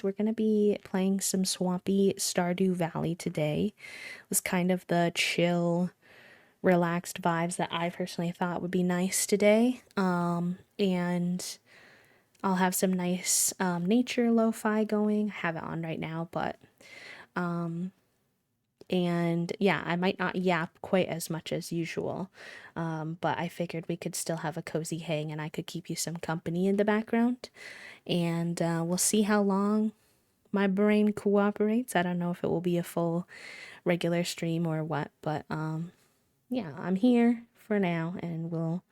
guys. We're gonna be playing some swampy Stardew Valley today. It was kind of the chill, relaxed vibes that I personally thought would be nice today. And I'll have some nice nature lo-fi going. I have it on right now, but and yeah, I might not yap quite as much as usual, but I figured we could still have a cozy hang and I could keep you some company in the background. And we'll see how long my brain cooperates. I don't know if it will be a full regular stream or what, but yeah, I'm here for now and we'll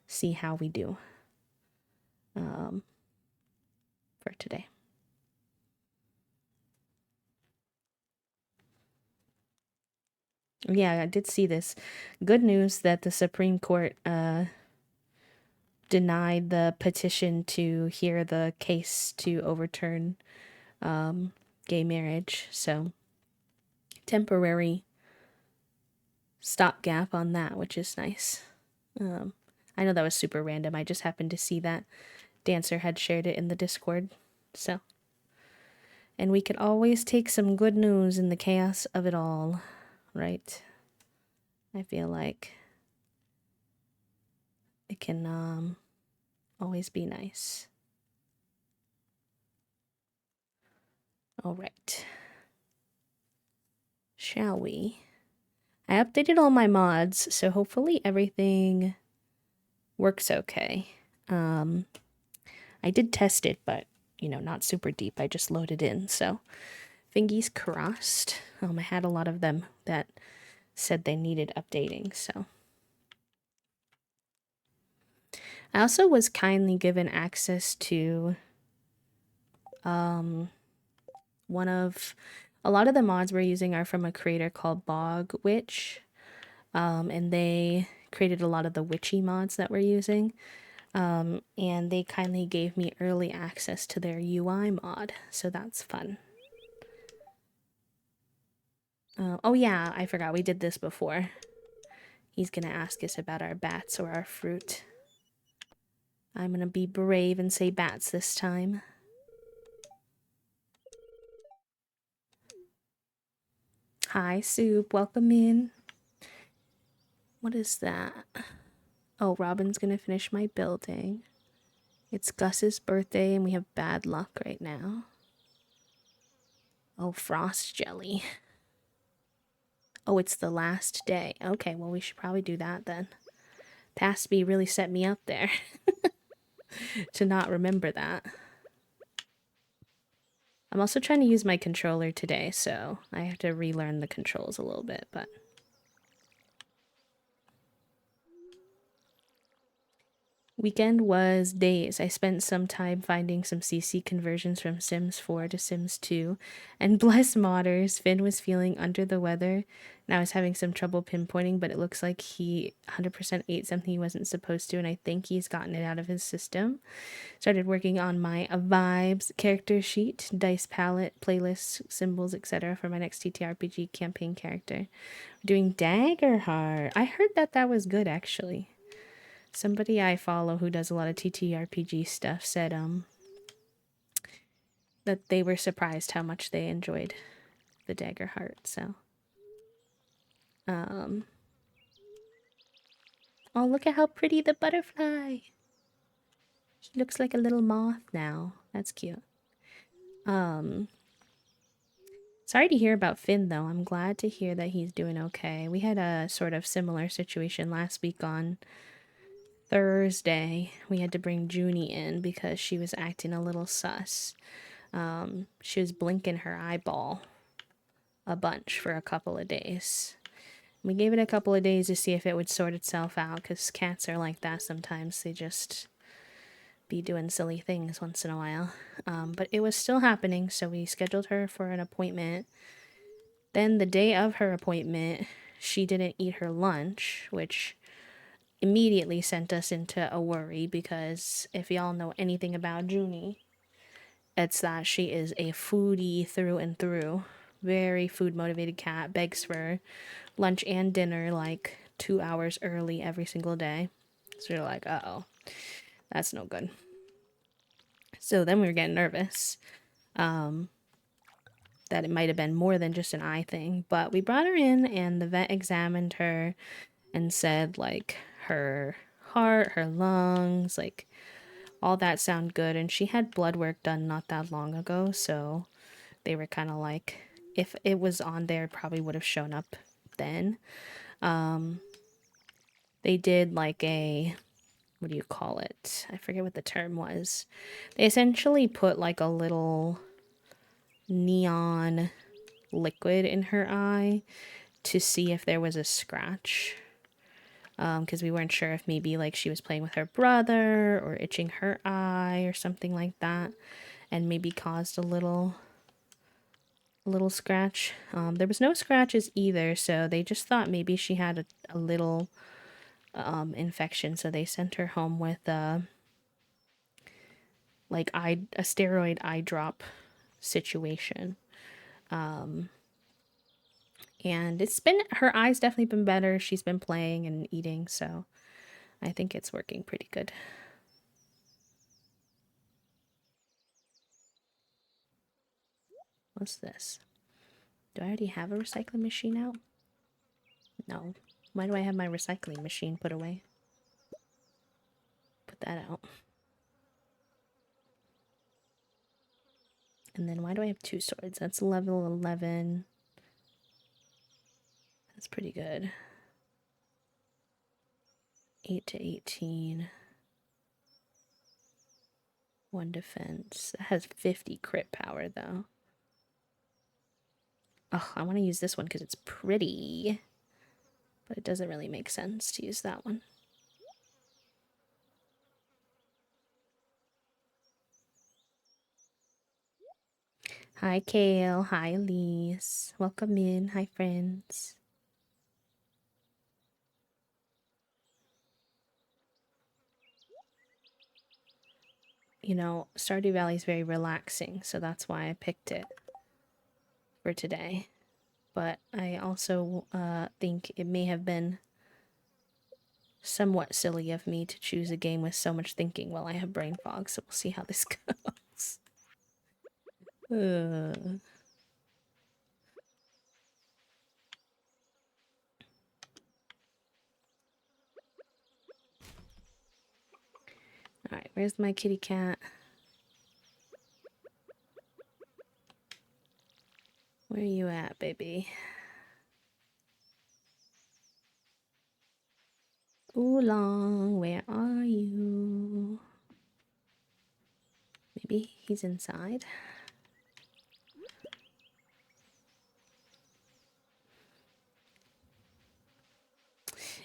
see how we do for today. Yeah, I did see this. Good news that the Supreme Court denied the petition to hear the case to overturn gay marriage. So, temporary stopgap on that, which is nice. I know that was super random. I just happened to see that Dancer had shared it in the Discord. So, and we could always take some good news in the chaos of it all, right? I feel like it can always be nice. All right. Shall we? I updated all my mods, so hopefully everything works okay. I did test it, but not super deep. I just loaded in, so fingies crossed. I had a lot of them that said they needed updating, so. I also was kindly given access to a lot of the mods we're using are from a creator called Bog Witch, and they created a lot of the witchy mods that we're using, and they kindly gave me early access to their UI mod, so that's fun. Oh yeah, I forgot we did this before. He's gonna ask us about our bats or our fruit. I'm gonna be brave and say bats this time. Hi, Soup. Welcome in. What is that? Oh, Robin's gonna finish my building. It's Gus's birthday and we have bad luck right now. Oh, frost jelly. Oh, it's the last day. Okay, well, we should probably do that then. Past B really set me up there to not remember that. I'm also trying to use my controller today, so I have to relearn the controls a little bit, but... Weekend was days. I spent some time finding some CC conversions from Sims 4 to Sims 2, and bless modders, Finn was feeling under the weather, and I was having some trouble pinpointing, but it looks like he 100% ate something he wasn't supposed to, and I think he's gotten it out of his system. Started working on my vibes character sheet, dice palette, playlists, symbols, etc. for my next TTRPG campaign character. Doing Daggerheart. I heard that was good, actually. Somebody I follow who does a lot of TTRPG stuff said that they were surprised how much they enjoyed the Daggerheart, so oh, look at how pretty the butterfly. He looks like a little moth now. That's cute. Sorry to hear about Finn though. I'm glad to hear that he's doing okay. We had a sort of similar situation last week on Thursday. We had to bring Junie in because she was acting a little sus. She was blinking her eyeball a bunch for a couple of days. We gave it a couple of days to see if it would sort itself out, because cats are like that sometimes. They just be doing silly things once in a while. But it was still happening, so we scheduled her for an appointment. Then the day of her appointment, she didn't eat her lunch, which immediately sent us into a worry, because if y'all know anything about Junie, it's that she is a foodie through and through. Very food motivated cat, begs for lunch and dinner like 2 hours early every single day. So you're like, uh-oh, that's no good. So then we were getting nervous. That it might have been more than just an eye thing. But we brought her in, and the vet examined her and said, like, her heart, her lungs, like, all that sound good. And she had blood work done not that long ago, so they were kind of like, if it was on there, it probably would have shown up then. They did like a, what do you call it? I forget what the term was. They essentially put like a little neon liquid in her eye to see if there was a scratch. Because we weren't sure if maybe like she was playing with her brother or itching her eye or something like that, and maybe caused a little scratch. There was no scratches either, so they just thought maybe she had a little infection, so they sent her home with a steroid eye drop situation. And it's been, her eyes definitely been better. She's been playing and eating, so I think it's working pretty good. What's this? Do I already have a recycling machine out? No. Why do I have my recycling machine put away? Put that out. And then why do I have 2 swords? That's level 11. That's pretty good. 8 to 18. 1 defense. That has 50 crit power, though. Oh, I want to use this one because it's pretty. But it doesn't really make sense to use that one. Hi, Kale. Hi, Elise. Welcome in. Hi, friends. You know, Stardew Valley is very relaxing, so that's why I picked it for today. But I also think it may have been somewhat silly of me to choose a game with so much thinking while I have brain fog, so we'll see how this goes. Alright, where's my kitty cat? Where are you at, baby? Oolong, where are you? Maybe he's inside?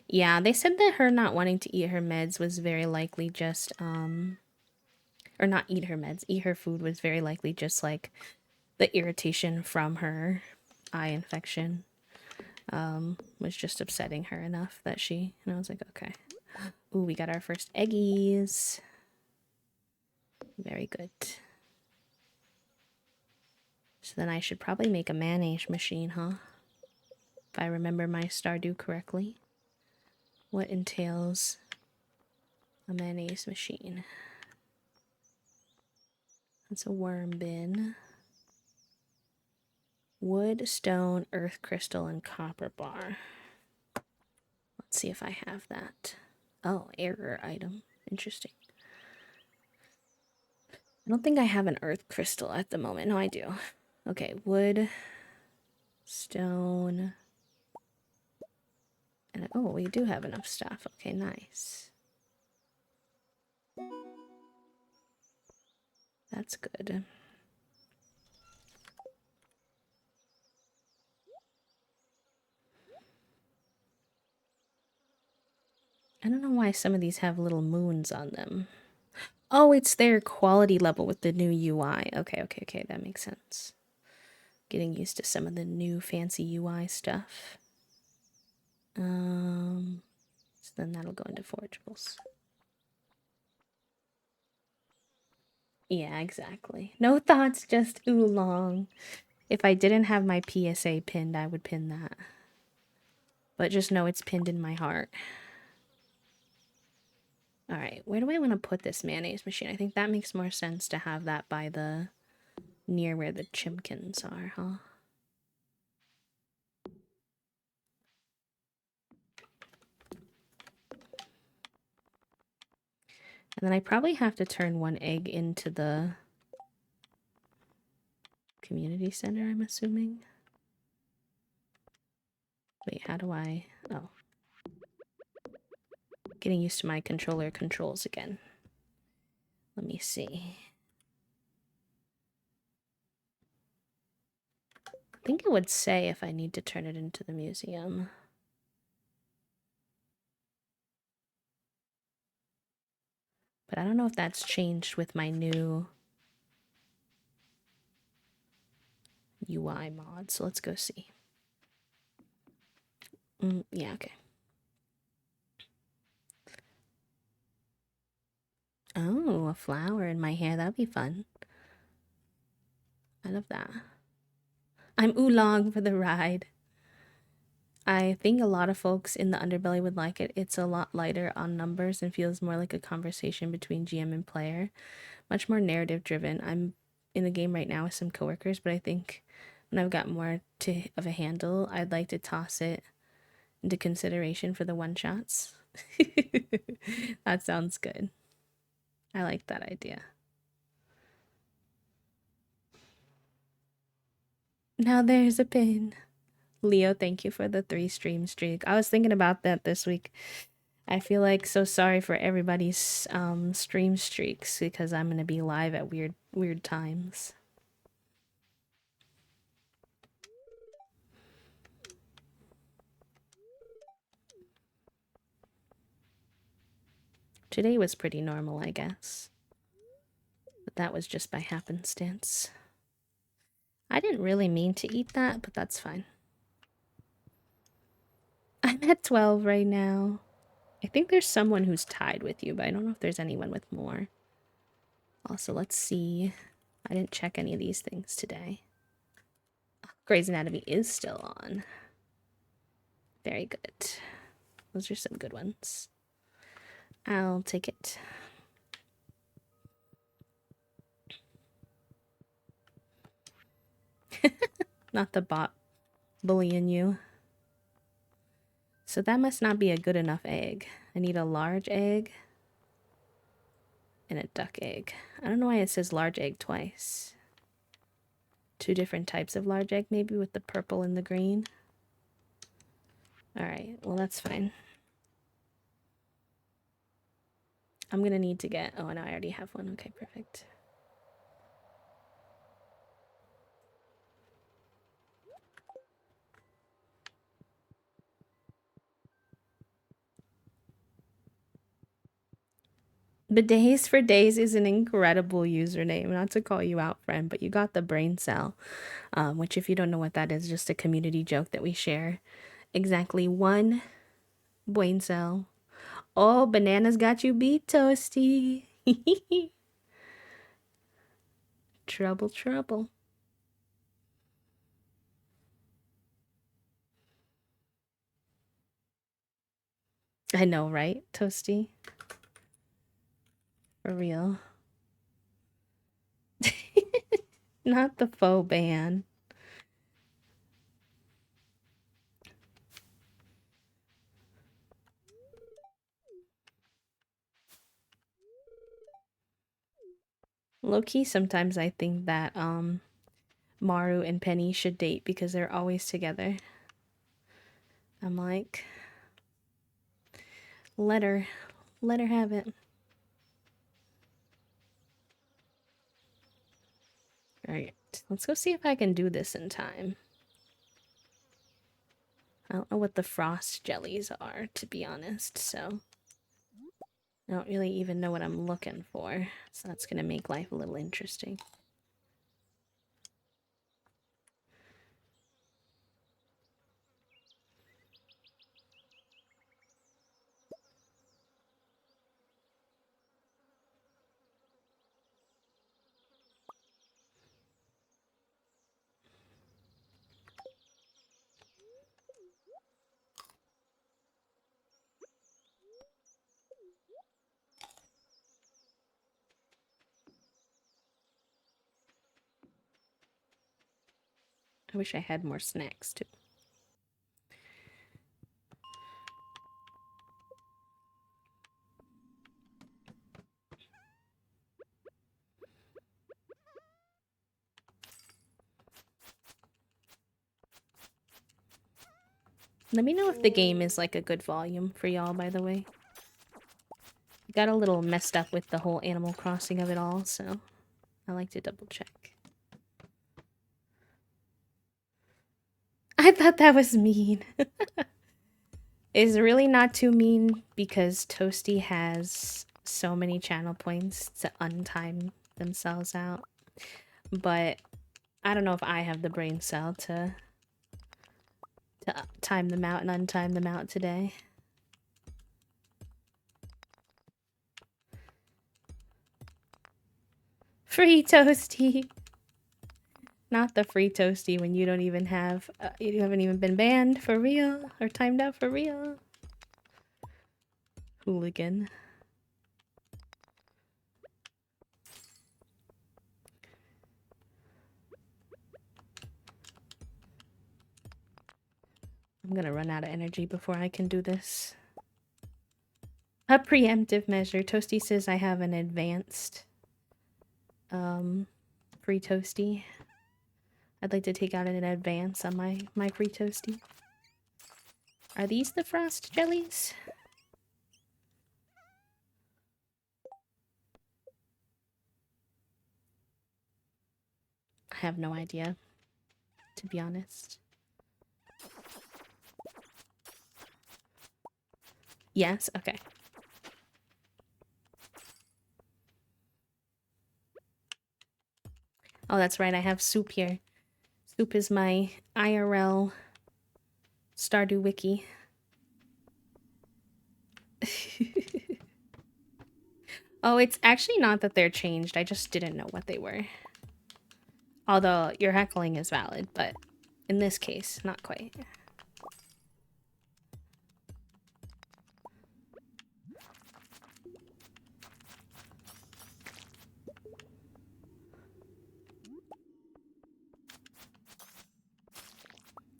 Yeah, they said that her not wanting to eat her meds was very likely just, or not eat her meds, eat her food was very likely just like the irritation from her eye infection was just upsetting her enough that she, and I was like, okay. Ooh, we got our first eggies. Very good. So then I should probably make a mayonnaise machine, huh? If I remember my Stardew correctly. What entails a mayonnaise machine? That's a worm bin. Wood, stone, earth crystal, and copper bar. Let's see if I have that. Oh, error item. Interesting. I don't think I have an earth crystal at the moment. No, I do. Okay, wood, stone, and oh, we do have enough stuff. Okay, nice. That's good. I don't know why some of these have little moons on them. Oh, it's their quality level with the new UI. Okay, okay, okay, that makes sense. Getting used to some of the new fancy UI stuff. So then that'll go into forageables. Yeah, exactly. No thoughts, just oolong. If I didn't have my PSA pinned, I would pin that. But just know it's pinned in my heart. Alright, where do I want to put this mayonnaise machine? I think that makes more sense to have that by the near where the chimkins are, huh? And then I probably have to turn one egg into the community center, I'm assuming. Wait, how do I... Oh. Getting used to my controller controls again. Let me see. I think it would say if I need to turn it into the museum. But I don't know if that's changed with my new UI mod, so let's go see. Yeah, okay. Oh, a flower in my hair. That'd be fun. I love that. I'm oolong for the ride. I think a lot of folks in the underbelly would like it. It's a lot lighter on numbers and feels more like a conversation between GM and player. Much more narrative driven. I'm in the game right now with some coworkers, but I think when I've got more of a handle, I'd like to toss it into consideration for the one-shots. That sounds good. I like that idea. Now there's a pin. Leo, thank you for the 3 stream streak. I was thinking about that this week. I feel like so sorry for everybody's stream streaks because I'm gonna be live at weird times. Today was pretty normal, I guess. But that was just by happenstance. I didn't really mean to eat that, but that's fine. I'm at 12 right now. I think there's someone who's tied with you, but I don't know if there's anyone with more. Also, let's see. I didn't check any of these things today. Grey's Anatomy is still on. Very good. Those are some good ones. I'll take it. Not the bot bullying you. So that must not be a good enough egg. I need a large egg and a duck egg. I don't know why it says large egg twice. 2 different types of large egg, maybe, with the purple and the green. Alright, well, that's fine. I'm gonna need to get... Oh, no, I already have one. Okay, perfect. Bidets for Days is an incredible username. Not to call you out, friend, but you got the brain cell, which, if you don't know what that is, just a community joke that we share. Exactly 1 brain cell. Oh, bananas got you beat, Toasty. Trouble, trouble. I know, right, Toasty? For real. Not the faux ban. Low-key, sometimes I think that Maru and Penny should date because they're always together. I'm like, let her have it. Alright, let's go see if I can do this in time. I don't know what the frost jellies are, to be honest, so I don't really even know what I'm looking for. So that's gonna make life a little interesting. I wish I had more snacks too. Let me know if the game is like a good volume for y'all, by the way. Got a little messed up with the whole Animal Crossing of it all, so I like to double check. I thought that was mean. It's really not too mean because Toasty has so many channel points to untime themselves out. But I don't know if I have the brain cell to time them out and untime them out today. Free Toasty! Not the free Toasty when you don't even have, you haven't even been banned for real or timed out for real. Hooligan. I'm gonna run out of energy before I can do this. A preemptive measure. Toasty says I have an advanced free Toasty. I'd like to take out an advance on my free Toasty. Are these the frost jellies? I have no idea, to be honest. Yes? Okay. Oh, that's right, I have Soup here. Soup is my IRL Stardew wiki. Oh, it's actually not that they're changed. I just didn't know what they were. Although your heckling is valid, but in this case, not quite.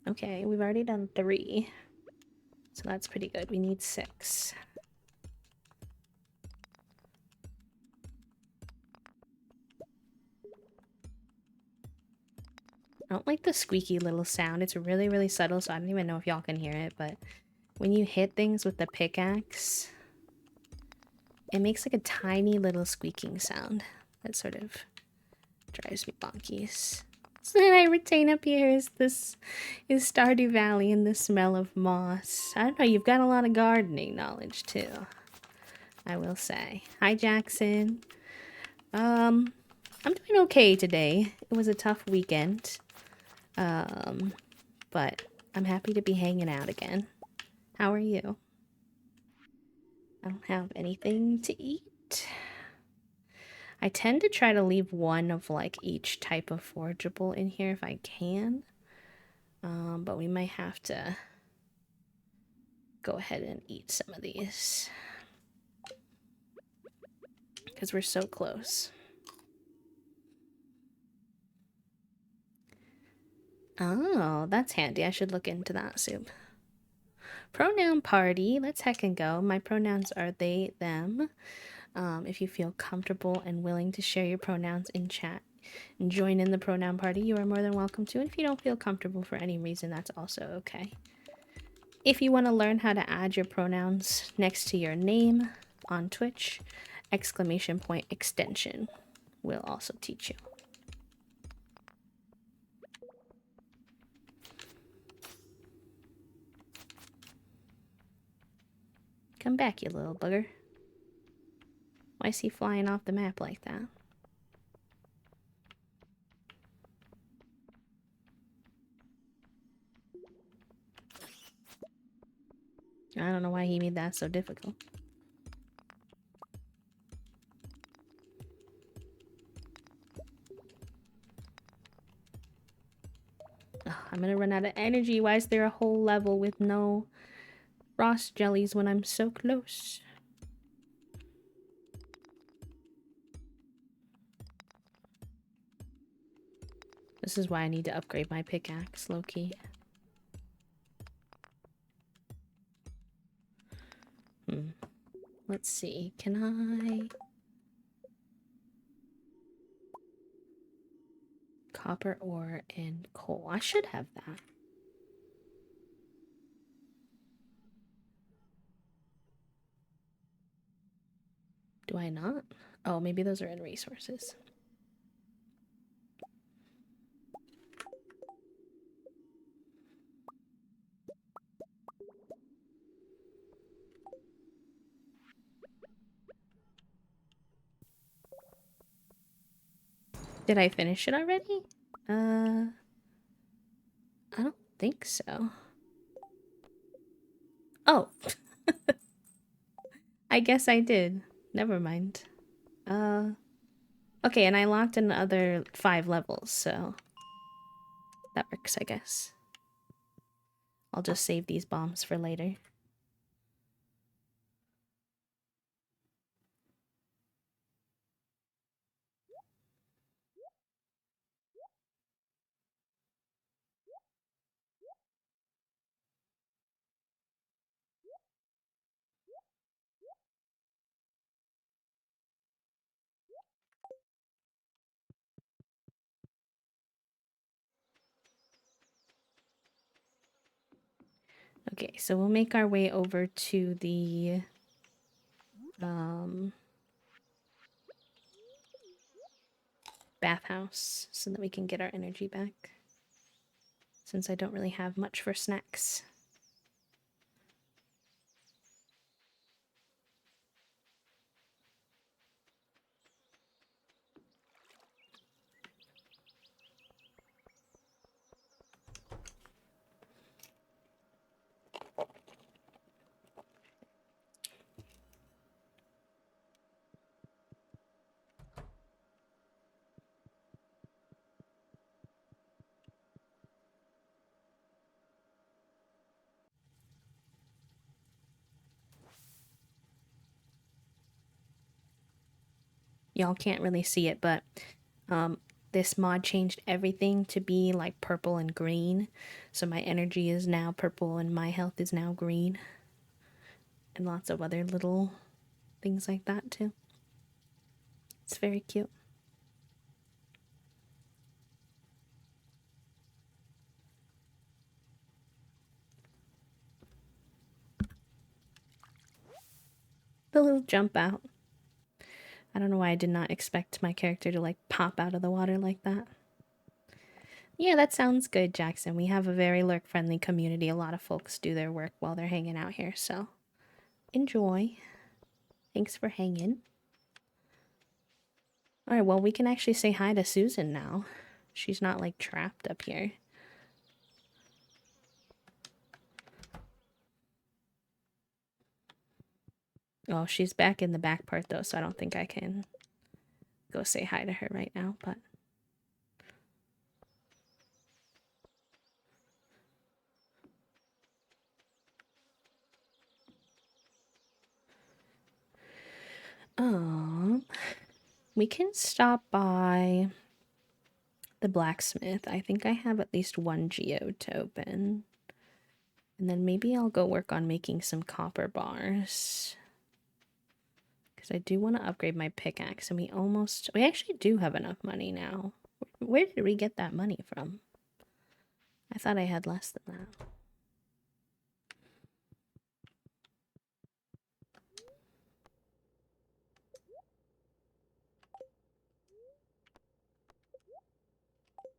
Okay, we've already done 3. So that's pretty good. We need 6. I don't like the squeaky little sound. It's really, really subtle, so I don't even know if y'all can hear it, but when you hit things with the pickaxe, it makes like a tiny little squeaking sound that sort of drives me bonkies. So that I retain up here is Stardew Valley and the smell of moss. I don't know, you've got a lot of gardening knowledge too, I will say. Hi, Jackson. I'm doing okay today. It was a tough weekend. But I'm happy to be hanging out again. How are you? I don't have anything to eat. I tend to try to leave one of like each type of forageable in here if I can. But we might have to go ahead and eat some of these because we're so close. Oh, that's handy. I should look into that, Soup. Pronoun party. Let's heckin' go. My pronouns are they, them. If you feel comfortable and willing to share your pronouns in chat and join in the pronoun party, you are more than welcome to. And if you don't feel comfortable for any reason, that's also okay. If you want to learn how to add your pronouns next to your name on Twitch, !extension will also teach you. Come back, you little bugger. Why is he flying off the map like that? I don't know why he made that so difficult. Ugh, I'm gonna run out of energy. Why is there a whole level with no frost jellies when I'm so close? This is why I need to upgrade my pickaxe, low-key. Let's see. Can I... Copper ore and coal. I should have that. Do I not? Oh, maybe those are in resources. Did I finish it already? I don't think so. Oh. I guess I did. Never mind. Okay, and I locked another 5 levels, so that works, I guess. I'll just save these bombs for later. Okay, so we'll make our way over to the bathhouse so that we can get our energy back. Since I don't really have much for snacks. Y'all can't really see it, but this mod changed everything to be like purple and green. So my energy is now purple and my health is now green. And lots of other little things like that too. It's very cute. The little jump out. I don't know why I did not expect my character to like pop out of the water like that. Yeah, that sounds good, Jackson. We have a very lurk-friendly community. A lot of folks do their work while they're hanging out here, so enjoy. Thanks for hanging. Alright, well, we can actually say hi to Susan now. She's not, like, trapped up here. Oh, she's back in the back part, though, so I don't think I can go say hi to her right now, but... we can stop by the blacksmith. I think I have at least one geode to open. And then maybe I'll go work on making some copper bars. Because I do want to upgrade my pickaxe, and we actually do have enough money now. Where did we get that money from? I thought I had less than that.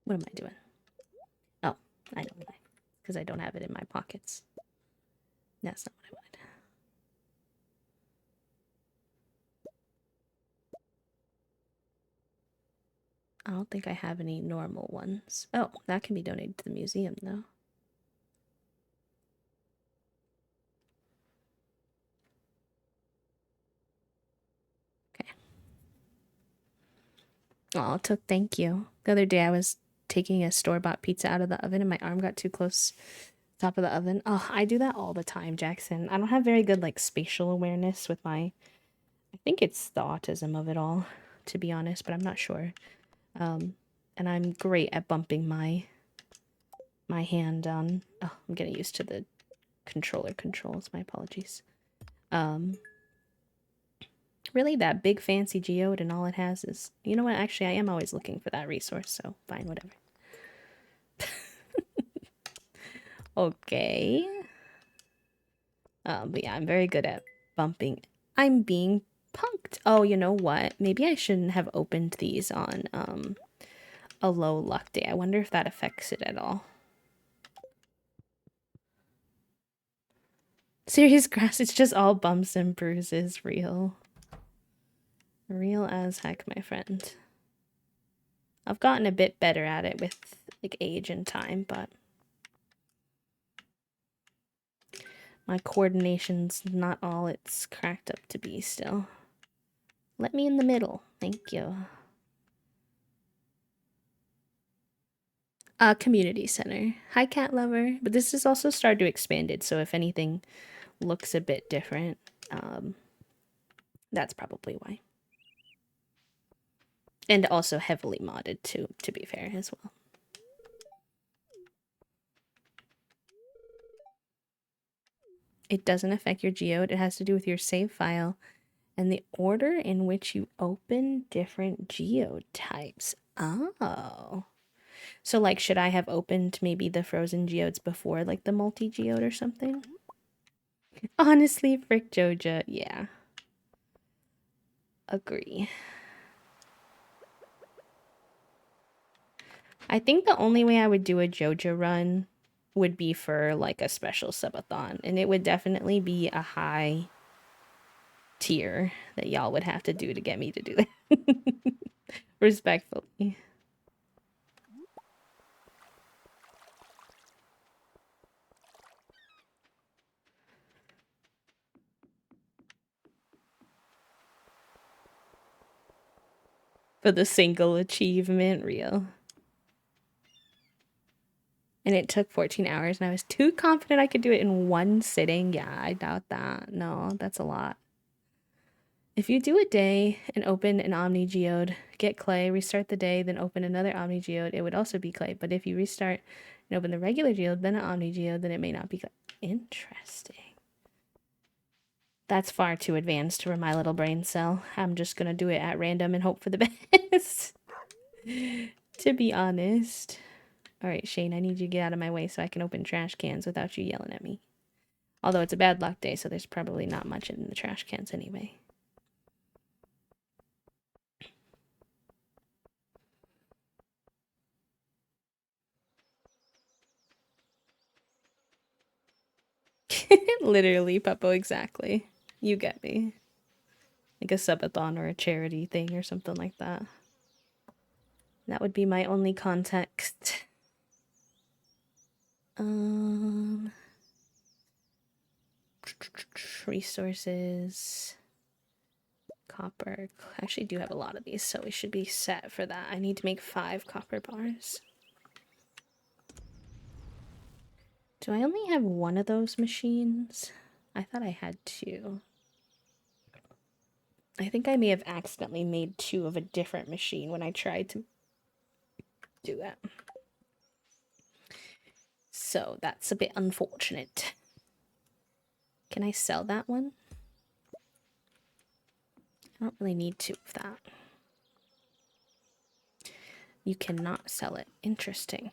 What am I doing? Oh, I know why. Because I don't have it in my pockets. That's not what I wanted. I don't think I have any normal ones. Oh, that can be donated to the museum, though. Okay. Oh, thank you. The other day I was taking a store-bought pizza out of the oven and my arm got too close to the top of the oven. Oh, I do that all the time, Jackson. I don't have very good, like, spatial awareness with my... I think it's the autism of it all, to be honest, but I'm not sure. And I'm great at bumping my hand on... Oh, I'm getting used to the controller controls. My apologies. Really, that big fancy geode and all it has is... You know what? Actually, I am always looking for that resource, so fine, whatever. Okay. But yeah, I'm very good at bumping. I'm being punked. Oh, you know what? Maybe I shouldn't have opened these on a low luck day. I wonder if that affects it at all. Serious grass, it's just all bumps and bruises. Real. Real as heck, my friend. I've gotten a bit better at it with like age and time, but my coordination's not all it's cracked up to be still. Let me in the middle. Thank you. Community center. Hi, cat lover. But this is also Stardew Expanded, so if anything looks a bit different, that's probably why. And also heavily modded too, to be fair, as well. It doesn't affect your geode. It has to do with your save file and the order in which you open different geode types. Oh. So, like, should I have opened maybe the frozen geodes before, like, the multi-geode or something? Honestly, frick Joja, yeah. Agree. I think the only way I would do a Joja run would be for, like, a special subathon. And it would definitely be a high tier that y'all would have to do to get me to do that. Respectfully. For the single achievement, real. And it took 14 hours, and I was too confident I could do it in one sitting. Yeah, I doubt that. No, that's a lot. If you do a day and open an Omni Geode, get clay, restart the day, then open another Omni Geode, it would also be clay. But if you restart and open the regular Geode, then an Omni Geode, then it may not be clay. Interesting. That's far too advanced for my little brain cell. I'm just gonna do it at random and hope for the best. To be honest. Alright, Shane, I need you to get out of my way so I can open trash cans without you yelling at me. Although it's a bad luck day, so there's probably not much in the trash cans anyway. Literally, Puppo, exactly. You get me. Like a subathon or a charity thing or something like that. That would be my only context. Resources. Copper. I actually do have a lot of these, so we should be set for that. I need to make 5 copper bars. Do I only have one of those machines? I thought I had 2. I think I may have accidentally made 2 of a different machine when I tried to do that. So that's a bit unfortunate. Can I sell that one? I don't really need 2 of that. You cannot sell it. Interesting.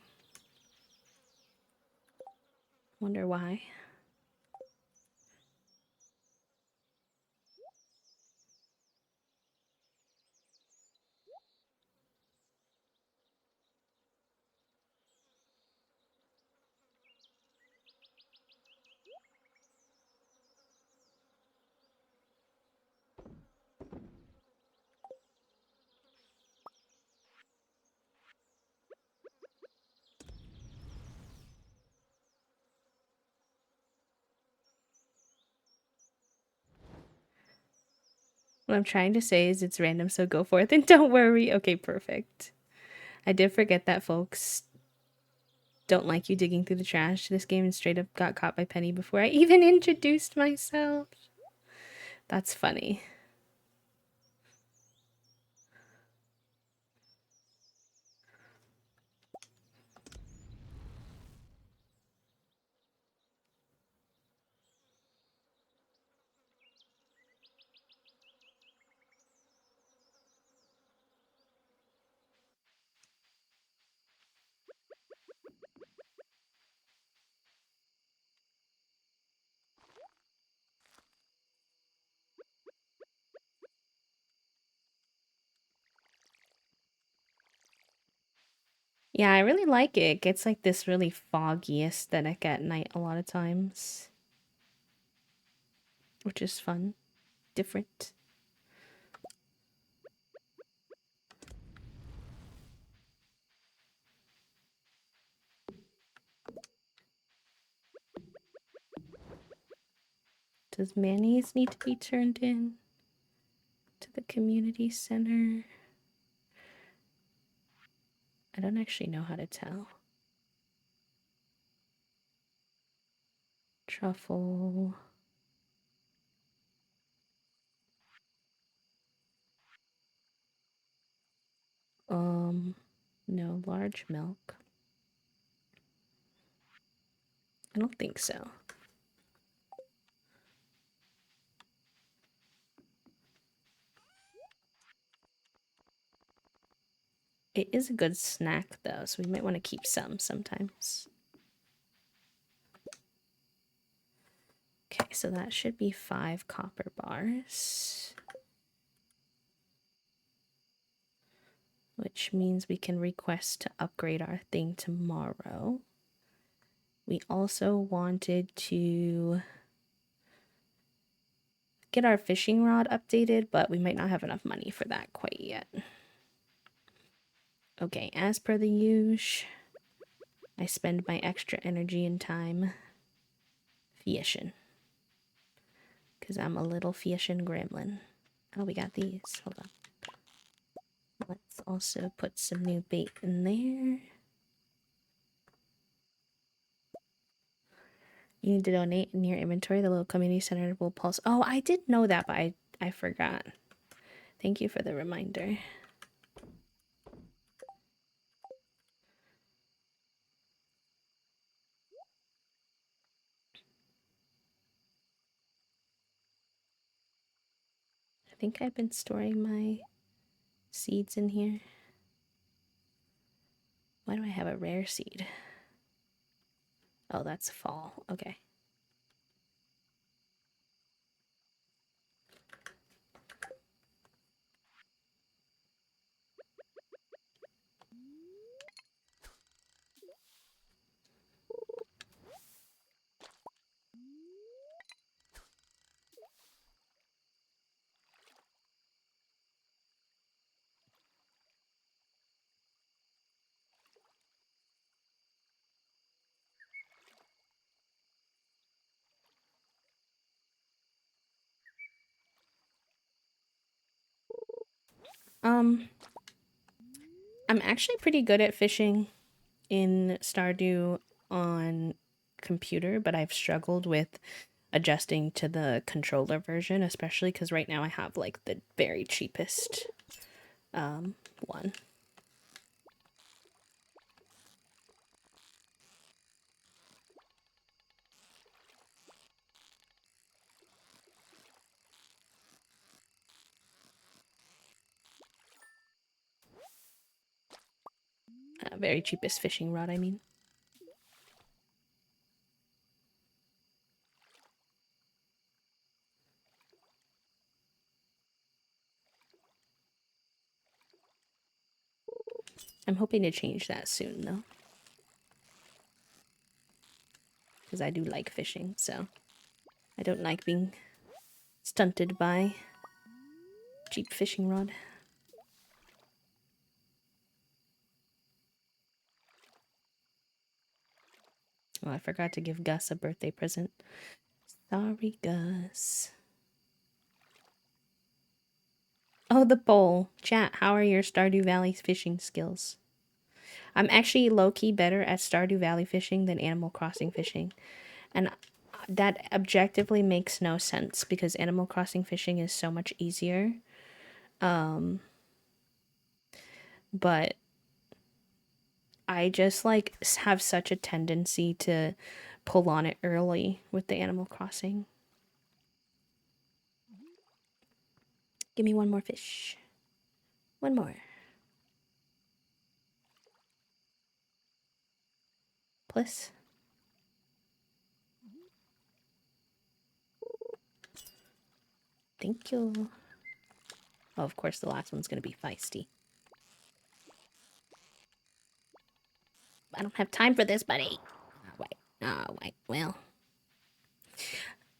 Wonder why. What I'm trying to say is it's random, so go forth and don't worry. Okay, perfect. I did forget that folks don't like you digging through the trash. This game straight up got caught by Penny before I even introduced myself. That's funny. Yeah, I really like it. It gets like this really foggy aesthetic at night a lot of times, which is fun, different. Does mayonnaise need to be turned in to the community center? I don't actually know how to tell. Truffle. No, large milk. I don't think so. It is a good snack though, so we might want to keep some sometimes. Okay, so that should be 5 copper bars. Which means we can request to upgrade our thing tomorrow. We also wanted to get our fishing rod updated, but we might not have enough money for that quite yet. Okay, as per the usual, I spend my extra energy and time fishing. Because I'm a little fishing gremlin. Oh, we got these. Hold on. Let's also put some new bait in there. You need to donate in your inventory. The little community center will pulse. Oh, I did know that, but I forgot. Thank you for the reminder. I think I've been storing my seeds in here. Why do I have a rare seed? Oh, that's fall. Okay. Um, I'm actually pretty good at fishing in Stardew on computer, but I've struggled with adjusting to the controller version, especially because right now I have like the very cheapest one. Very cheapest fishing rod, I mean. I'm hoping to change that soon though, because I do like fishing, so I don't like being stunted by cheap fishing rod. Oh, I forgot to give Gus a birthday present. Sorry, Gus. Oh, the bowl. Chat, how are your Stardew Valley fishing skills? I'm actually low-key better at Stardew Valley fishing than Animal Crossing fishing. And that objectively makes no sense because Animal Crossing fishing is so much easier. But I just like have such a tendency to pull on it early with the Animal Crossing. Give me one more fish. One more. Plus. Thank you. Oh, of course, the last one's going to be feisty. I don't have time for this, buddy. Well.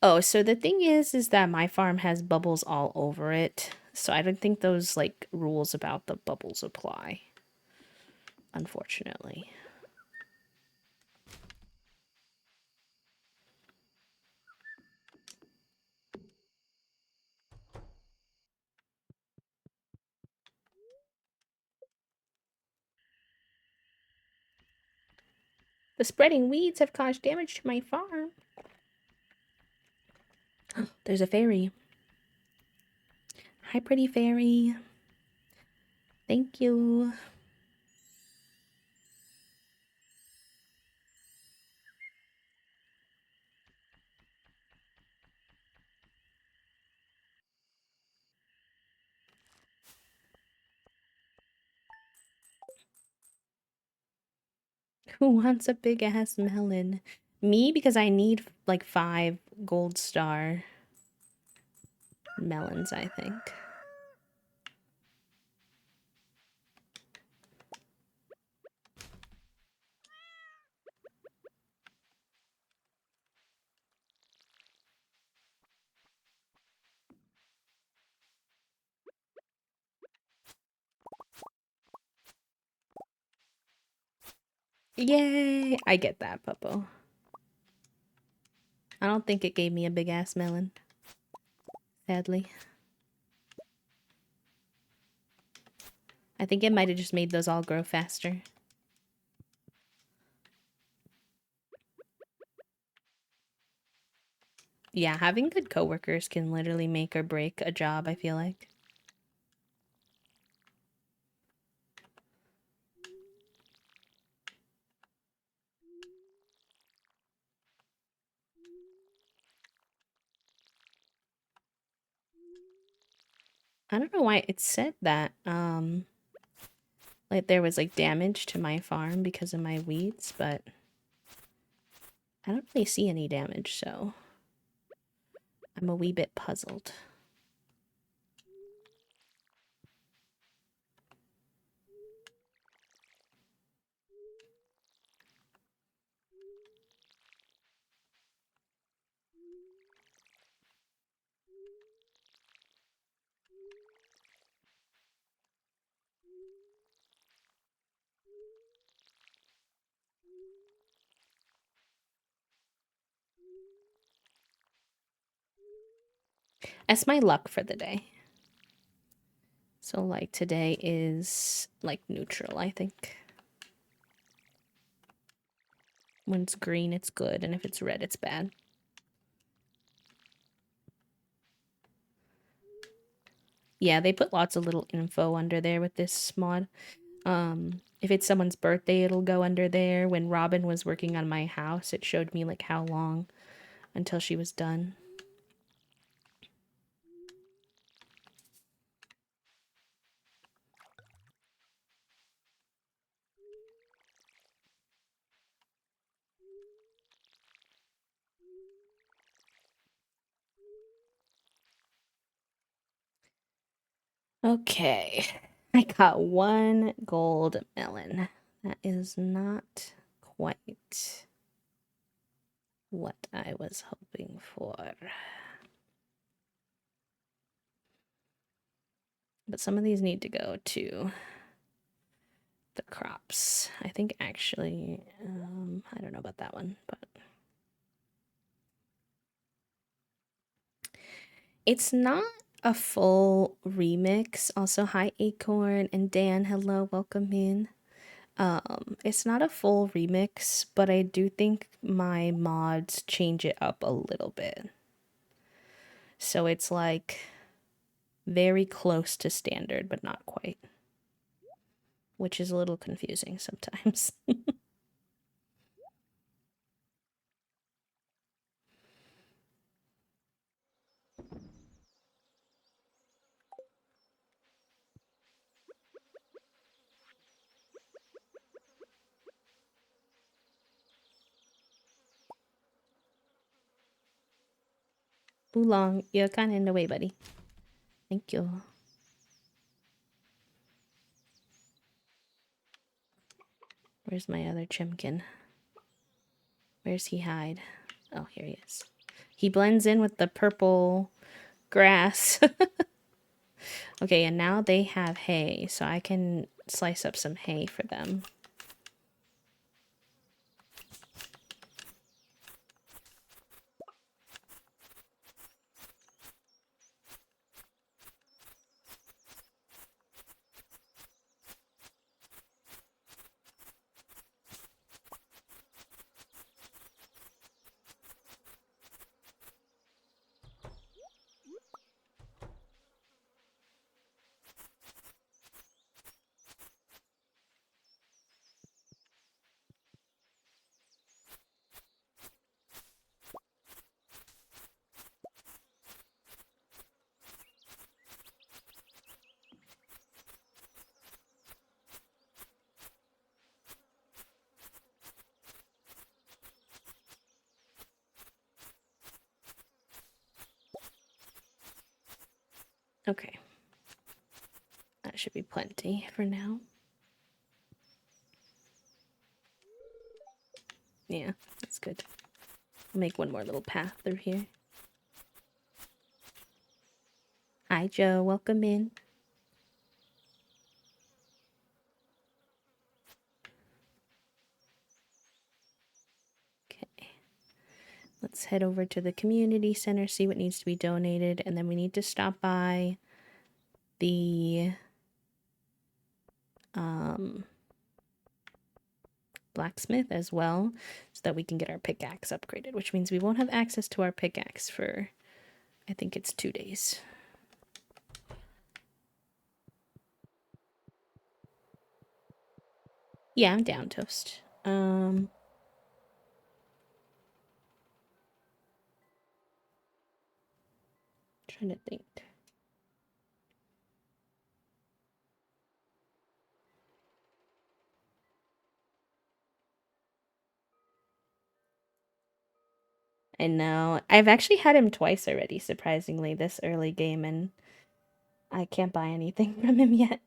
Oh, so the thing is that my farm has bubbles all over it. So I don't think those, like, rules about the bubbles apply. Unfortunately. The spreading weeds have caused damage to my farm. There's a fairy. Hi, pretty fairy. Thank you. Who wants a big ass melon? Me, because I need like 5 gold star melons, I think. Yay! I get that, Puppo. I don't think it gave me a big ass melon. Sadly. I think it might have just made those all grow faster. Yeah, having good coworkers can literally make or break a job, I feel like. I don't know why it said that. Like there was like damage to my farm because of my weeds, but I don't really see any damage, so I'm a wee bit puzzled. That's my luck for the day. So like today is like neutral, I think. When it's green, it's good, and if it's red, it's bad. Yeah, they put lots of little info under there with this mod. If it's someone's birthday, it'll go under there. When Robin was working on my house, it showed me like how long until she was done. Okay, I got 1 gold melon. That is not quite what I was hoping for. But some of these need to go to the crops. I think actually, I don't know about that one, but it's not a full remix. Also, hi Acorn and Dan, hello, welcome in. It's not a full remix, but I do think my mods change it up a little bit. So it's like very close to standard, but not quite. Which is a little confusing sometimes. Oolong, you're kind of in the way, buddy. Thank you. Where's my other chimkin? Where's he hide? Oh, here he is. He blends in with the purple grass. Okay, and now they have hay, so I can slice up some hay for them. Okay. That should be plenty for now. Yeah, that's good. I'll make one more little path through here. Hi, Joe. Welcome in. Okay. Let's head over to the community center, see what needs to be donated, and then we need to stop by the blacksmith as well, so that we can get our pickaxe upgraded, which means we won't have access to our pickaxe for, I think it's 2 days. Yeah, I'm down, Toast. Trying to think. I know. I've actually had him twice already, surprisingly, this early game, and I can't buy anything from him yet.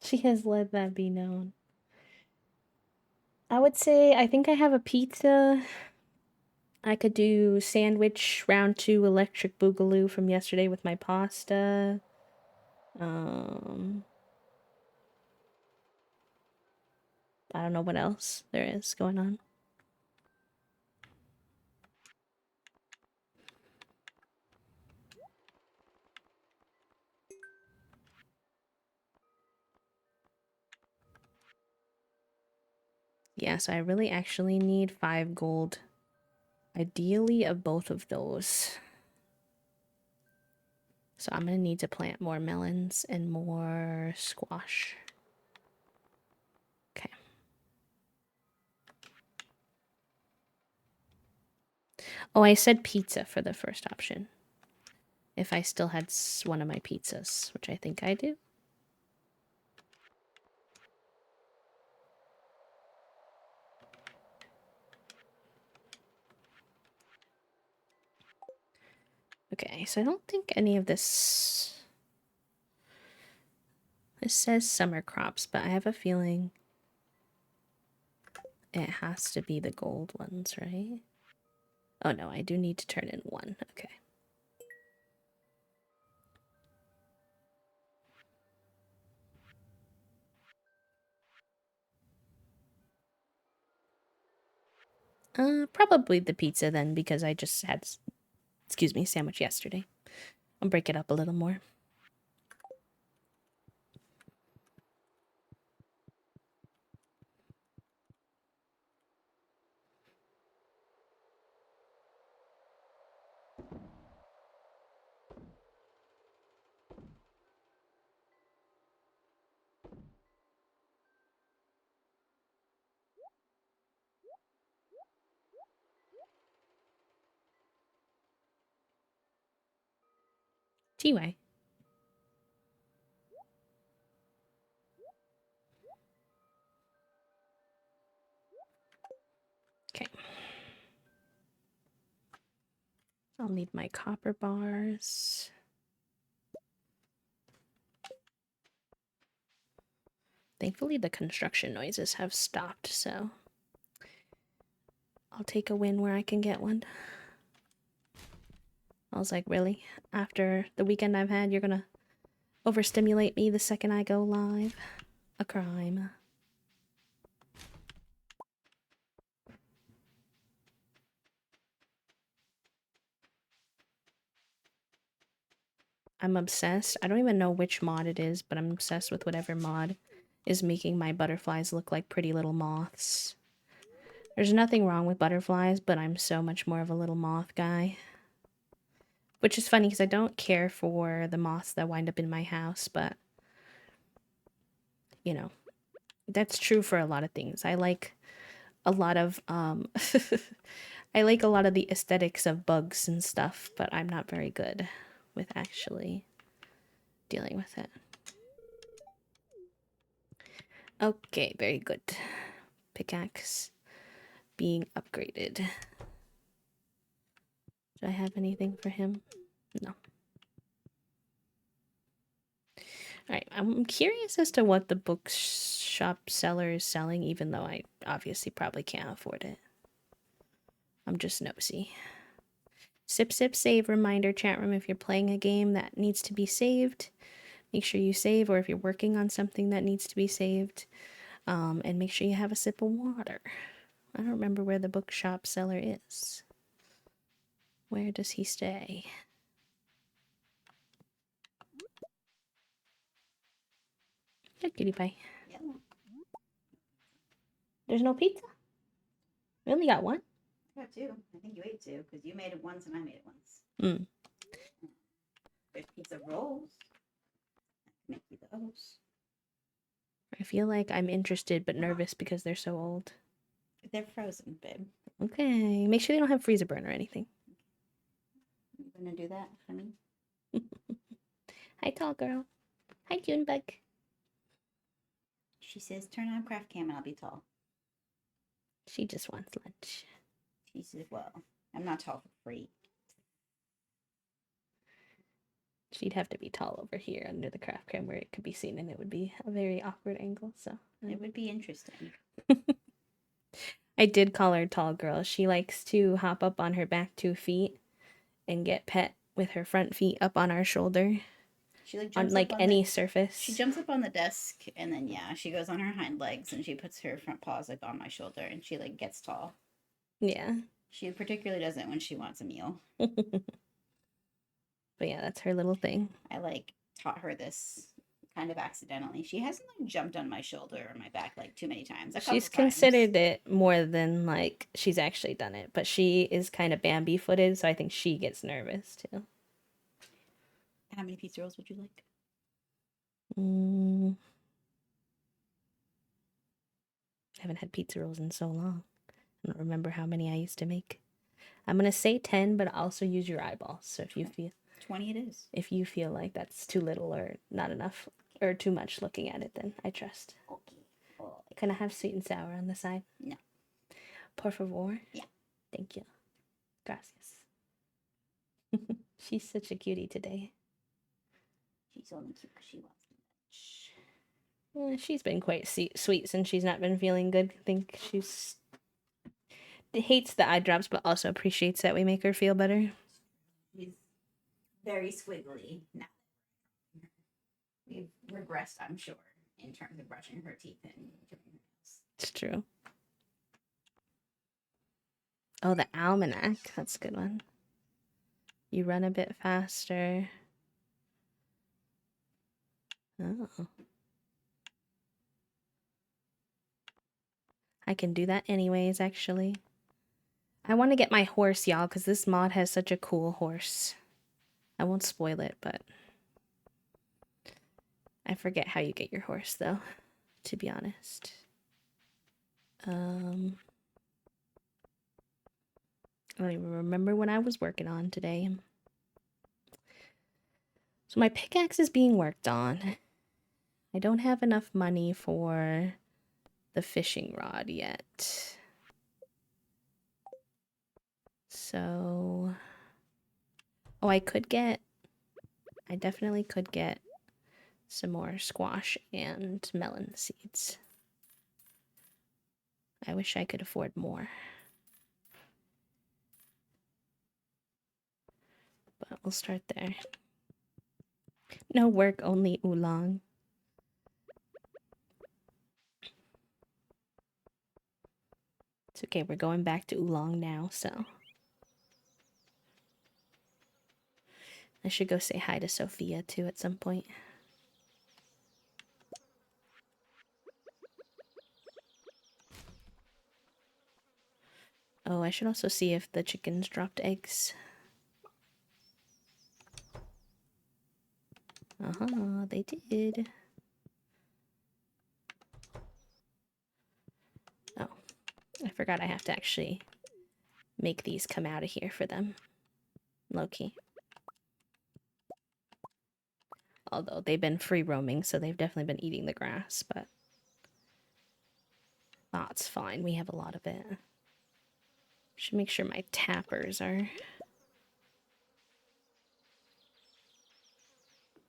She has let that be known. I would say I think I have a pizza. I could do sandwich round 2 electric boogaloo from yesterday with my pasta. I don't know what else there is going on. Yeah, so I really actually need 5 gold. Ideally of both of those. So I'm gonna need to plant more melons and more squash. Okay. Oh, I said pizza for the first option. If I still had one of my pizzas, which I think I do. Okay, so I don't think any of this... This says summer crops, but I have a feeling it has to be the gold ones, right? Oh no, I do need to turn in 1. Okay. Probably the pizza then, because I just had, excuse me, sandwich yesterday. I'll break it up a little more. TY. Okay. I'll need my copper bars. Thankfully, the construction noises have stopped, so I'll take a win where I can get one. I was like, really? After the weekend I've had, you're gonna overstimulate me the second I go live? A crime. I'm obsessed. I don't even know which mod it is, but I'm obsessed with whatever mod is making my butterflies look like pretty little moths. There's nothing wrong with butterflies, but I'm so much more of a little moth guy. Which is funny because I don't care for the moths that wind up in my house, but you know, that's true for a lot of things. I like a lot of I like a lot of the aesthetics of bugs and stuff, but I'm not very good with actually dealing with it. Okay, very good. Pickaxe being upgraded. Do I have anything for him? No. Alright, I'm curious as to what the bookshop seller is selling, even though I obviously probably can't afford it. I'm just nosy. Sip, sip, save reminder, chat room. If you're playing a game that needs to be saved, make sure you save, or if you're working on something that needs to be saved, and make sure you have a sip of water. I don't remember where the bookshop seller is. Where does he stay? Good cutie pie. Yeah. There's no pizza? We only got one? I got two. I think you ate two because you made it once and I made it once. Mm. There's pizza rolls. I can make you those. I feel like I'm interested but nervous because they're so old. They're frozen, babe. Okay. Make sure they don't have freezer burn or anything. You gonna do that for me? Hi, tall girl. Hi, Junebug. She says, turn on craft cam and I'll be tall. She just wants lunch. She says, well, I'm not tall for free. She'd have to be tall over here under the craft cam where it could be seen, and it would be a very awkward angle, so... It would be interesting. I did call her tall girl. She likes to hop up on her back 2 feet and get pet with her front feet up on our shoulder. She like on jumps like up on any the, surface. She jumps up on the desk and then she goes on her hind legs and she puts her front paws like on my shoulder and she like gets tall. Yeah. She particularly does it when she wants a meal. But yeah, that's her little thing. I like taught her this kind of accidentally. She hasn't like jumped on my shoulder or my back like too many times. She's considered it more than like she's actually done it, but she is kind of Bambi footed, so I think she gets nervous too. How many pizza rolls would you like? I haven't had pizza rolls in so long. I don't remember how many I used to make. I'm gonna say 10, but also use your eyeballs. So if you feel 20 it is. If you feel like that's too little or not enough or too much looking at it, then I trust. Okay. Oh. Can I have sweet and sour on the side? No. Por favor? Yeah. Thank you. Gracias. She's such a cutie today. She's only cute because she wants lunch. She's been quite sweet since she's not been feeling good. I think she's hates the eye drops, but also appreciates that we make her feel better. She's very squiggly now. We've regressed, I'm sure, in terms of brushing her teeth and doing her nails. It's true. Oh, the almanac. That's a good one. You run a bit faster. Oh. I can do that anyways, actually. I want to get my horse, y'all, because this mod has such a cool horse. I won't spoil it, but... I forget how you get your horse, though, to be honest. I don't even remember what I was working on today. So my pickaxe is being worked on. I don't have enough money for the fishing rod yet. So Oh, I definitely could get some more squash and melon seeds. I wish I could afford more. But we'll start there. No work, only oolong. It's okay, we're going back to oolong now, so. I should go say hi to Sophia too at some point. Oh, I should also see if the chickens dropped eggs. Uh-huh, they did. Oh, I forgot I have to actually make these come out of here for them. Low-key. Although they've been free roaming, so they've definitely been eating the grass, but that's fine. We have a lot of it. Should make sure my tappers are...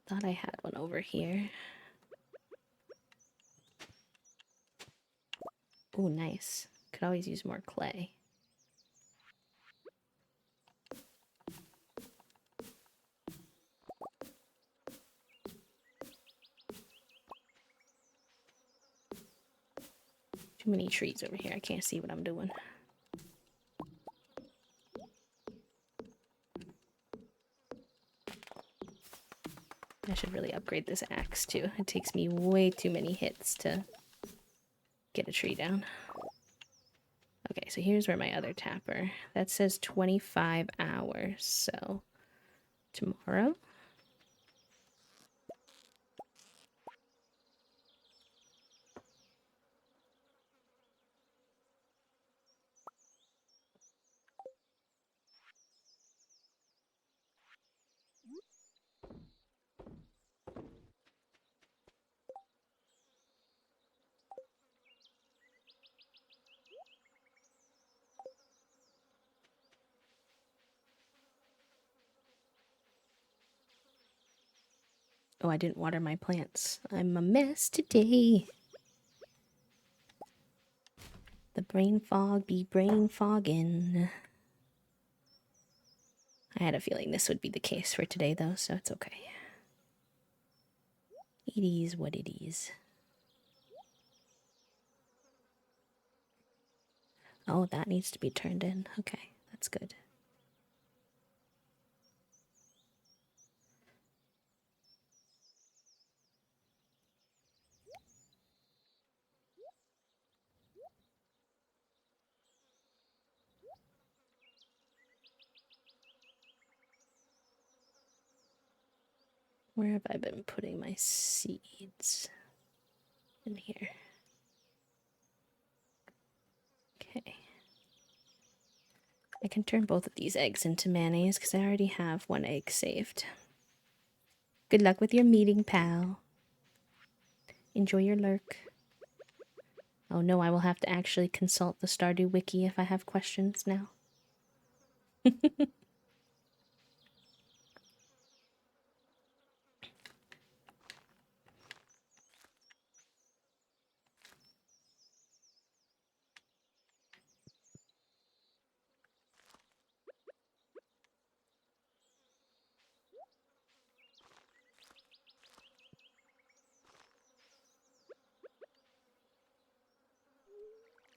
Thought I had one over here. Oh, nice. Could always use more clay. Too many trees over here. I can't see what I'm doing. I should really upgrade this axe too. It takes me way too many hits to get a tree down. Okay, so here's where my other tapper. That says 25 hours, so tomorrow. Oh, I didn't water my plants. I'm a mess today. The brain fog be brain fogging. I had a feeling this would be the case for today, though, so it's okay. It is what it is. Oh, that needs to be turned in. Okay, that's good. Where have I been putting my seeds? In here. Okay. I can turn both of these eggs into mayonnaise because I already have one egg saved. Good luck with your meeting, pal. Enjoy your lurk. Oh no, I will have to actually consult the Stardew wiki if I have questions now.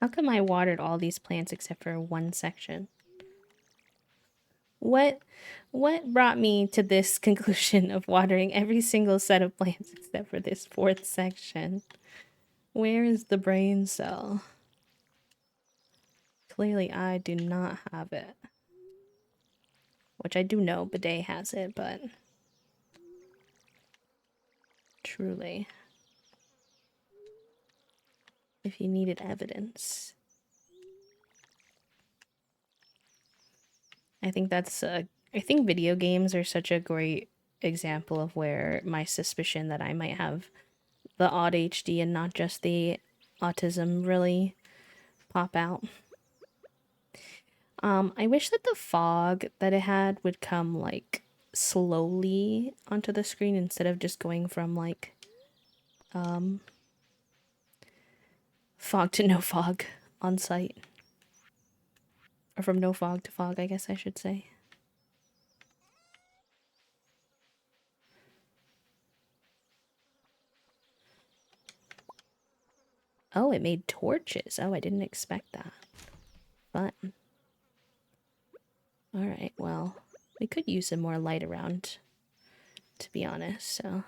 How come I watered all these plants except for one section? What brought me to this conclusion of watering every single set of plants except for this fourth section? Where is the brain cell? Clearly I do not have it. Which I do know Bidet has it, but truly, if you needed evidence. I think I think video games are such a great example of where my suspicion that I might have the odd HD and not just the autism really pop out. I wish that the fog that it had would come like slowly onto the screen instead of just going from like fog to no fog on site. Or from no fog to fog, I guess I should say. Oh, it made torches. Oh, I didn't expect that. Fun. Alright, well, we could use some more light around, to be honest, so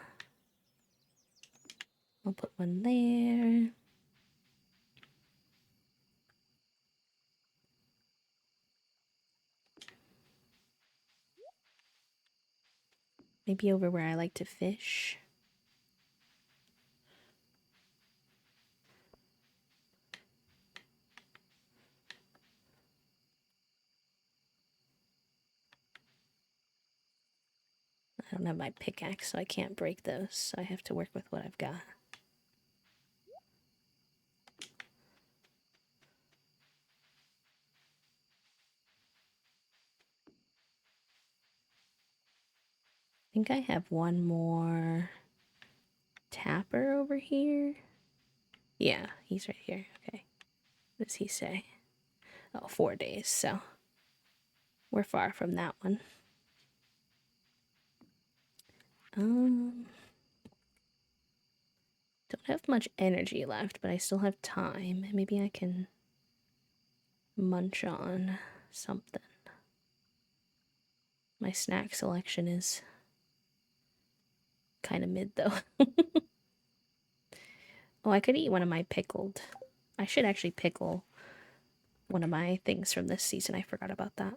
I'll put one there. Maybe over where I like to fish. I don't have my pickaxe, so I can't break those, so I have to work with what I've got. I think I have one more tapper over here. Yeah, he's right here. Okay. What does he say? Oh, 4 days, so we're far from that one. Don't have much energy left, but I still have time. Maybe I can munch on something. My snack selection is kind of mid, though. Oh, I could eat one of my pickled. I should actually pickle one of my things from this season. I forgot about that.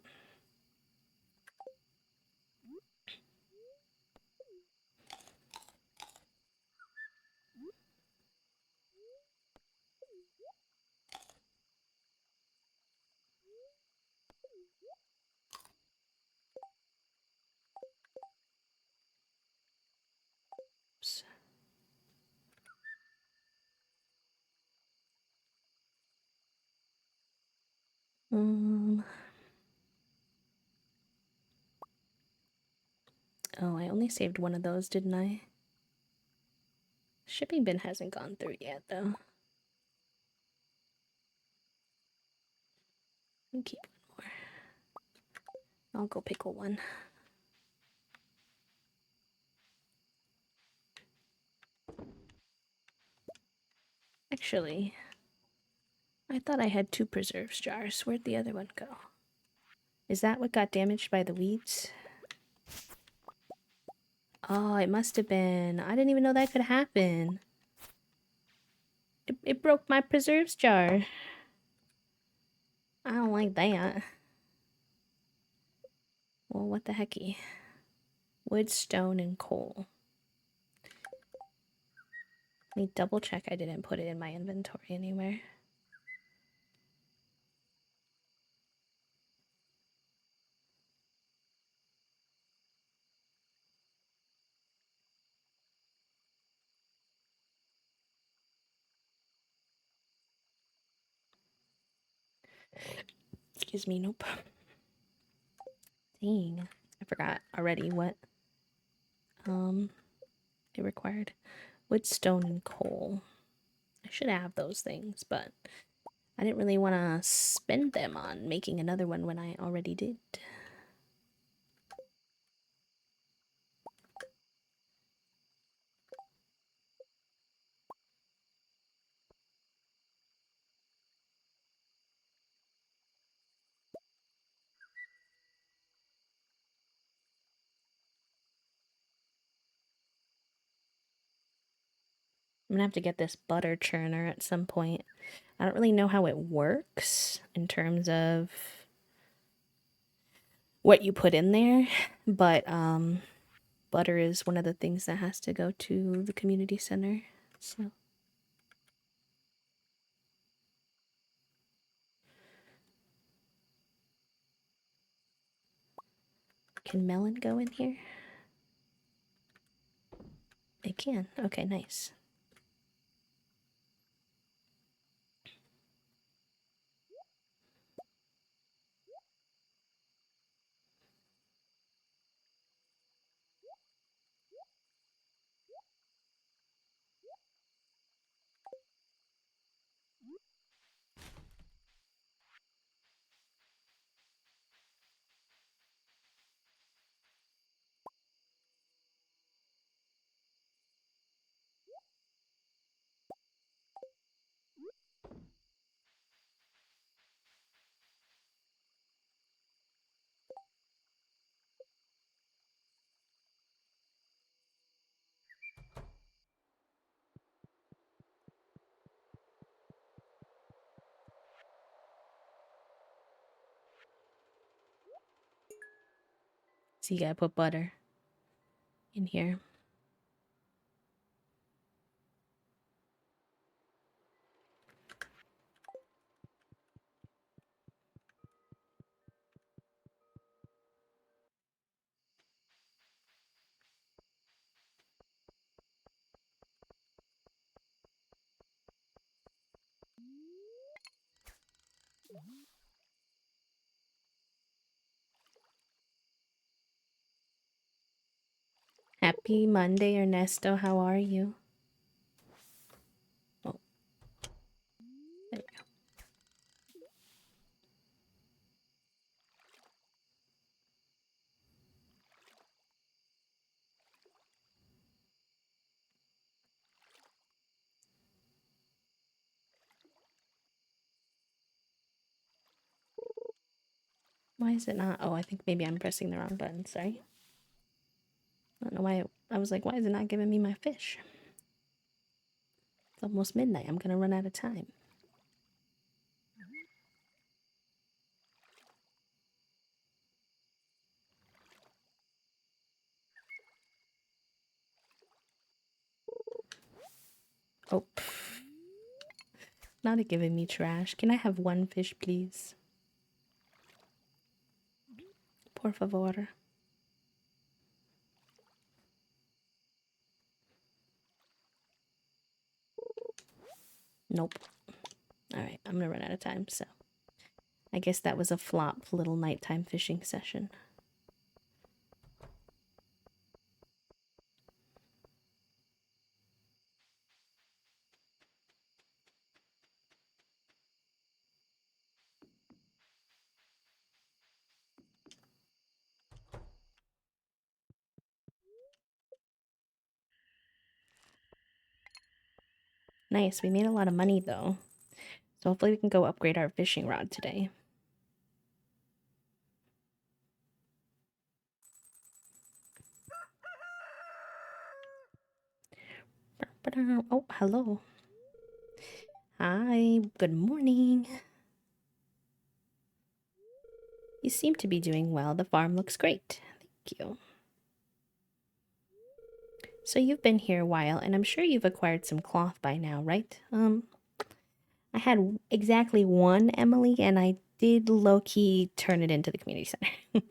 Oops. Oh, I only saved one of those, didn't I? Shipping bin hasn't gone through yet, though. I'll keep one more. I'll go pickle one. Actually, I thought I had 2 preserves jars. Where'd the other one go? Is that what got damaged by the weeds? Oh, it must have been. I didn't even know that could happen. It broke my preserves jar. I don't like that. Well, what the hecky? Wood, stone, and coal. Let me double check I didn't put it in my inventory anywhere. Excuse me, nope. Dang, I forgot already what it required. Wood, stone, and coal. I should have those things, but I didn't really want to spend them on making another one when I already did. I'm gonna have to get this butter churner at some point. I don't really know how it works in terms of what you put in there, but butter is one of the things that has to go to the community center. So can melon go in here? It can. Okay, nice. So you gotta put butter in here. Happy Monday, Ernesto. How are you? Oh, there we go. Why is it not? Oh, I think maybe I'm pressing the wrong button. Sorry. I don't know why. I was like, why is it not giving me my fish? It's almost midnight. I'm gonna run out of time. Oh, pff. Not it giving me trash. Can I have one fish, please? Por favor. Nope. Alright, I'm gonna run out of time, so I guess that was a flop little nighttime fishing session. Nice, we made a lot of money though. So hopefully we can go upgrade our fishing rod today. Oh, hello. Hi, good morning. You seem to be doing well. The farm looks great. Thank you. So you've been here a while, and I'm sure you've acquired some cloth by now, right? I had exactly one Emily, and I did low-key turn it into the community center.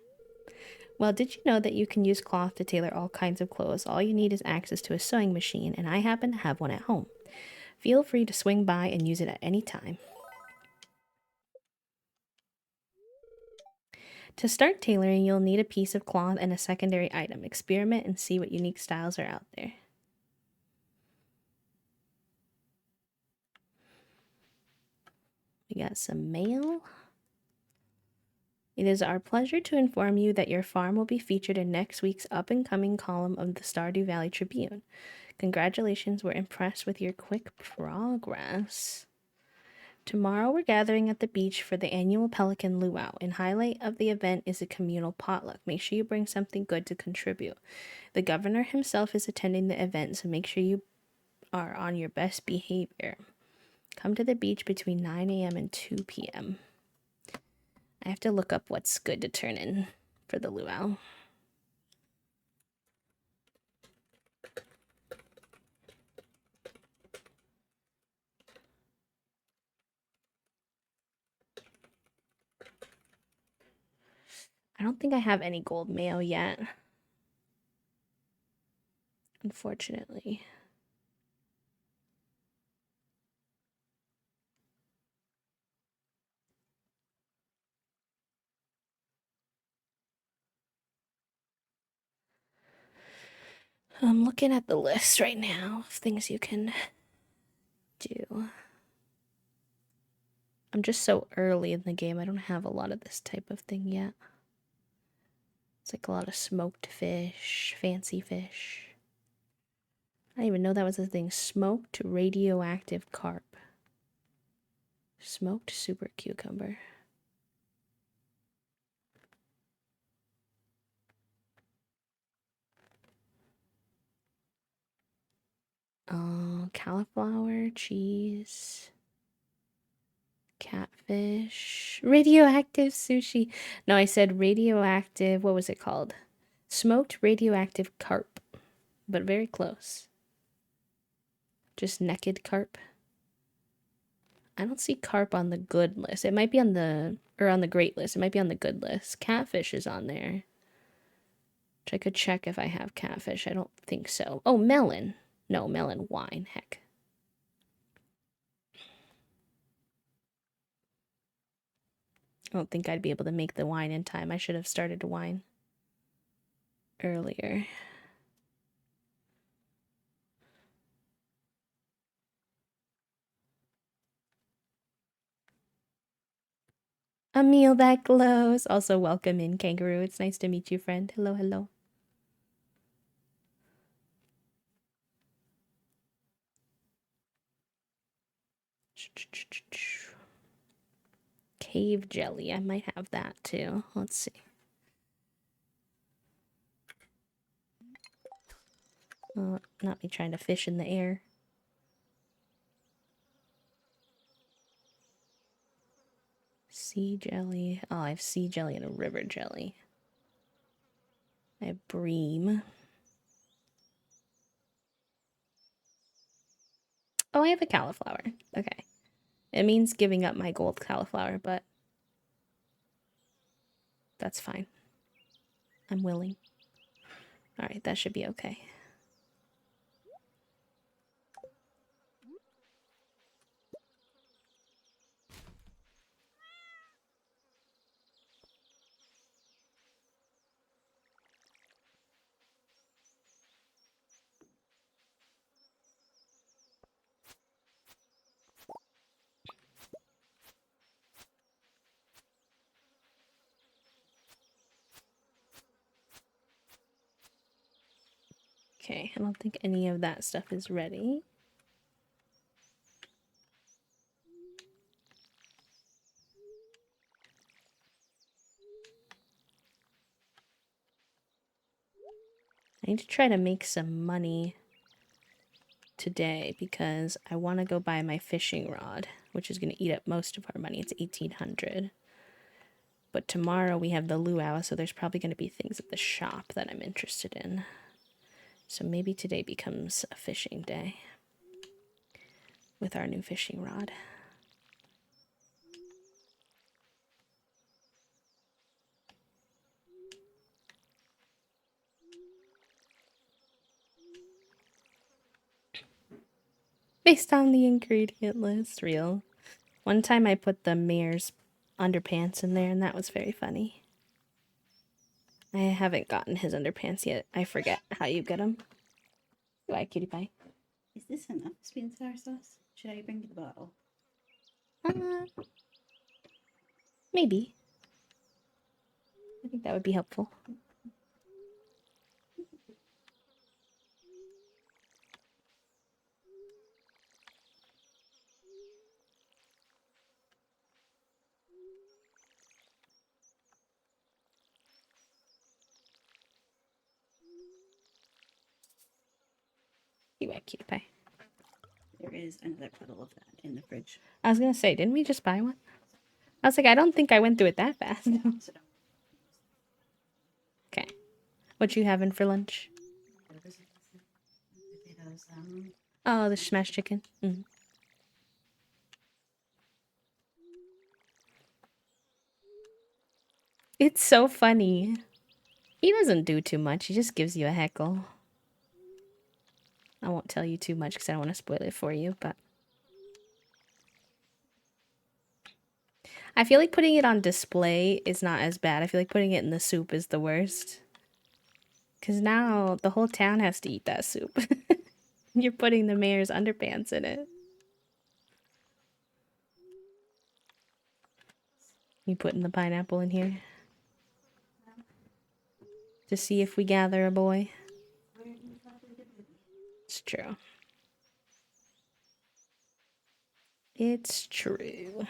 Well, did you know that you can use cloth to tailor all kinds of clothes? All you need is access to a sewing machine, and I happen to have one at home. Feel free to swing by and use it at any time. To start tailoring, you'll need a piece of cloth and a secondary item. Experiment and see what unique styles are out there. We got some mail. It is our pleasure to inform you that your farm will be featured in next week's up-and-coming column of the Stardew Valley Tribune. Congratulations, we're impressed with your quick progress. Tomorrow we're gathering at the beach for the annual Pelican Luau, and highlight of the event is a communal potluck. Make sure you bring something good to contribute. The governor himself is attending the event, so make sure you are on your best behavior. Come to the beach between 9 a.m. and 2 p.m. I have to look up what's good to turn in for the luau. I don't think I have any gold mail yet. Unfortunately. I'm looking at the list right now of things you can do. I'm just so early in the game, I don't have a lot of this type of thing yet. It's like a lot of smoked fish, fancy fish. I didn't even know that was a thing. Smoked radioactive carp. Smoked super cucumber. Cauliflower, cheese, catfish, radioactive sushi. No, I said radioactive. What was it called? Smoked radioactive carp, but very close. Just naked carp. I don't see carp on the good list. It might be on the, or on the great list. It might be on the good list. Catfish is on there. Which I could check if I have catfish. I don't think so. Oh, melon. No, melon wine. Heck. I don't think I'd be able to make the wine in time. I should have started wine earlier. A meal that glows. Also, welcome in, Kangaroo. It's nice to meet you, friend. Hello, hello. Cave jelly. I might have that too. Let's see. Not me trying to fish in the air. Sea jelly. Oh, I have sea jelly and a river jelly. I have bream. Oh, I have a cauliflower. Okay. It means giving up my gold cauliflower, but that's fine. I'm willing. Alright, that should be okay. Okay, I don't think any of that stuff is ready. I need to try to make some money today because I want to go buy my fishing rod, which is going to eat up most of our money. It's 1800. But tomorrow we have the luau, so there's probably going to be things at the shop that I'm interested in. So maybe today becomes a fishing day with our new fishing rod. Based on the ingredient list, real. One time I put the mayor's underpants in there and that was very funny. I haven't gotten his underpants yet. I forget how you get them. Goodbye, cutie pie. Is this enough sweet and sour sauce? Should I bring you the bottle? Maybe. I think that would be helpful. Goodbye, cutie pie. There is another bottle of that in the fridge. I was gonna say, didn't we just buy one? I was like, I don't think I went through it that fast. Okay. What you having for lunch? Potatoes, Oh, the smashed chicken. Mm. It's so funny. He doesn't do too much. He just gives you a heckle. I won't tell you too much because I don't want to spoil it for you, but I feel like putting it on display is not as bad. I feel like putting it in the soup is the worst. Because now the whole town has to eat that soup. You're putting the mayor's underpants in it. You putting the pineapple in here? To see if we gather a boy? It's true. It's true.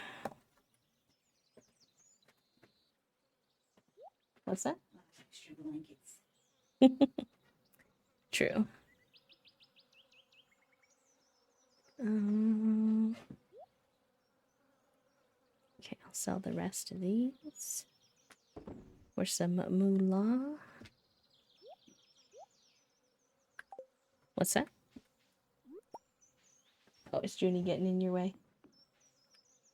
What's that? extra blankets. True. Okay, I'll sell the rest of these for some moolah. What's that? Oh, is Junie getting in your way?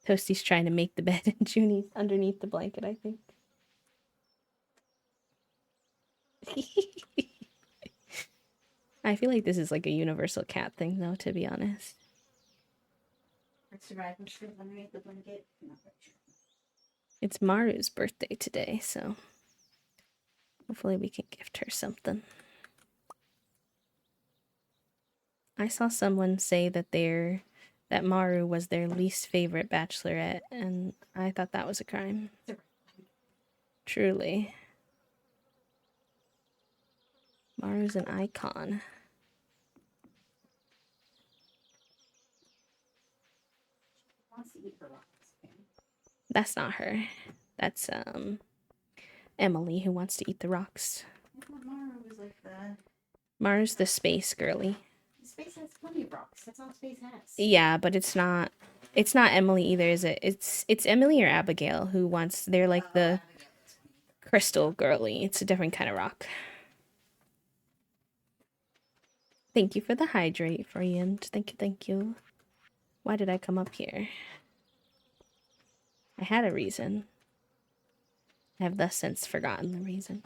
Toasty's trying to make the bed and Junie's underneath the blanket, I think. I feel like this is like a universal cat thing, though, to be honest. Survival skills underneath the blanket. I'm not very sure. It's Maru's birthday today, so hopefully we can gift her something. I saw someone say that Maru was their least favorite bachelorette, and I thought that was a crime. Truly. Maru's an icon. She wants to eat her rocks. Okay. That's not her. That's Emily who wants to eat the rocks. I thought Mara was like the Maru's the space girly. space has plenty of rocks. That's all space has. Yeah, but it's not Emily either, is it? It's Emily or Abigail who wants they're like the crystal girly. It's a different kind of rock. Thank you for the hydrate, friend. Thank you, thank you. Why did I come up here? I had a reason. I have thus since forgotten the reason.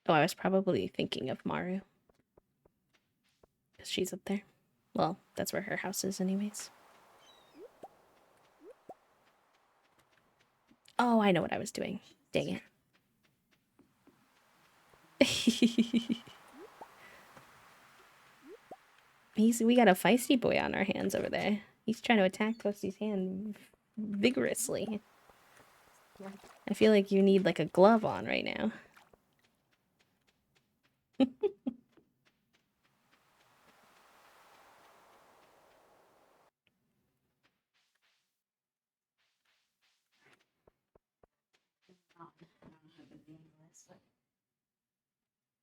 Oh, I was probably thinking of Maru. Because she's up there. Well, that's where her house is anyways. Oh, I know what I was doing. Dang it. We got a feisty boy on our hands over there. He's trying to attack Toasty's hand vigorously. I feel like you need like a glove on right now.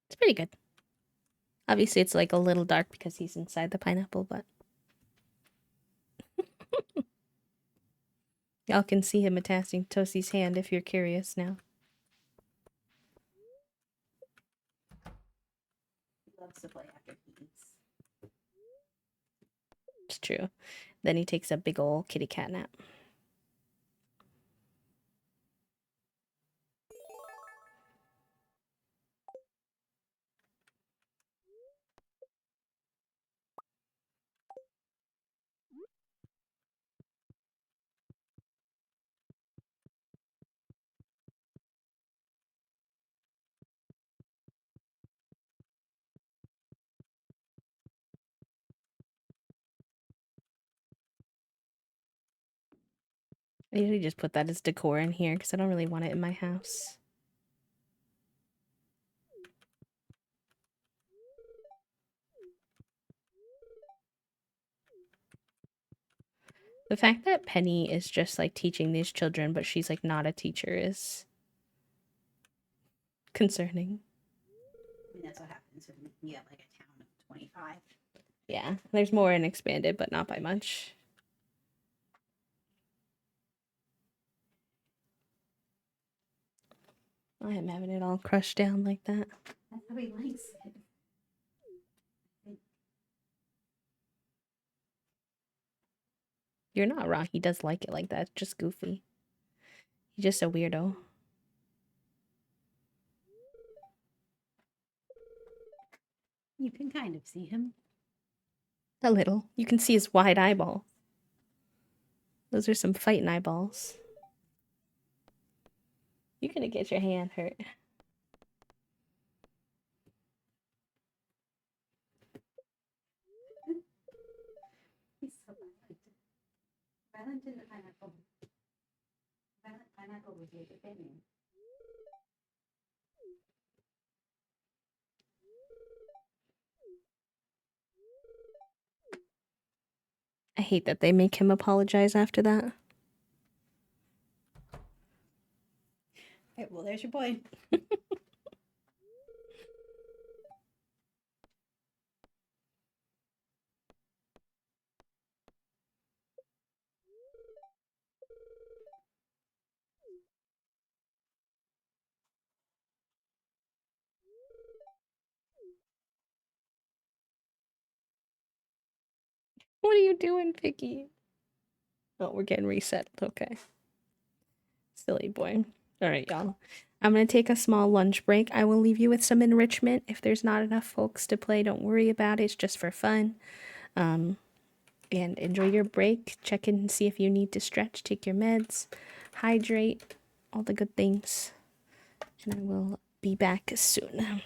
It's pretty good. Obviously, it's like a little dark because he's inside the pineapple, but y'all can see him attaching Toasty's hand if you're curious now. He loves to play after he eats. It's true. Then he takes a big ol' kitty cat nap. I usually just put that as decor in here because I don't really want it in my house. The fact that Penny is just like teaching these children, but she's like not a teacher is concerning. I mean, that's what happens when you have like a town of 25. Yeah, there's more in Expanded, but not by much. I am having it all crushed down like that. That's how he likes it. You're not wrong. He does like it like that. It's just goofy. He's just a weirdo. You can kind of see him. A little. You can see his wide eyeball. Those are some fighting eyeballs. You're gonna get your hand hurt. He's so violent. Violent in the pineapple. Violent pineapple would be a good name. I hate that they make him apologize after that. Okay, well, there's your boy. What are you doing, Vicky? Oh, we're getting reset. Okay. Silly boy. All right, y'all. I'm going to take a small lunch break. I will leave you with some enrichment. If there's not enough folks to play, don't worry about it. It's just for fun. And enjoy your break. Check in and see if you need to stretch. Take your meds. Hydrate. All the good things. And I will be back soon.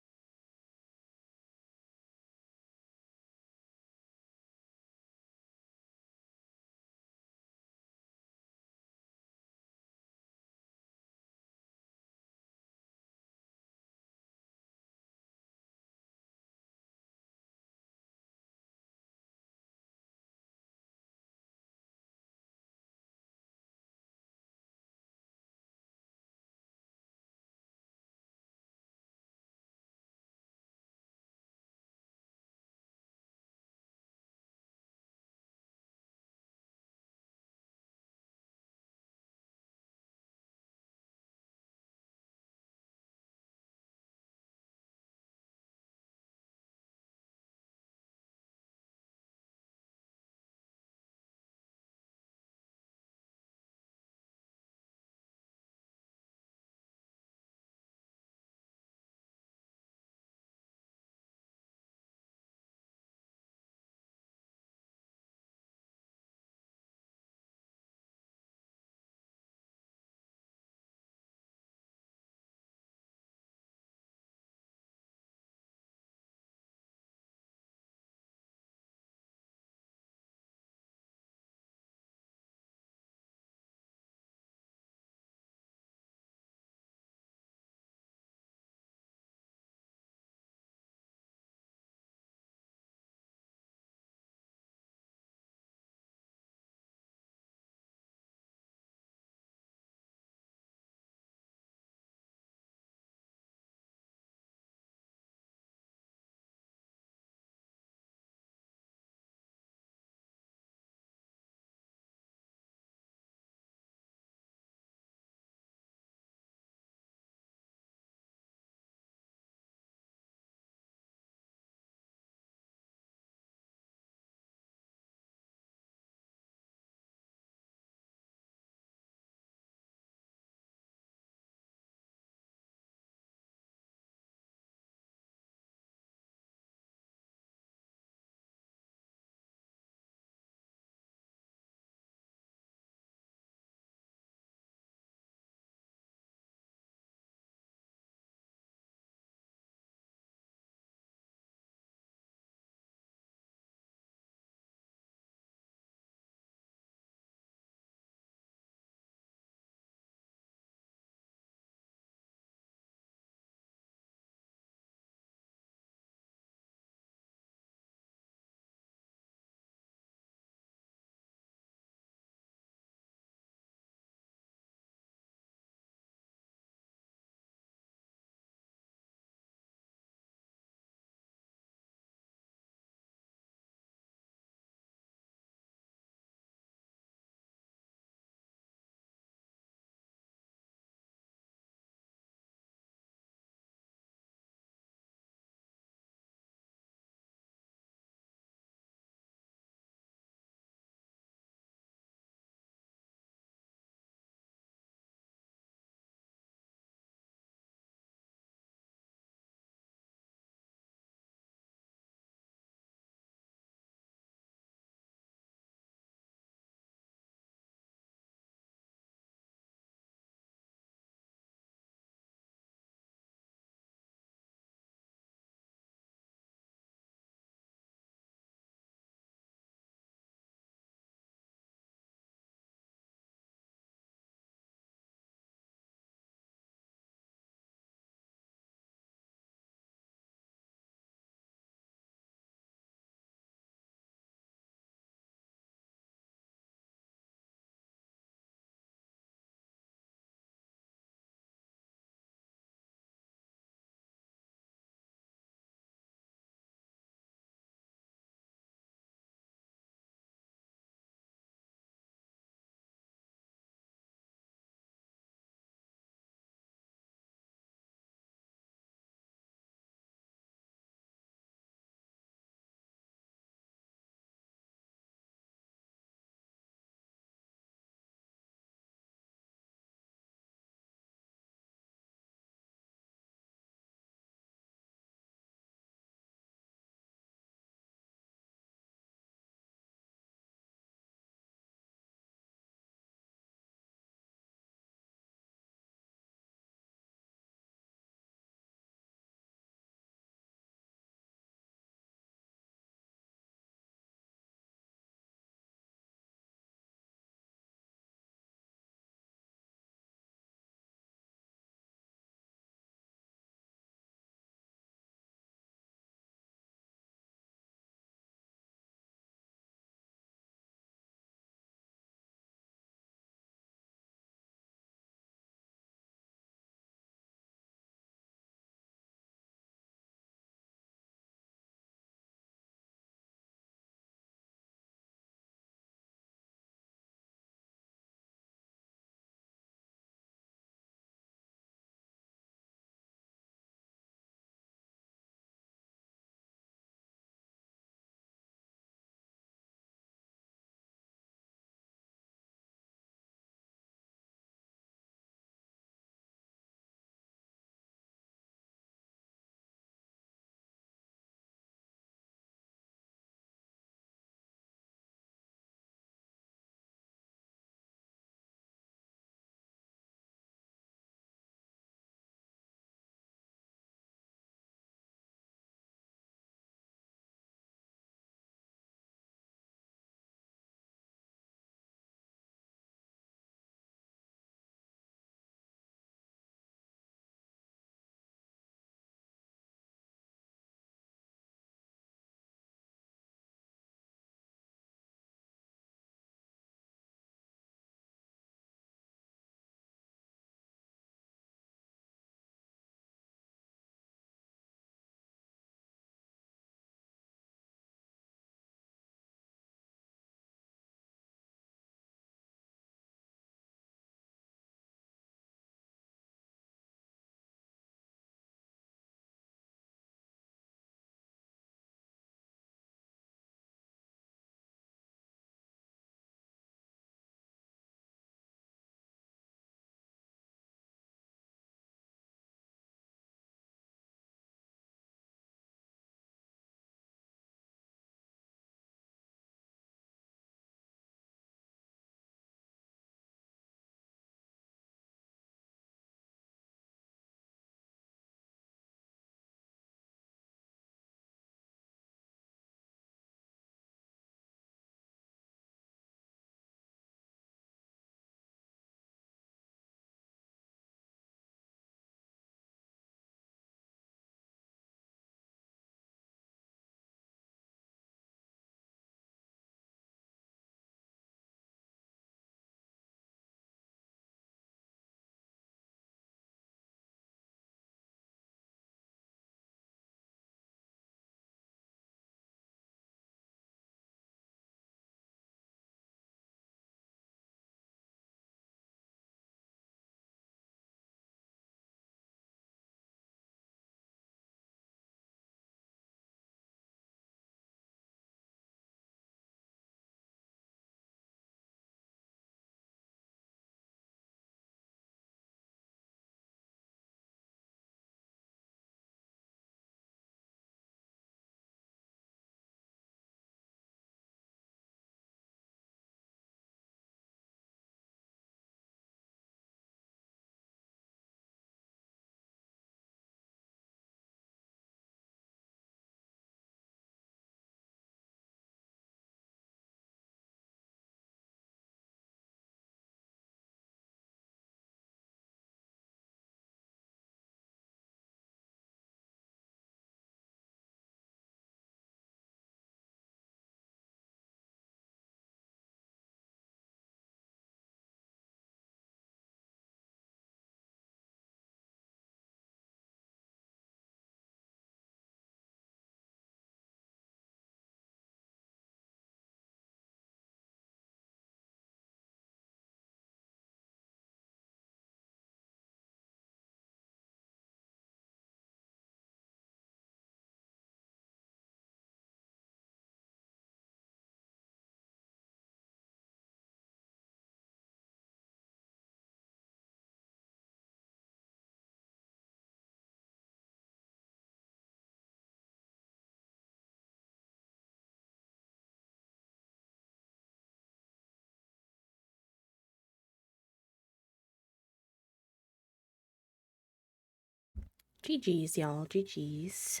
GG's, y'all. GG's.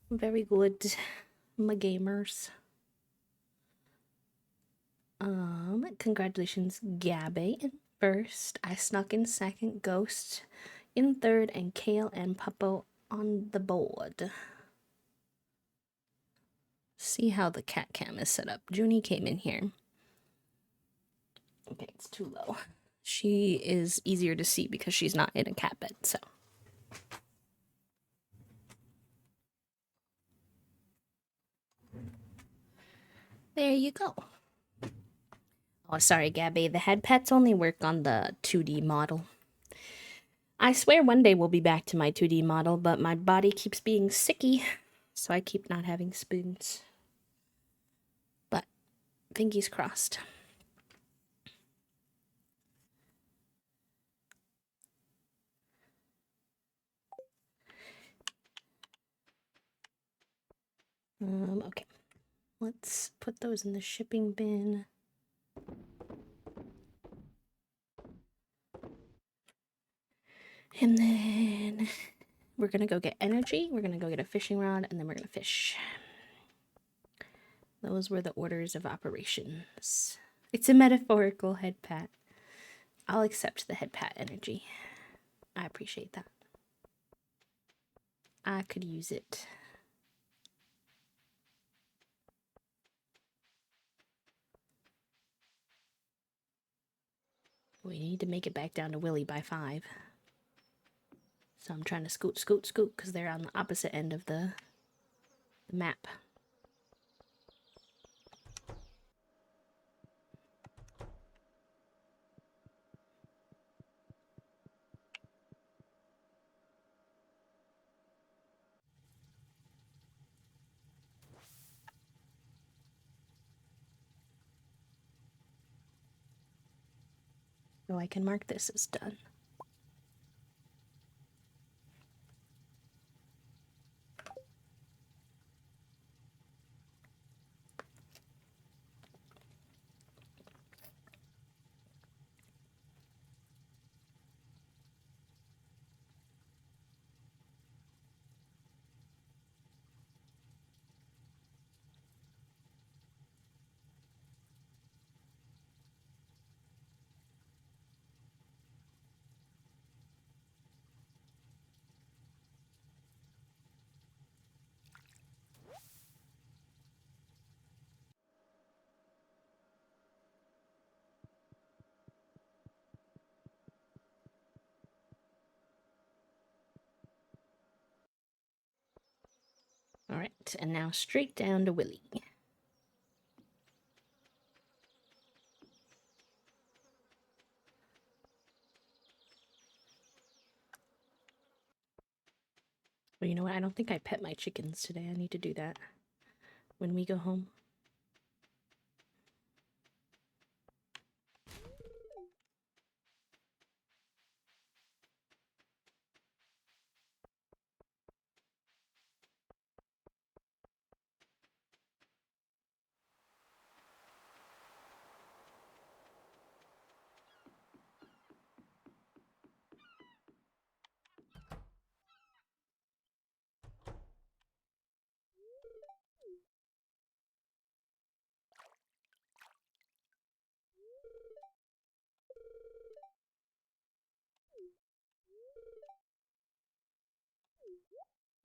Very good, my gamers. Congratulations, Gabby in first. I snuck in second, Ghost in third, and Kale and Puppo on the board. See how the cat cam is set up. Junie came in here. Okay, it's too low. She is easier to see because she's not in a cat bed, so. There you go. Oh, sorry, Gabby. The head pets only work on the 2D model. I swear one day we'll be back to my 2D model, but my body keeps being sicky, so I keep not having spoons. But fingers crossed. Okay. Let's put those in the shipping bin. And then we're gonna go get energy, we're gonna go get a fishing rod, and then we're gonna fish. Those were the orders of operations. It's a metaphorical head pat. I'll accept the head pat energy. I appreciate that. I could use it. We need to make it back down to Willy by 5. So I'm trying to scoot, scoot, scoot, because they're on the opposite end of the map. So I can mark this as done. Alright, and now straight down to Willy. Well, you know what? I don't think I pet my chickens today. I need to do that when we go home.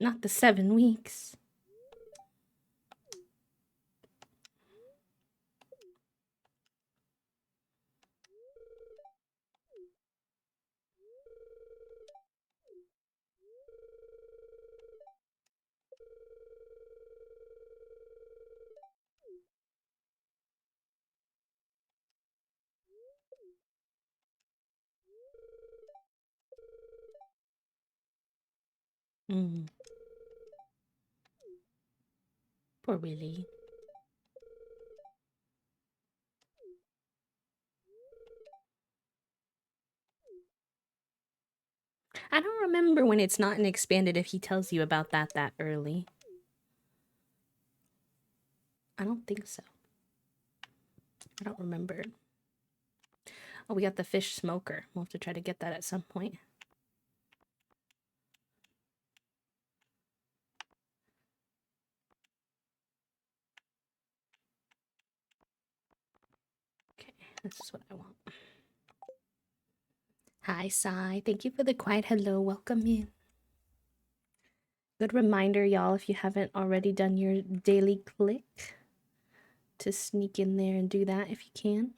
Not the 7 weeks. Poor Willy. I don't remember when it's not an expanded if he tells you about that early. I don't think so. I don't remember. Oh, we got the fish smoker. We'll have to try to get that at some point. This is what I want. Hi, Sai. Thank you for the quiet hello. Welcome in. Good reminder, y'all, if you haven't already done your daily click, to sneak in there and do that if you can.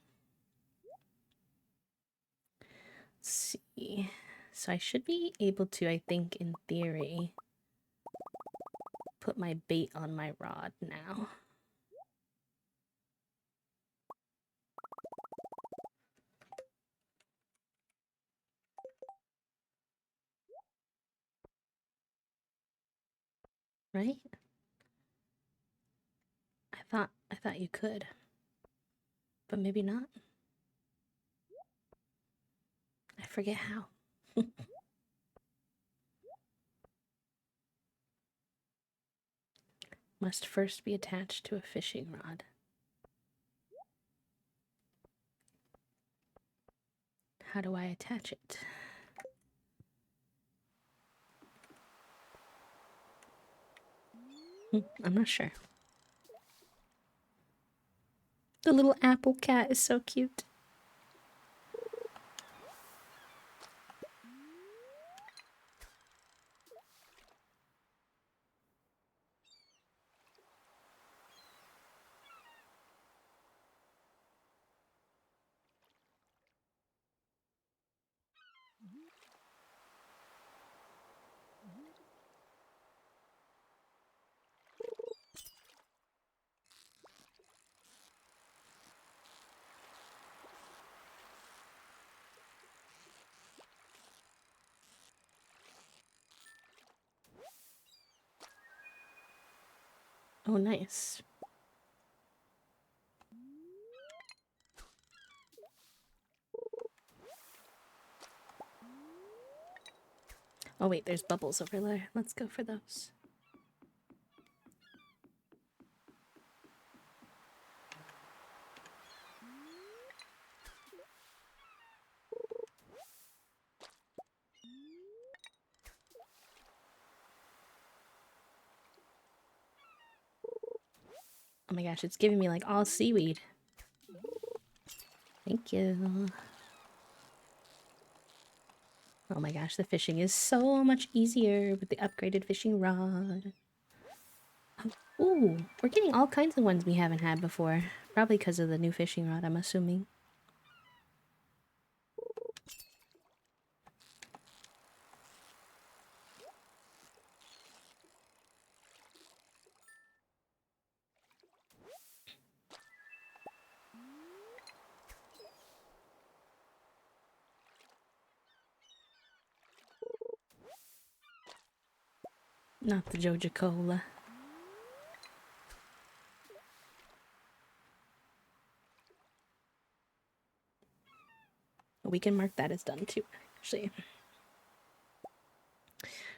Let's see. So I should be able to, I think, in theory, put my bait on my rod now. Right? I thought you could. But maybe not. I forget how. Must first be attached to a fishing rod. How do I attach it? I'm not sure. The little apple cat is so cute. Oh, nice. Oh wait, there's bubbles over there. Let's go for those. Oh my gosh, it's giving me like all seaweed. Thank you. Oh my gosh, the fishing is so much easier with the upgraded fishing rod. Ooh, we're getting all kinds of ones we haven't had before. Probably because of the new fishing rod, I'm assuming. Not the Joja Cola. We can mark that as done too, actually.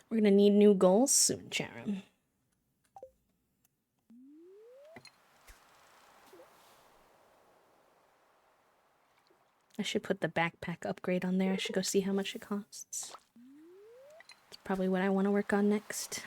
We're gonna need new goals soon, Charon. I should put the backpack upgrade on there. I should go see how much it costs. It's probably what I want to work on next.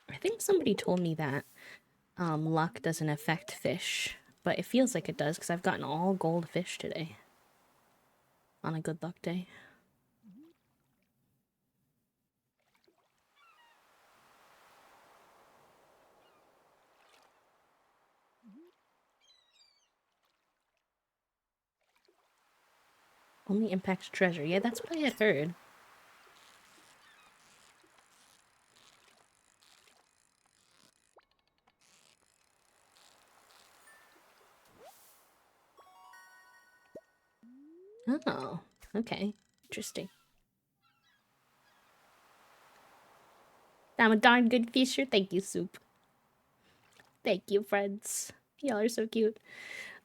I think somebody told me that luck doesn't affect fish, but it feels like it does because I've gotten all gold fish today on a good luck day. Only impacts treasure. Yeah, that's what I had heard. Oh, okay. Interesting. I'm a darn good fisher. Thank you, Soup. Thank you, friends. Y'all are so cute.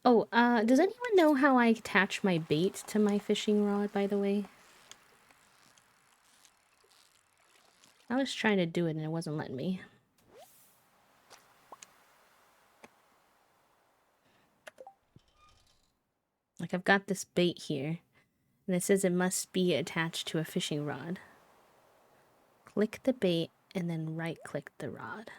Oh, does anyone know how I attach my bait to my fishing rod, by the way? I was trying to do it and it wasn't letting me. Like, I've got this bait here, and it says it must be attached to a fishing rod. Click the bait, and then right-click the rod.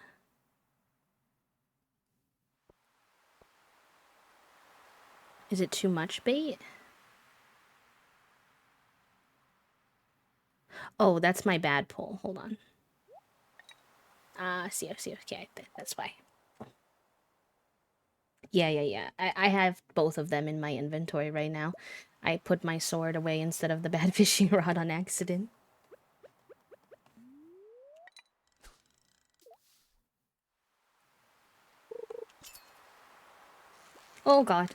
Is it too much bait? Oh, that's my bad pull. Hold on. Ah, see, okay, that's why. Yeah. I have both of them in my inventory right now. I put my sword away instead of the bad fishing rod on accident. Oh god.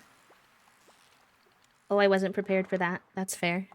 Oh, I wasn't prepared for that. That's fair.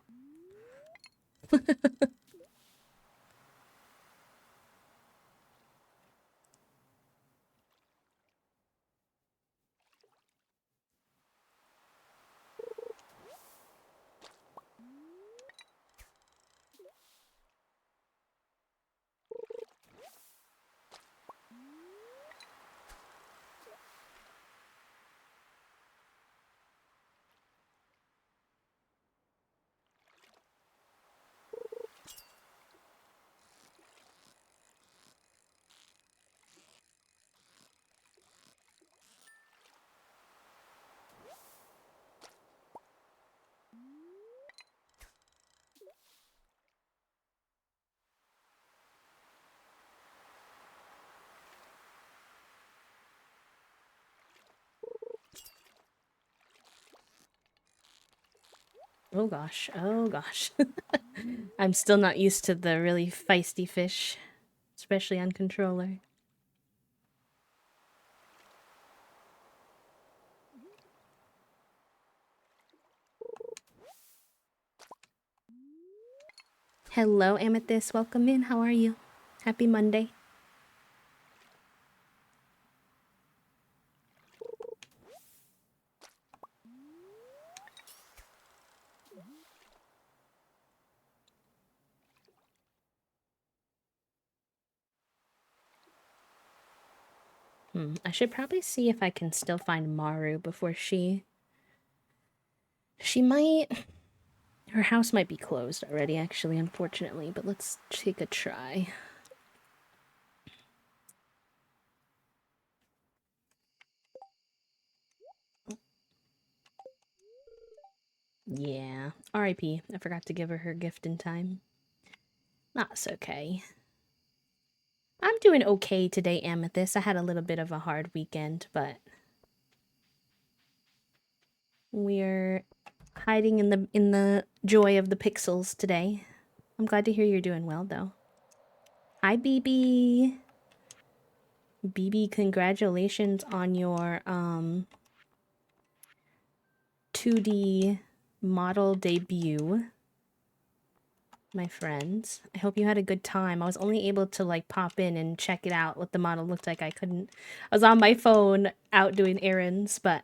Oh gosh. Oh gosh. I'm still not used to the really feisty fish, especially on controller. Hello, Amethyst. Welcome in. How are you? Happy Monday. I should probably see if I can still find Maru before she... She might... Her house might be closed already, actually, unfortunately, but let's take a try. Yeah. R.I.P. I forgot to give her her gift in time. That's okay. I'm doing okay today, Amethyst. I had a little bit of a hard weekend, but... We're hiding in the joy of the pixels today. I'm glad to hear you're doing well, though. Hi, BB. BB, congratulations on your 2D model debut, my friends. I hope you had a good time. I was only able to like pop in and check it out what the model looked like. I was on my phone out doing errands, but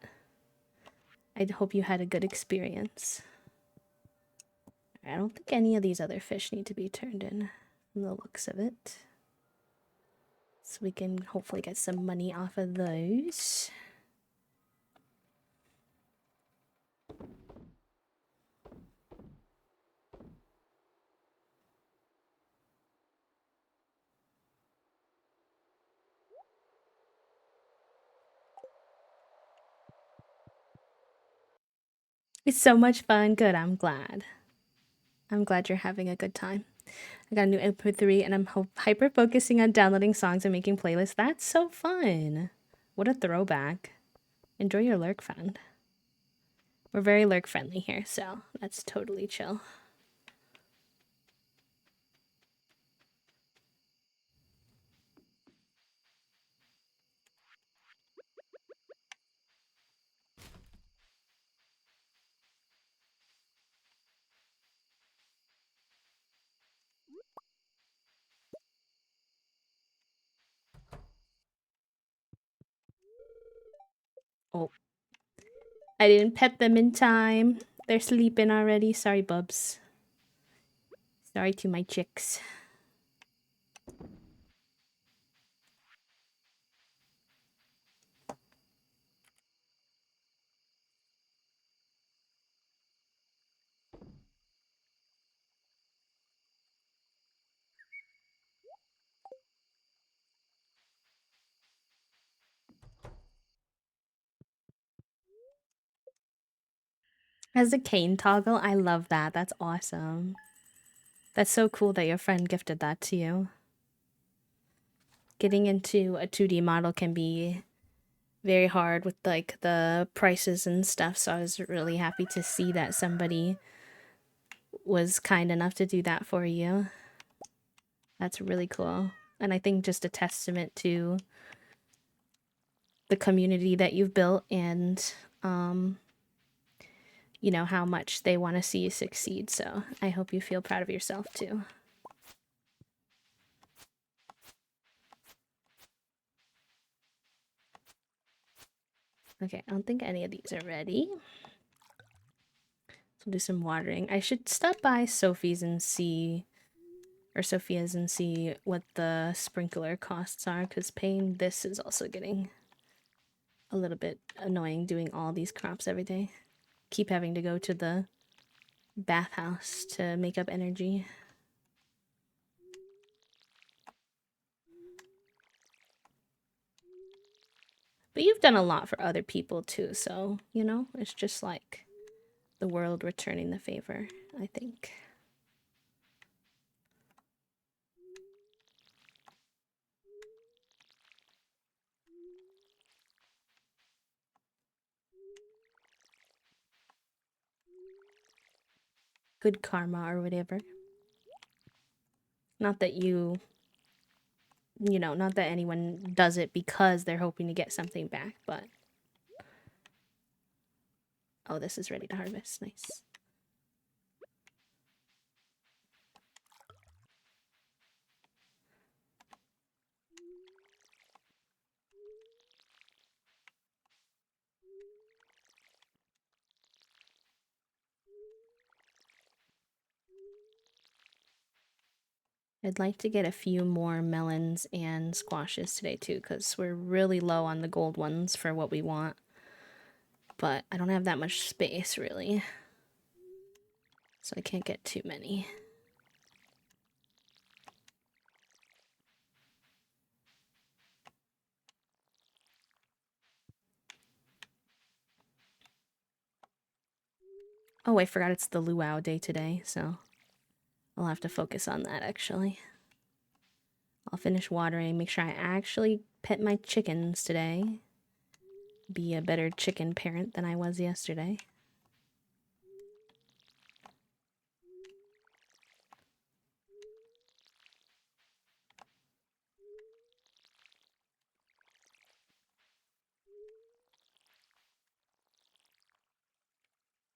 I hope you had a good experience. I don't think any of these other fish need to be turned in from the looks of it. So we can hopefully get some money off of those. It's so much fun. Good, I'm glad. I'm glad you're having a good time. I got a new MP3 and I'm hyper focusing on downloading songs and making playlists. That's so fun. What a throwback. Enjoy your lurk friend. We're very lurk friendly here, so that's totally chill. Oh, I didn't pet them in time. They're sleeping already. Sorry, bubs. Sorry to my chicks. As a cane toggle, I love that. That's awesome. That's so cool that your friend gifted that to you. Getting into a 2D model can be very hard with like the prices and stuff, so I was really happy to see that somebody was kind enough to do that for you. That's really cool. And I think just a testament to the community that you've built and you know how much they want to see you succeed. So I hope you feel proud of yourself too. Okay, I don't think any of these are ready. So we'll do some watering. I should stop by Sophie's and see, or Sophia's and see what the sprinkler costs are, because paying this is also getting a little bit annoying doing all these crops every day. Keep having to go to the bathhouse to make up energy. But you've done a lot for other people too, so, you know, it's just like the world returning the favor, I think. Good karma or whatever. Not that you know, not that anyone does it because they're hoping to get something back, but. Oh, this is ready to harvest. Nice. I'd like to get a few more melons and squashes today too, because we're really low on the gold ones for what we want. But I don't have that much space really, so I can't get too many. Oh, I forgot it's the luau day today, so I'll have to focus on that actually. I'll finish watering, make sure I actually pet my chickens today. Be a better chicken parent than I was yesterday.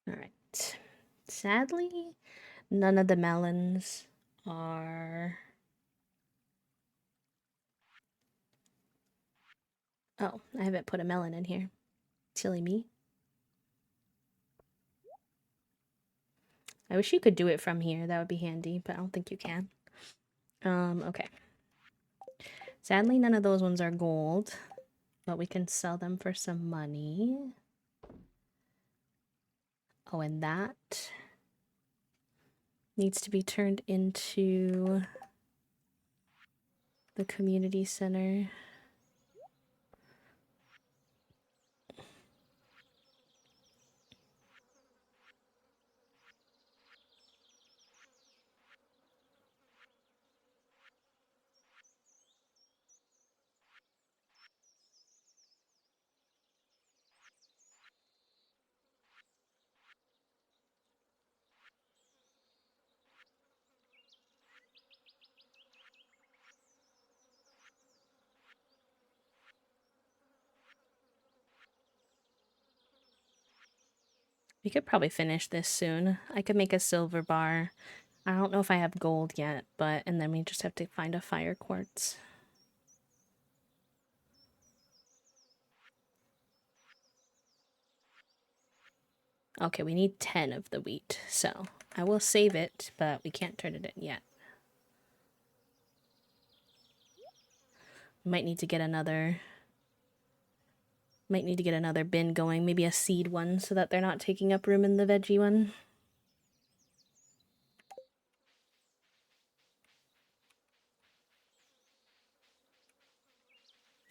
Alright. Sadly, none of the melons are... Oh, I haven't put a melon in here. Silly me. I wish you could do it from here. That would be handy, but I don't think you can. Okay. Sadly, none of those ones are gold, but we can sell them for some money. Oh, and that needs to be turned into the community center. We could probably finish this soon. I could make a silver bar. I don't know if I have gold yet, but and then we just have to find a fire quartz. Okay, we need 10 of the wheat, so I will save it, but we can't turn it in yet. Might need to get another bin going, maybe a seed one so that they're not taking up room in the veggie one.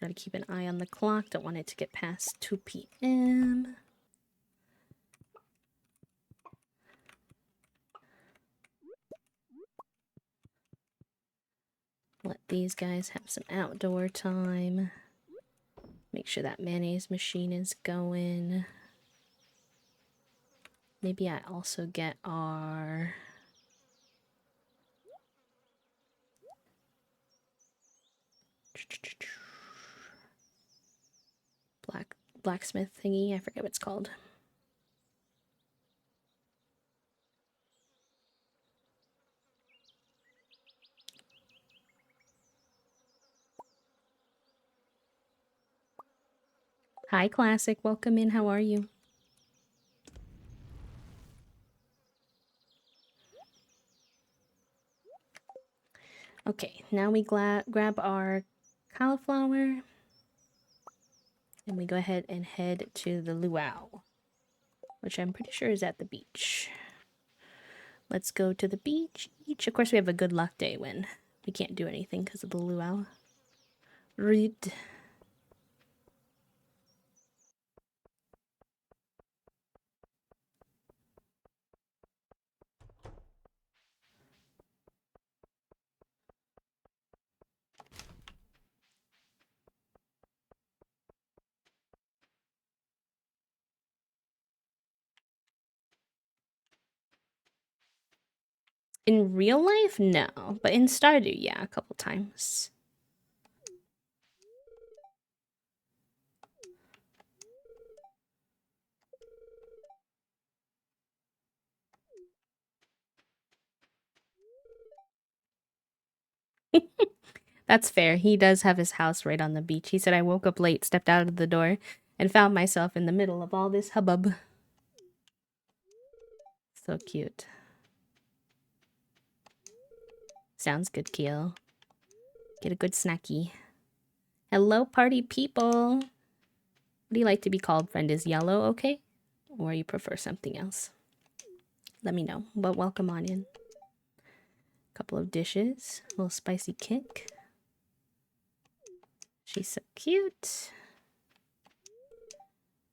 Gotta keep an eye on the clock, don't want it to get past 2 p.m. Let these guys have some outdoor time. Make sure that mayonnaise machine is going. Maybe I also get our blacksmith thingy. I forget what it's called. Hi, Classic. Welcome in. How are you? Okay, now we grab our cauliflower and we go ahead and head to the luau, which I'm pretty sure is at the beach. Let's go to the beach. Of course, we have a good luck day when we can't do anything because of the luau. Read. In real life, no, but in Stardew, yeah, a couple times. That's fair. He does have his house right on the beach. He said, I woke up late, stepped out of the door, and found myself in the middle of all this hubbub. So cute. Sounds good, Keel. Get a good snacky. Hello, party people. What do you like to be called, friend? Is yellow okay? Or you prefer something else? Let me know. But welcome on in. Couple of dishes. A little spicy kick. She's so cute.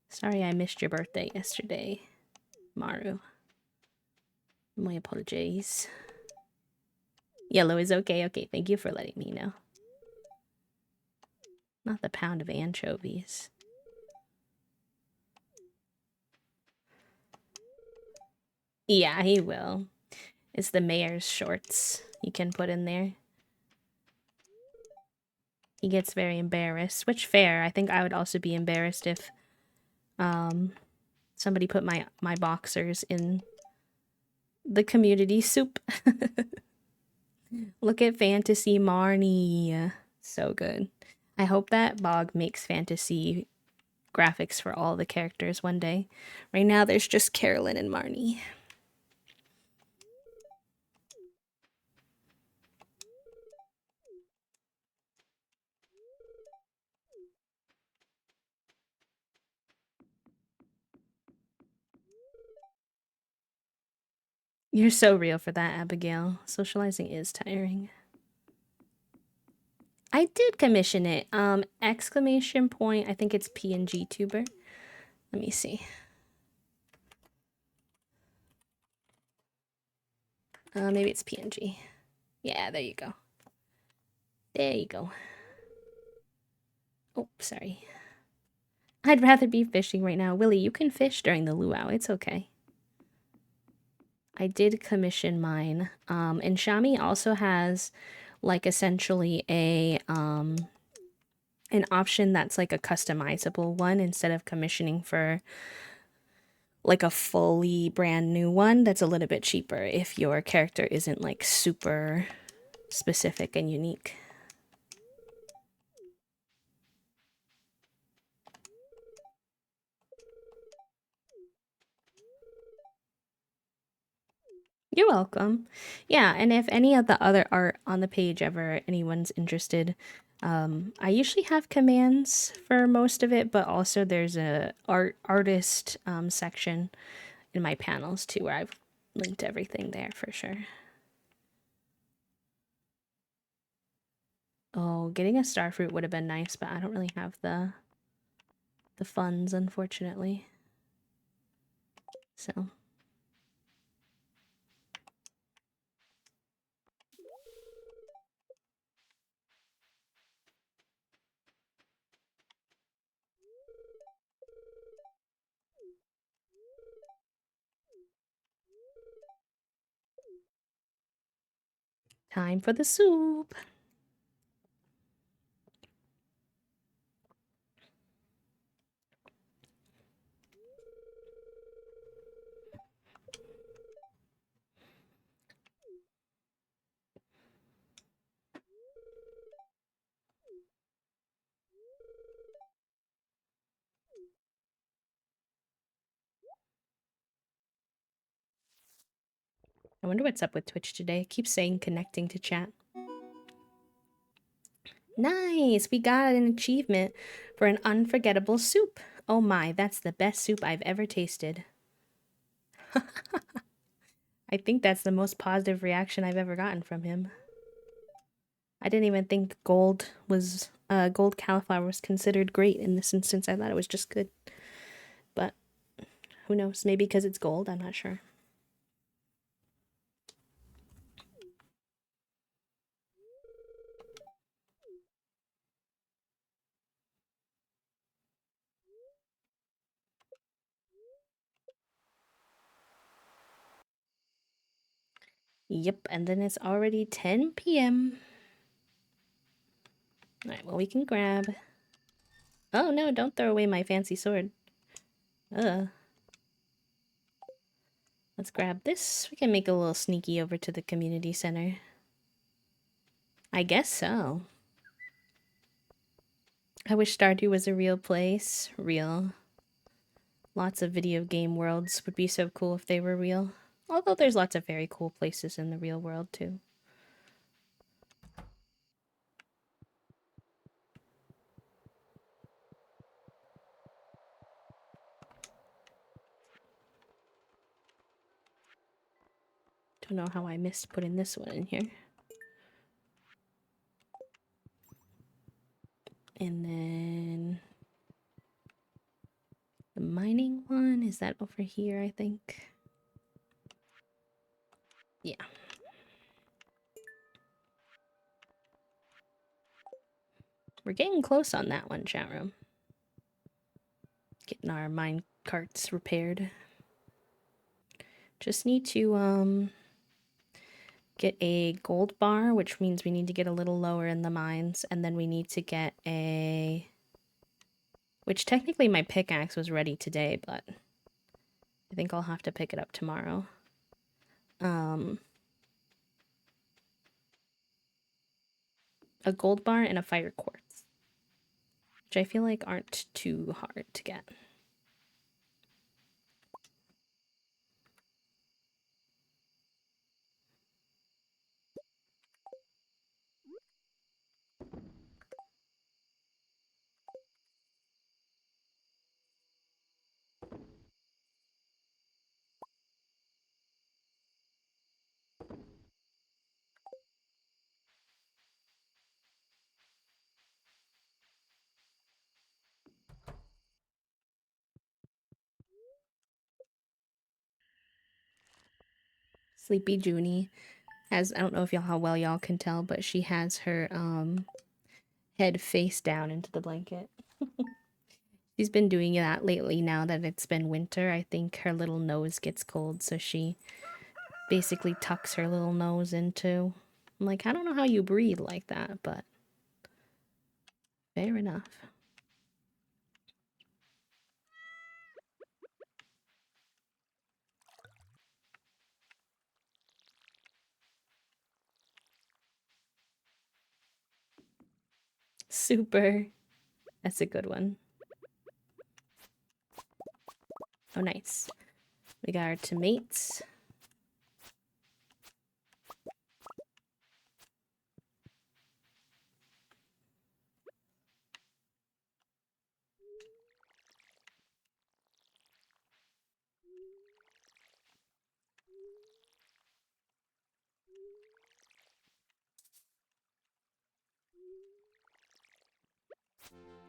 Sorry I missed your birthday yesterday, Maru. My apologies. Yellow is okay. Okay, thank you for letting me know. Not the pound of anchovies. Yeah, he will. It's the mayor's shorts you can put in there. He gets very embarrassed, which fair. I think I would also be embarrassed if somebody put my boxers in the community soup. Look at Fantasy Marnie. So good. I hope that Bog makes fantasy graphics for all the characters one day. Right now there's just Carolyn and Marnie. You're so real for that, Abigail. Socializing is tiring. I did commission it. Exclamation point. I think it's PNG tuber. Let me see. Maybe it's PNG. Yeah, there you go. There you go. Oh, sorry. I'd rather be fishing right now. Willie, you can fish during the luau. It's okay. I did commission mine. And Shami also has like essentially a an option that's like a customizable one instead of commissioning for like a fully brand new one that's a little bit cheaper if your character isn't like super specific and unique. You're welcome. Yeah, and if any of the other art on the page ever anyone's interested, I usually have commands for most of it, but also there's a artist section in my panels too, where I've linked everything there for sure. Oh, getting a star fruit would have been nice, but I don't really have the funds, unfortunately. So time for the soup. I wonder what's up with Twitch today. It keeps saying connecting to chat. Nice! We got an achievement for an unforgettable soup. Oh my, that's the best soup I've ever tasted. I think that's the most positive reaction I've ever gotten from him. I didn't even think gold cauliflower was considered great in this instance. I thought it was just good. But who knows? Maybe because it's gold, I'm not sure. Yep, and then it's already 10 p.m. Alright, well, we can grab. Oh no, don't throw away my fancy sword. Ugh. Let's grab this. We can make a little sneaky over to the community center. I guess so. I wish Stardew was a real place. Real. Lots of video game worlds would be so cool if they were real. Although there's lots of very cool places in the real world too. Don't know how I missed putting this one in here. And then the mining one, is that over here, I think? Yeah. We're getting close on that one, chat room. Getting our mine carts repaired. Just need to get a gold bar, which means we need to get a little lower in the mines, and then we need to get a... Which technically my pickaxe was ready today, but I think I'll have to pick it up tomorrow. A gold bar and a fire quartz, which I feel like aren't too hard to get. Sleepy Junie has, I don't know if y'all how well y'all can tell, but she has her head face down into the blanket. She's been doing that lately now that it's been winter. I think her little nose gets cold, so she basically tucks her little nose into. I'm like, I don't know how you breathe like that, but fair enough. Super. That's a good one. Oh, nice. We got our tomatoes.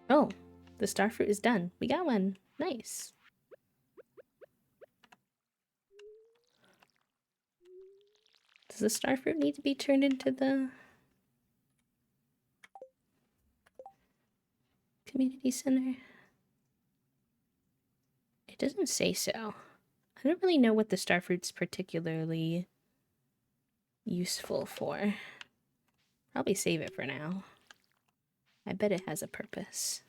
Oh, the starfruit is done. We got one. Nice. Does the starfruit need to be turned into the community center? It doesn't say so. I don't really know what the starfruit's particularly useful for. Probably save it for now. I bet it has a purpose.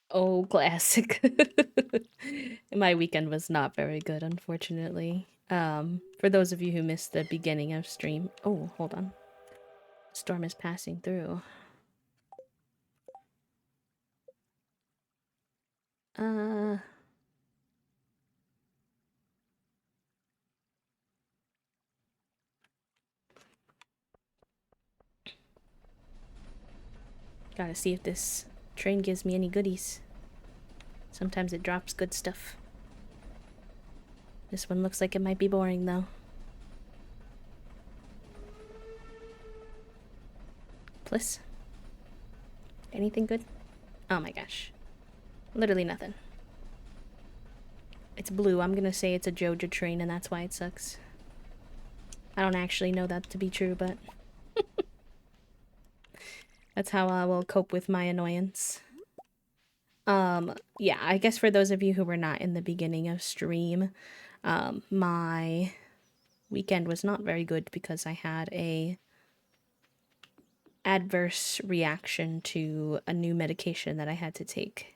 Oh, classic. My weekend was not very good, unfortunately. For those of you who missed the beginning of stream. Oh, hold on. Storm is passing through. Uh, Gotta see if this train gives me any goodies. Sometimes it drops good stuff. This one looks like it might be boring, though. Bliss? Anything good? Oh my gosh. Literally nothing. It's blue. I'm gonna say it's a Joja train and that's why it sucks. I don't actually know that to be true, but that's how I will cope with my annoyance. Yeah, I guess for those of you who were not in the beginning of stream, my weekend was not very good because I had a adverse reaction to a new medication that I had to take.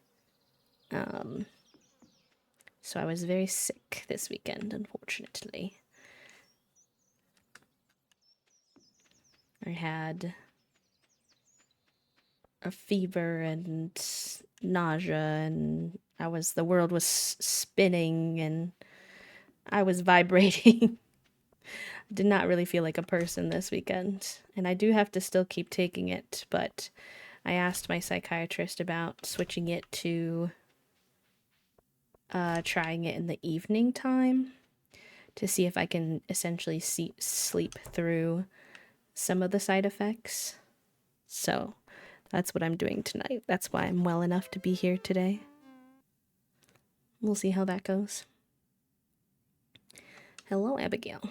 So I was very sick this weekend, unfortunately. I had a fever and nausea, and the world was spinning and I was vibrating. Did not really feel like a person this weekend. And I do have to still keep taking it, but I asked my psychiatrist about switching it to trying it in the evening time to see if I can essentially sleep through some of the side effects. So that's what I'm doing tonight. That's why I'm well enough to be here today. We'll see how that goes. Hello, Abigail.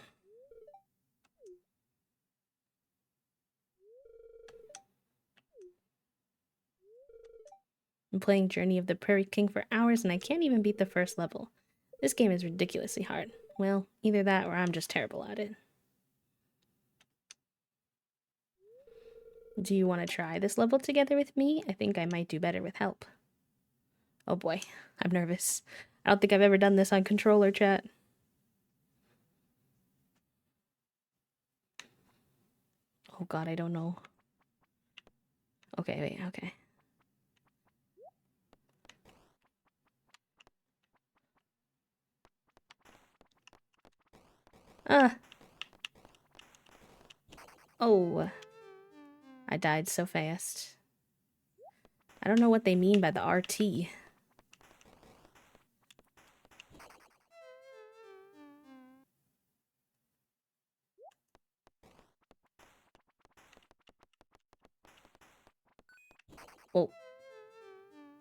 I'm playing Journey of the Prairie King for hours and I can't even beat the first level. This game is ridiculously hard. Well, either that or I'm just terrible at it. Do you want to try this level together with me? I think I might do better with help. Oh boy, I'm nervous. I don't think I've ever done this on controller, chat. Oh god, I don't know. Okay, wait, okay. Ah! Oh. I died so fast. I don't know what they mean by the RT. Oh.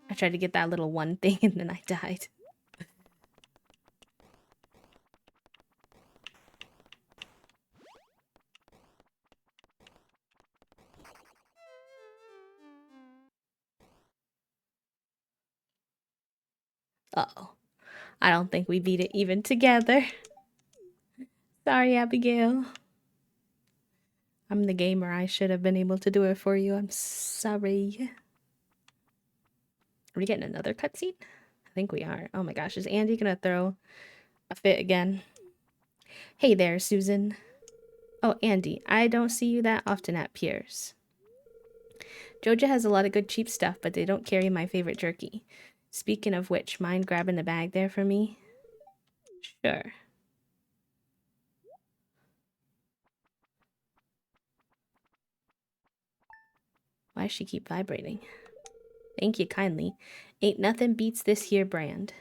I tried to get that little one thing and then I died. Uh-oh. I don't think we beat it even together. Sorry, Abigail. I'm the gamer. I should have been able to do it for you. I'm sorry. Are we getting another cutscene? I think we are. Oh my gosh, is Andy gonna throw a fit again? Hey there, Susan. Oh, Andy, I don't see you that often at Pierre's. Joja has a lot of good cheap stuff, but they don't carry my favorite jerky. Speaking of which, mind grabbing the bag there for me? Sure. Why does she keep vibrating? Thank you kindly. Ain't nothing beats this here brand.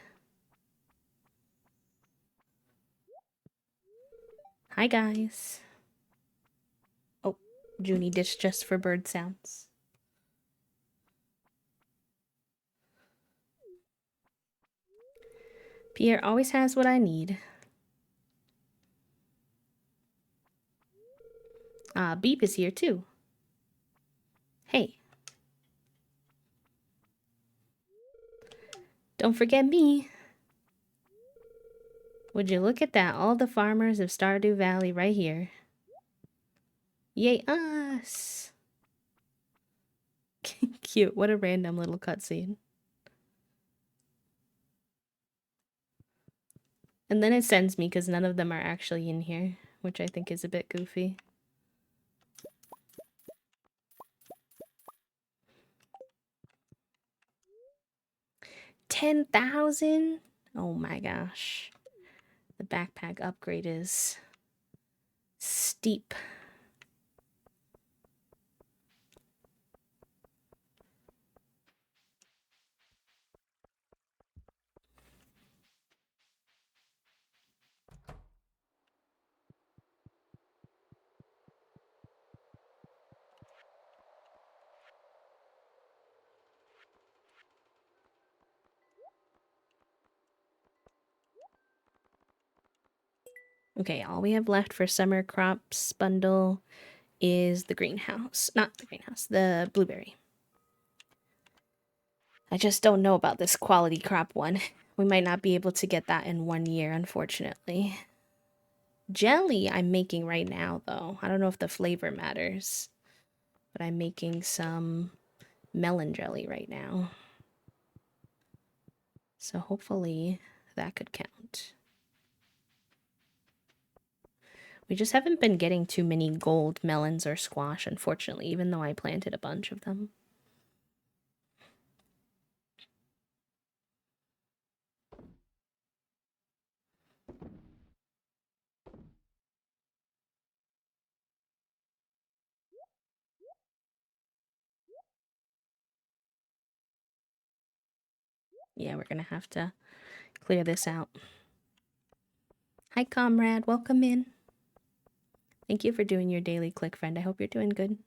Hi, guys. Oh, Junie ditched just for bird sounds. Pierre always has what I need. Beep is here too. Hey. Don't forget me. Would you look at that? All the farmers of Stardew Valley right here. Yay us! Cute. What a random little cutscene. And then it sends me because none of them are actually in here, which I think is a bit goofy. 10,000? Oh my gosh. The backpack upgrade is steep. Okay, all we have left for summer crops bundle is the greenhouse. Not the greenhouse, the blueberry. I just don't know about this quality crop one. We might not be able to get that in 1 year, unfortunately. Jelly I'm making right now, though. I don't know if the flavor matters, but I'm making some melon jelly right now. So hopefully that could count. We just haven't been getting too many gold melons or squash, unfortunately, even though I planted a bunch of them. Yeah, we're gonna have to clear this out. Hi, comrade. Welcome in. Thank you for doing your daily click, friend. I hope you're doing good.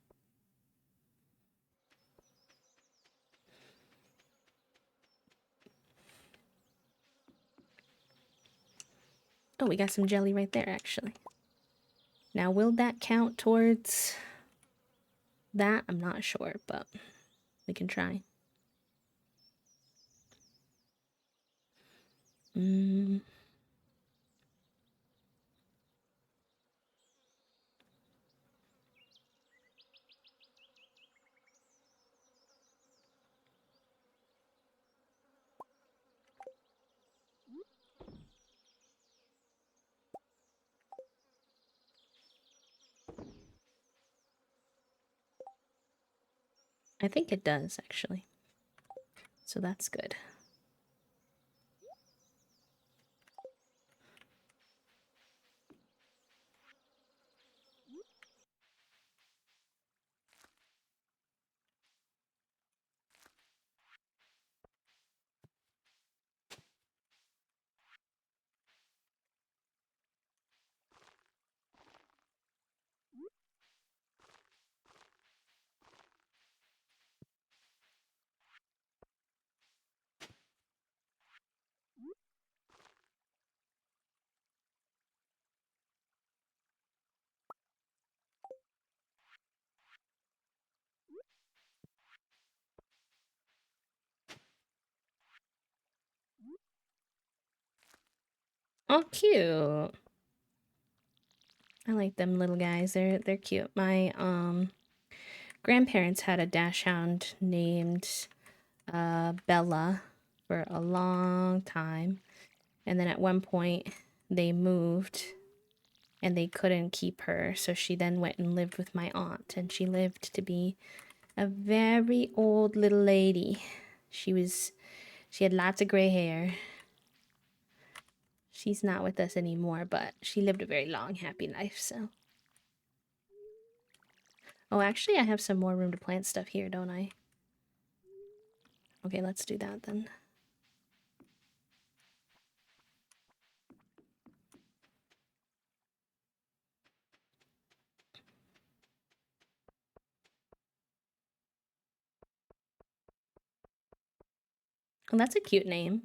Oh, we got some jelly right there, actually. Now, will that count towards that? I'm not sure, but we can try. I think it does, actually. So that's good. Oh, cute. I like them little guys. They're cute. My grandparents had a dachshund named Bella for a long time, and then at one point they moved and they couldn't keep her, so she then went and lived with my aunt, and she lived to be a very old little lady. She had lots of gray hair. She's not with us anymore, but she lived a very long, happy life, so. Oh, actually, I have some more room to plant stuff here, don't I? Okay, let's do that then. Oh, that's a cute name.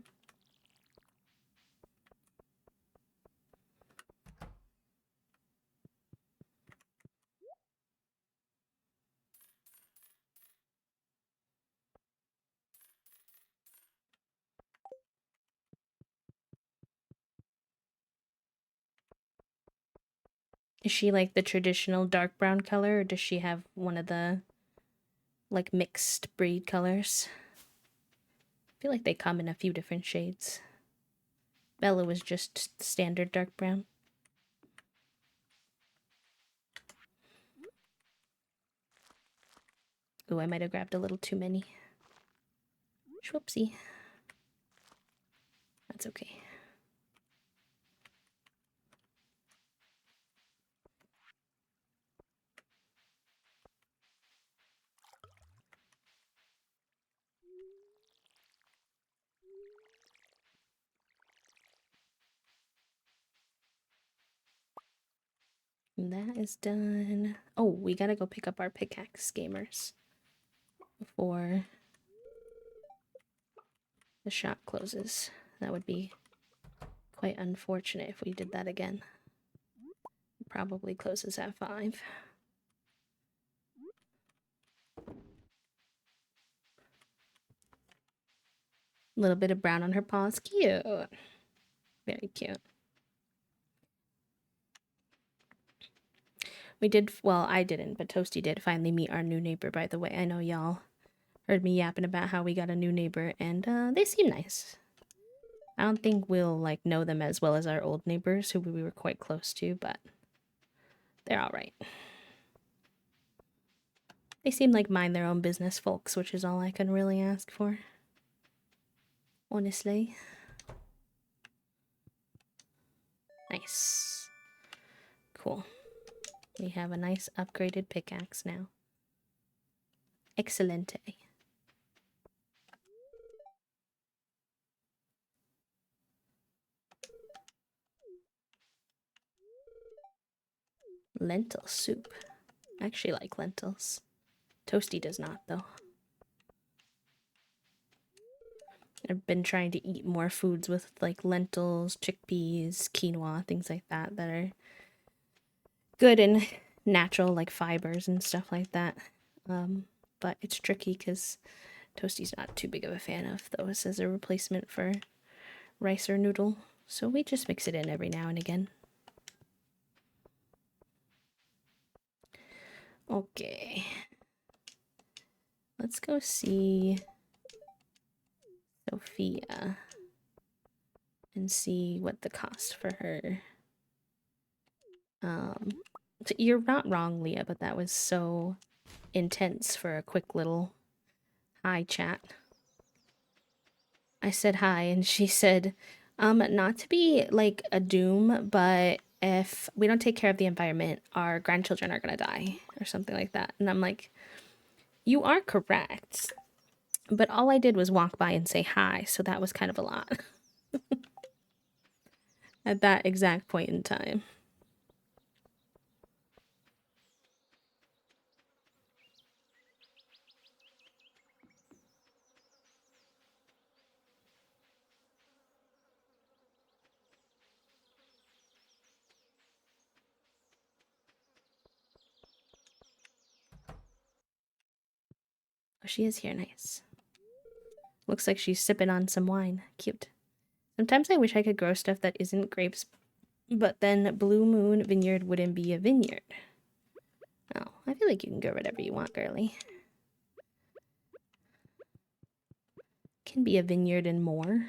Is she like the traditional dark brown color, or does she have one of the like mixed breed colors? I feel like they come in a few different shades. Bella was just standard dark brown. Ooh, I might have grabbed a little too many. Schwupsie. That's okay. And that is done. Oh, we gotta go pick up our pickaxe, gamers, before the shop closes. That would be quite unfortunate if we did that again. It probably closes at 5. A little bit of brown on her paws. Cute. Very cute. We did, well, I didn't, but Toasty did finally meet our new neighbor, by the way. I know y'all heard me yapping about how we got a new neighbor, and they seem nice. I don't think we'll, like, know them as well as our old neighbors, who we were quite close to, but they're alright. They seem like mind their own business folks, which is all I can really ask for. Honestly. Nice. Cool. We have a nice upgraded pickaxe now. Excelente. Lentil soup. I actually like lentils. Toasty does not, though. I've been trying to eat more foods with like lentils, chickpeas, quinoa, things like that that are good and natural, like fibers and stuff like that. But it's tricky because Toasty's not too big of a fan of those as a replacement for rice or noodle. So we just mix it in every now and again. Okay. Let's go see Sophia and see what the cost for her. You're not wrong, Leah, but that was so intense for a quick little hi chat. I said hi, and she said, not to be like a doom, but if we don't take care of the environment, our grandchildren are gonna die, or something like that. And I'm like, you are correct. But all I did was walk by and say hi, so that was kind of a lot at that exact point in time. Oh, she is here, nice. Looks like she's sipping on some wine. Cute. Sometimes I wish I could grow stuff that isn't grapes, but then Blue Moon Vineyard wouldn't be a vineyard. Oh, I feel like you can grow whatever you want, girly. Can be a vineyard and more.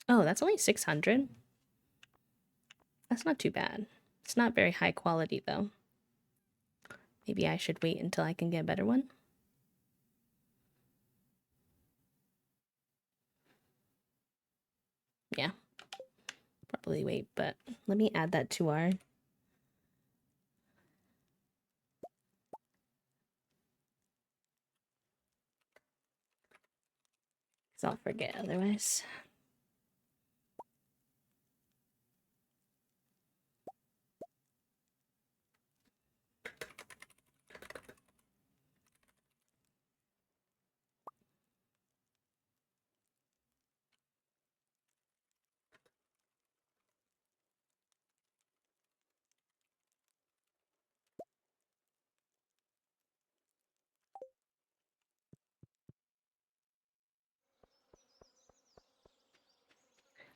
Oh, that's only 600. That's not too bad. It's not very high quality, though. Maybe I should wait until I can get a better one. Yeah, probably wait, but let me add that to our... because I'll forget otherwise.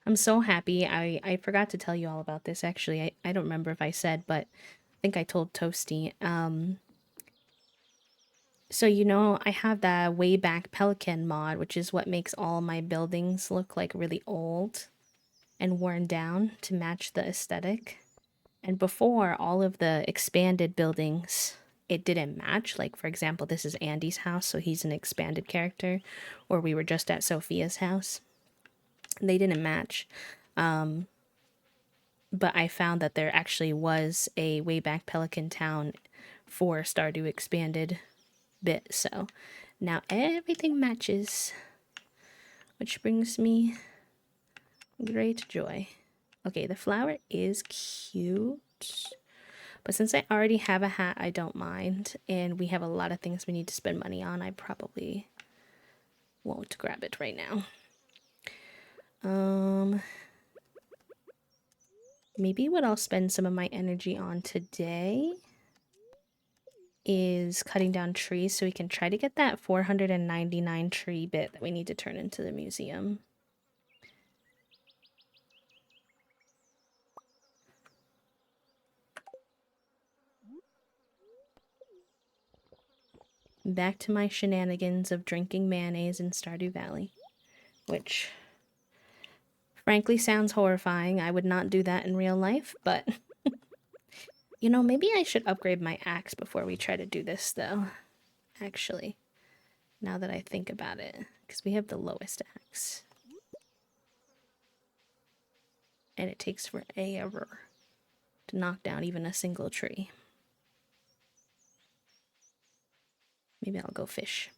I'm so happy. I forgot to tell you all about this, actually. I don't remember if I said, but I think I told Toasty. So, you know, I have that way back Pelican mod, which is what makes all my buildings look like really old and worn down to match the aesthetic. And before, all of the expanded buildings, it didn't match. Like, for example, this is Andy's house, so he's an expanded character, or we were just at Sophia's house. They didn't match. But I found that there actually was a way back Pelican Town for Stardew Expanded bit, so now everything matches, which brings me great joy. Okay, the flower is cute, but since I already have a hat, I don't mind, and we have a lot of things we need to spend money on, I probably won't grab it right now. Maybe what I'll spend some of my energy on today is cutting down trees so we can try to get that 499 tree bit that we need to turn into the museum. Back to my shenanigans of drinking mayonnaise in Stardew Valley, which frankly sounds horrifying. I would not do that in real life, but you know, maybe I should upgrade my axe before we try to do this, though. Actually, now that I think about it, because we have the lowest axe. And it takes forever to knock down even a single tree. Maybe I'll go fish.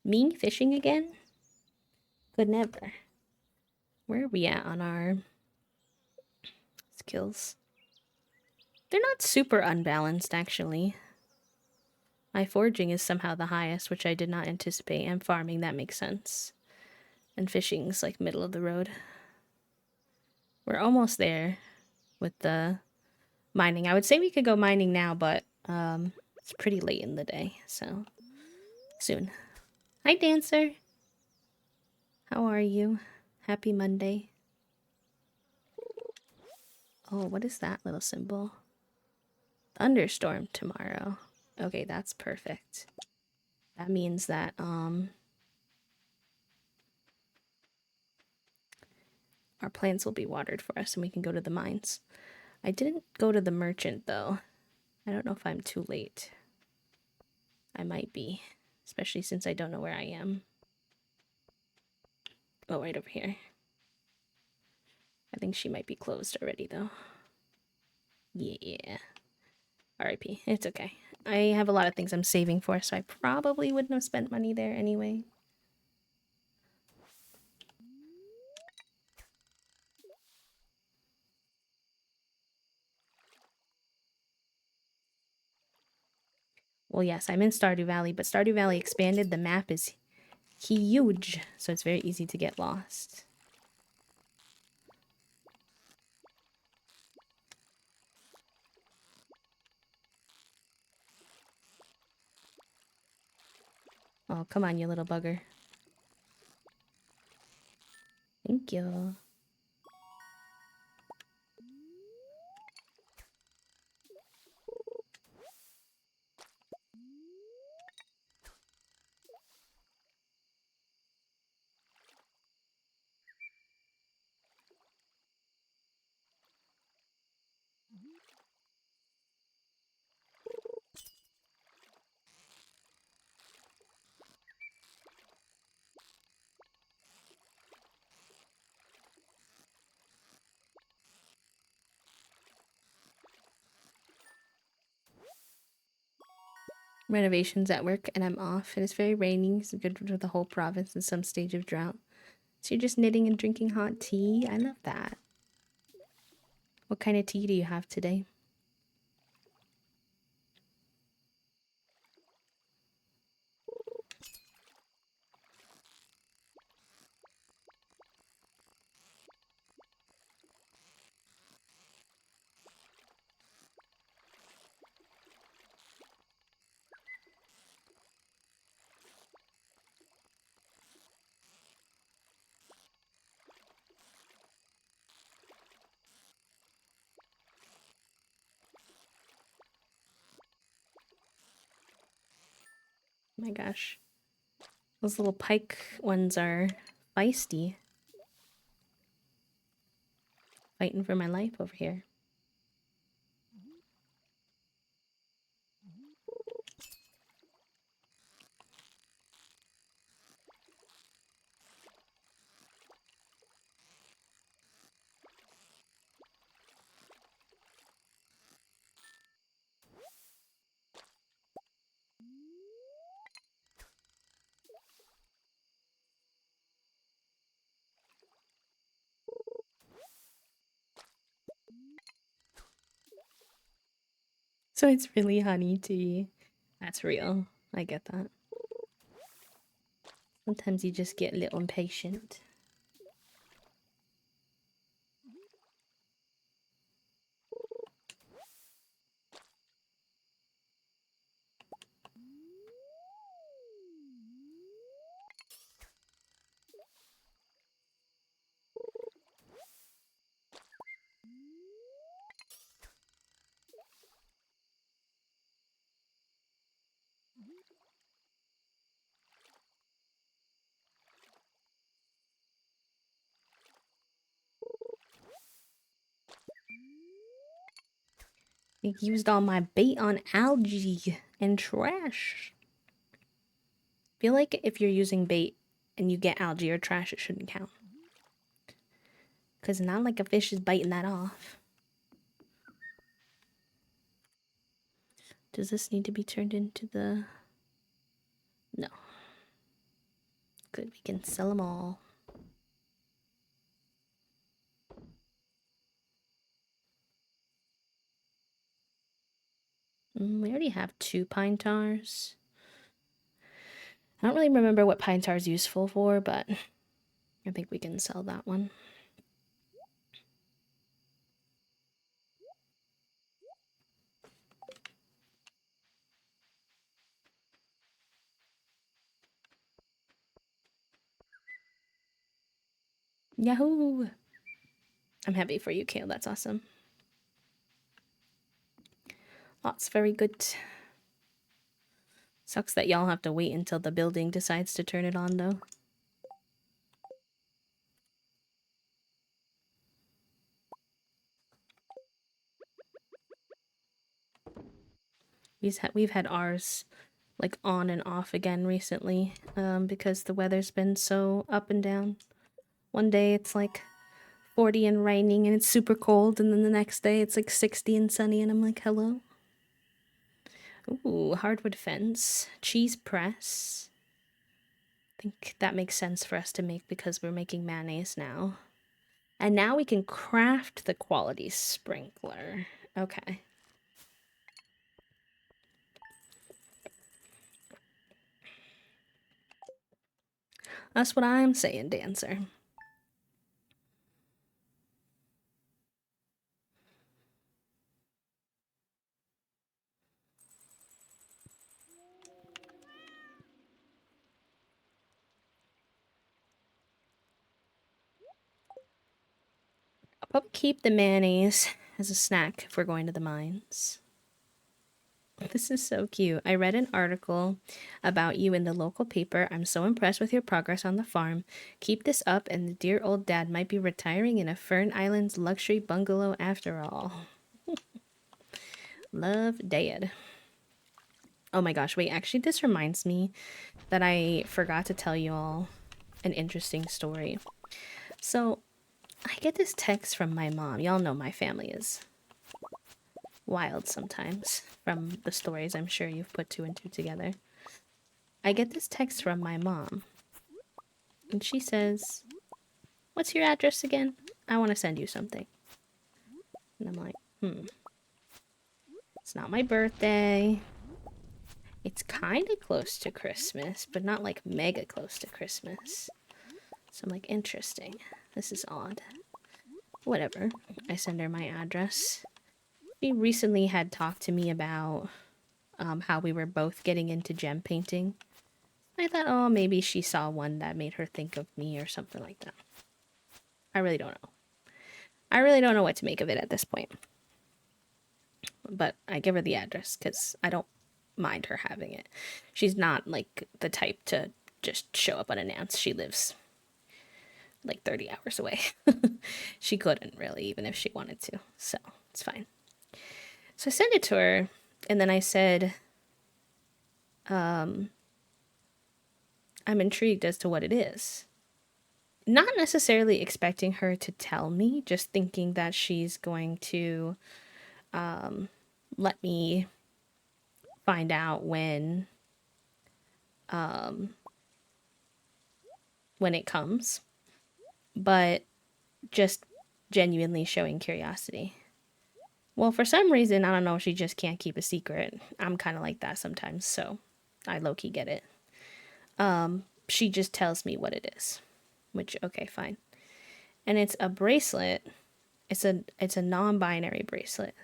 Me fishing again? Could never. Where are we at on our skills? They're not super unbalanced, actually. My foraging is somehow the highest, which I did not anticipate, and farming, that makes sense. And fishing's like middle of the road. We're almost there with the mining. I would say we could go mining now, but it's pretty late in the day, so soon. Hi, Dancer. How are you? Happy Monday. Oh, what is that little symbol? Thunderstorm tomorrow. Okay, that's perfect. That means that our plants will be watered for us and we can go to the mines. I didn't go to the merchant though. I don't know if I'm too late. I might be, especially since I don't know where I am. Oh, right over here. I think she might be closed already though. Yeah. RIP. It's okay. I have a lot of things I'm saving for, so I probably wouldn't have spent money there anyway. Well, yes, I'm in Stardew Valley, but Stardew Valley expanded. The map is huge, so it's very easy to get lost. Oh, come on, you little bugger. Thank you. Renovations at work and I'm off. It is very rainy. It's good for the whole province in some stage of drought. So you're just knitting and drinking hot tea? I love that. What kind of tea do you have today? Oh my gosh. Those little pike ones are feisty. Fighting for my life over here. So it's really honey tea. That's real. I get that. Sometimes you just get a little impatient. I used all my bait on algae and trash. Feel like if you're using bait and you get algae or trash, it shouldn't count. Because not like a fish is biting that off. Does this need to be turned into the... No. Good, we can sell them all. We already have 2 pine tars. I don't really remember what pine tar is useful for, but I think we can sell that one. Yahoo! I'm happy for you, Kale. That's awesome. Lots very good. Sucks that y'all have to wait until the building decides to turn it on, though. We've had ours like on and off again recently, because the weather's been so up and down. One day it's like 40 and raining and it's super cold, and then the next day it's like 60 and sunny, and I'm like, hello? Ooh, hardwood fence. Cheese press. I think that makes sense for us to make because we're making mayonnaise now. And now we can craft the quality sprinkler. Okay. That's what I'm saying, Dancer. probably keep the mayonnaise as a snack if we're going to the mines. This is so cute. I read an article about you in the local paper. I'm so impressed with your progress on the farm. Keep this up, and the dear old dad might be retiring in a Fern Islands luxury bungalow after all. Love, Dad. Oh my gosh, wait, actually, this reminds me that I forgot to tell you all an interesting story. So, I get this text from my mom. Y'all know my family is wild sometimes from the stories I'm sure you've put two and two together. I get this text from my mom, and she says, "What's your address again? I want to send you something." And I'm like, it's not my birthday. It's kind of close to Christmas, but not like mega close to Christmas. So I'm like, interesting. This is odd. Whatever. I send her my address. She recently had talked to me about how we were both getting into gem painting. I thought, oh, maybe she saw one that made her think of me or something like that. I really don't know. I really don't know what to make of it at this point. But I give her the address because I don't mind her having it. She's not like the type to just show up unannounced. She lives like 30 hours away. She couldn't really, even if she wanted to. So it's fine. So I sent it to her, and then I said, I'm intrigued as to what it is. Not necessarily expecting her to tell me, just thinking that she's going to let me find out when it comes, but just genuinely showing curiosity. Well, for some reason, I don't know, she just can't keep a secret. I'm kind of like that sometimes, so I low-key get it. She just tells me what it is, which, okay, fine. And it's a bracelet. It's a non-binary bracelet,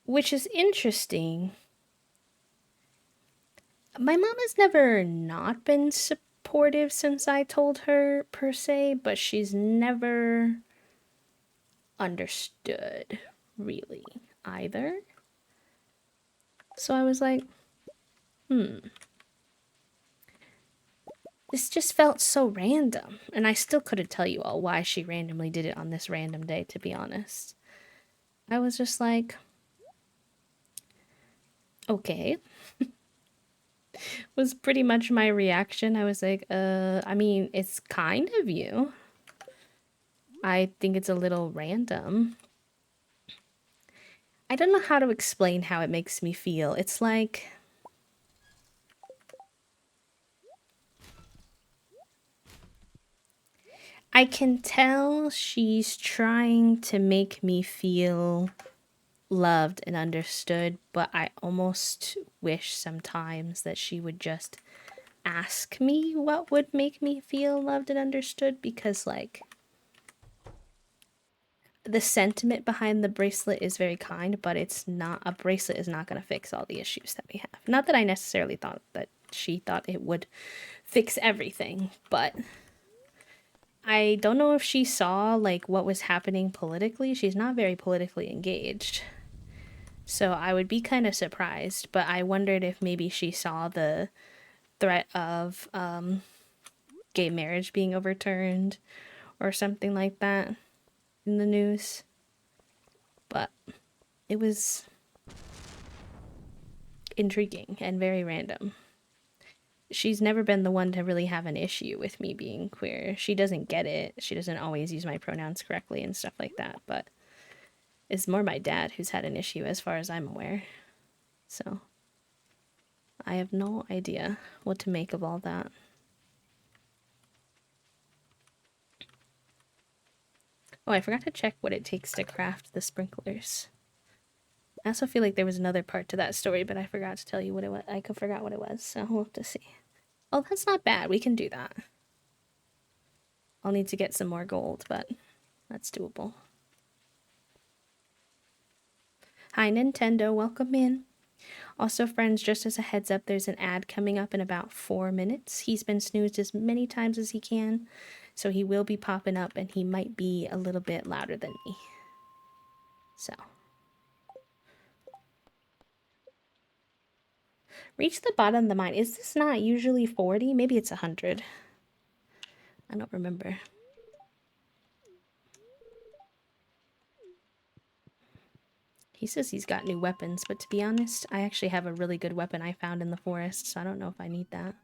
which is interesting. My mom has never not been supportive since I told her, per se, but she's never understood, really, either. So I was like, this just felt so random. And I still couldn't tell you all why she randomly did it on this random day, to be honest. I was just like, okay. Was pretty much my reaction. I was like, I mean, it's kind of you. I think it's a little random. I don't know how to explain how it makes me feel. It's like I can tell she's trying to make me feel loved and understood, but I almost wish sometimes that she would just ask me what would make me feel loved and understood, because like the sentiment behind the bracelet is very kind, but it's not, a bracelet is not going to fix all the issues that we have. Not that I necessarily thought that she thought it would fix everything, but I don't know if she saw like what was happening politically. She's not very politically engaged. So I would be kind of surprised, but I wondered if maybe she saw the threat of gay marriage being overturned or something like that in the news. But it was intriguing and very random. She's never been the one to really have an issue with me being queer. She doesn't get it. She doesn't always use my pronouns correctly and stuff like that, but it's more my dad who's had an issue as far as I'm aware. So I have no idea what to make of all that. Oh, I forgot to check what it takes to craft the sprinklers. I also feel like there was another part to that story, but I forgot to tell you what it was. I forgot what it was, so we'll have to see. Oh, that's not bad. We can do that. I'll need to get some more gold, but that's doable. Hi, Nintendo. Welcome in. Also, friends, just as a heads up, there's an ad coming up in about 4 minutes. He's been snoozed as many times as he can. So he will be popping up and he might be a little bit louder than me. So. Reach the bottom of the mine. Is this not usually 40? Maybe it's 100. I don't remember. He says he's got new weapons, but to be honest, I actually have a really good weapon I found in the forest, so I don't know if I need that.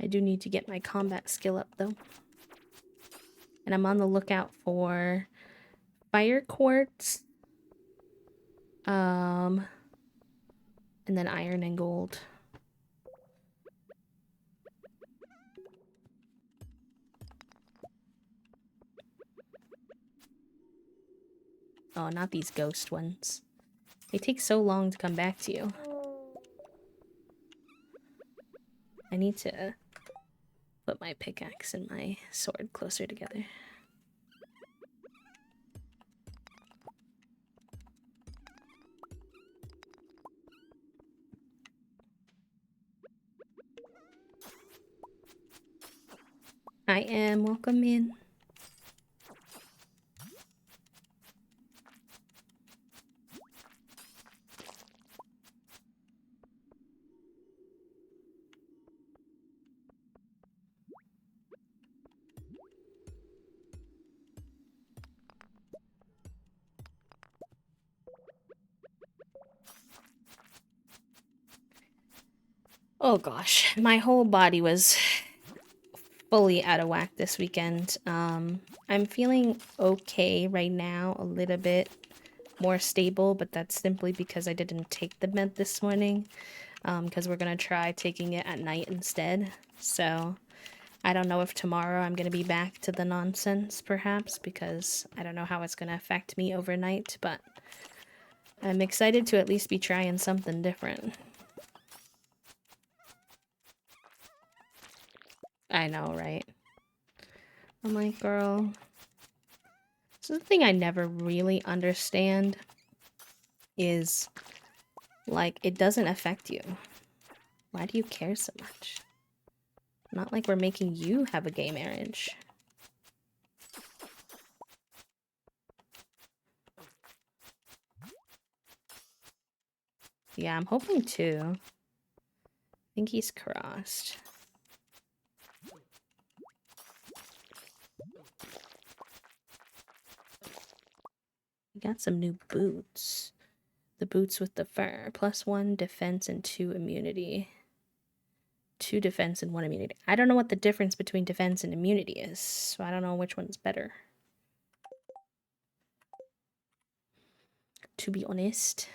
I do need to get my combat skill up, though. And I'm on the lookout for fire quartz, and then iron and gold. Oh, not these ghost ones. They take so long to come back to you. I need to put my pickaxe and my sword closer together. I am. Welcome in. Oh gosh, my whole body was fully out of whack this weekend. I'm feeling okay right now, a little bit more stable, but that's simply because I didn't take the med this morning, because we're gonna try taking it at night instead. So I don't know if tomorrow I'm gonna be back to the nonsense, perhaps, because I don't know how it's gonna affect me overnight, but I'm excited to at least be trying something different. I know, right? I'm like, girl. So the thing I never really understand is, like, it doesn't affect you. Why do you care so much? Not like we're making you have a gay marriage. Yeah, I'm hoping to. I think he's crossed. We got some new boots. The boots with the fur. +1 defense and 2 immunity. 2 defense and 1 immunity. I don't know what the difference between defense and immunity is, so I don't know which one's better. To be honest.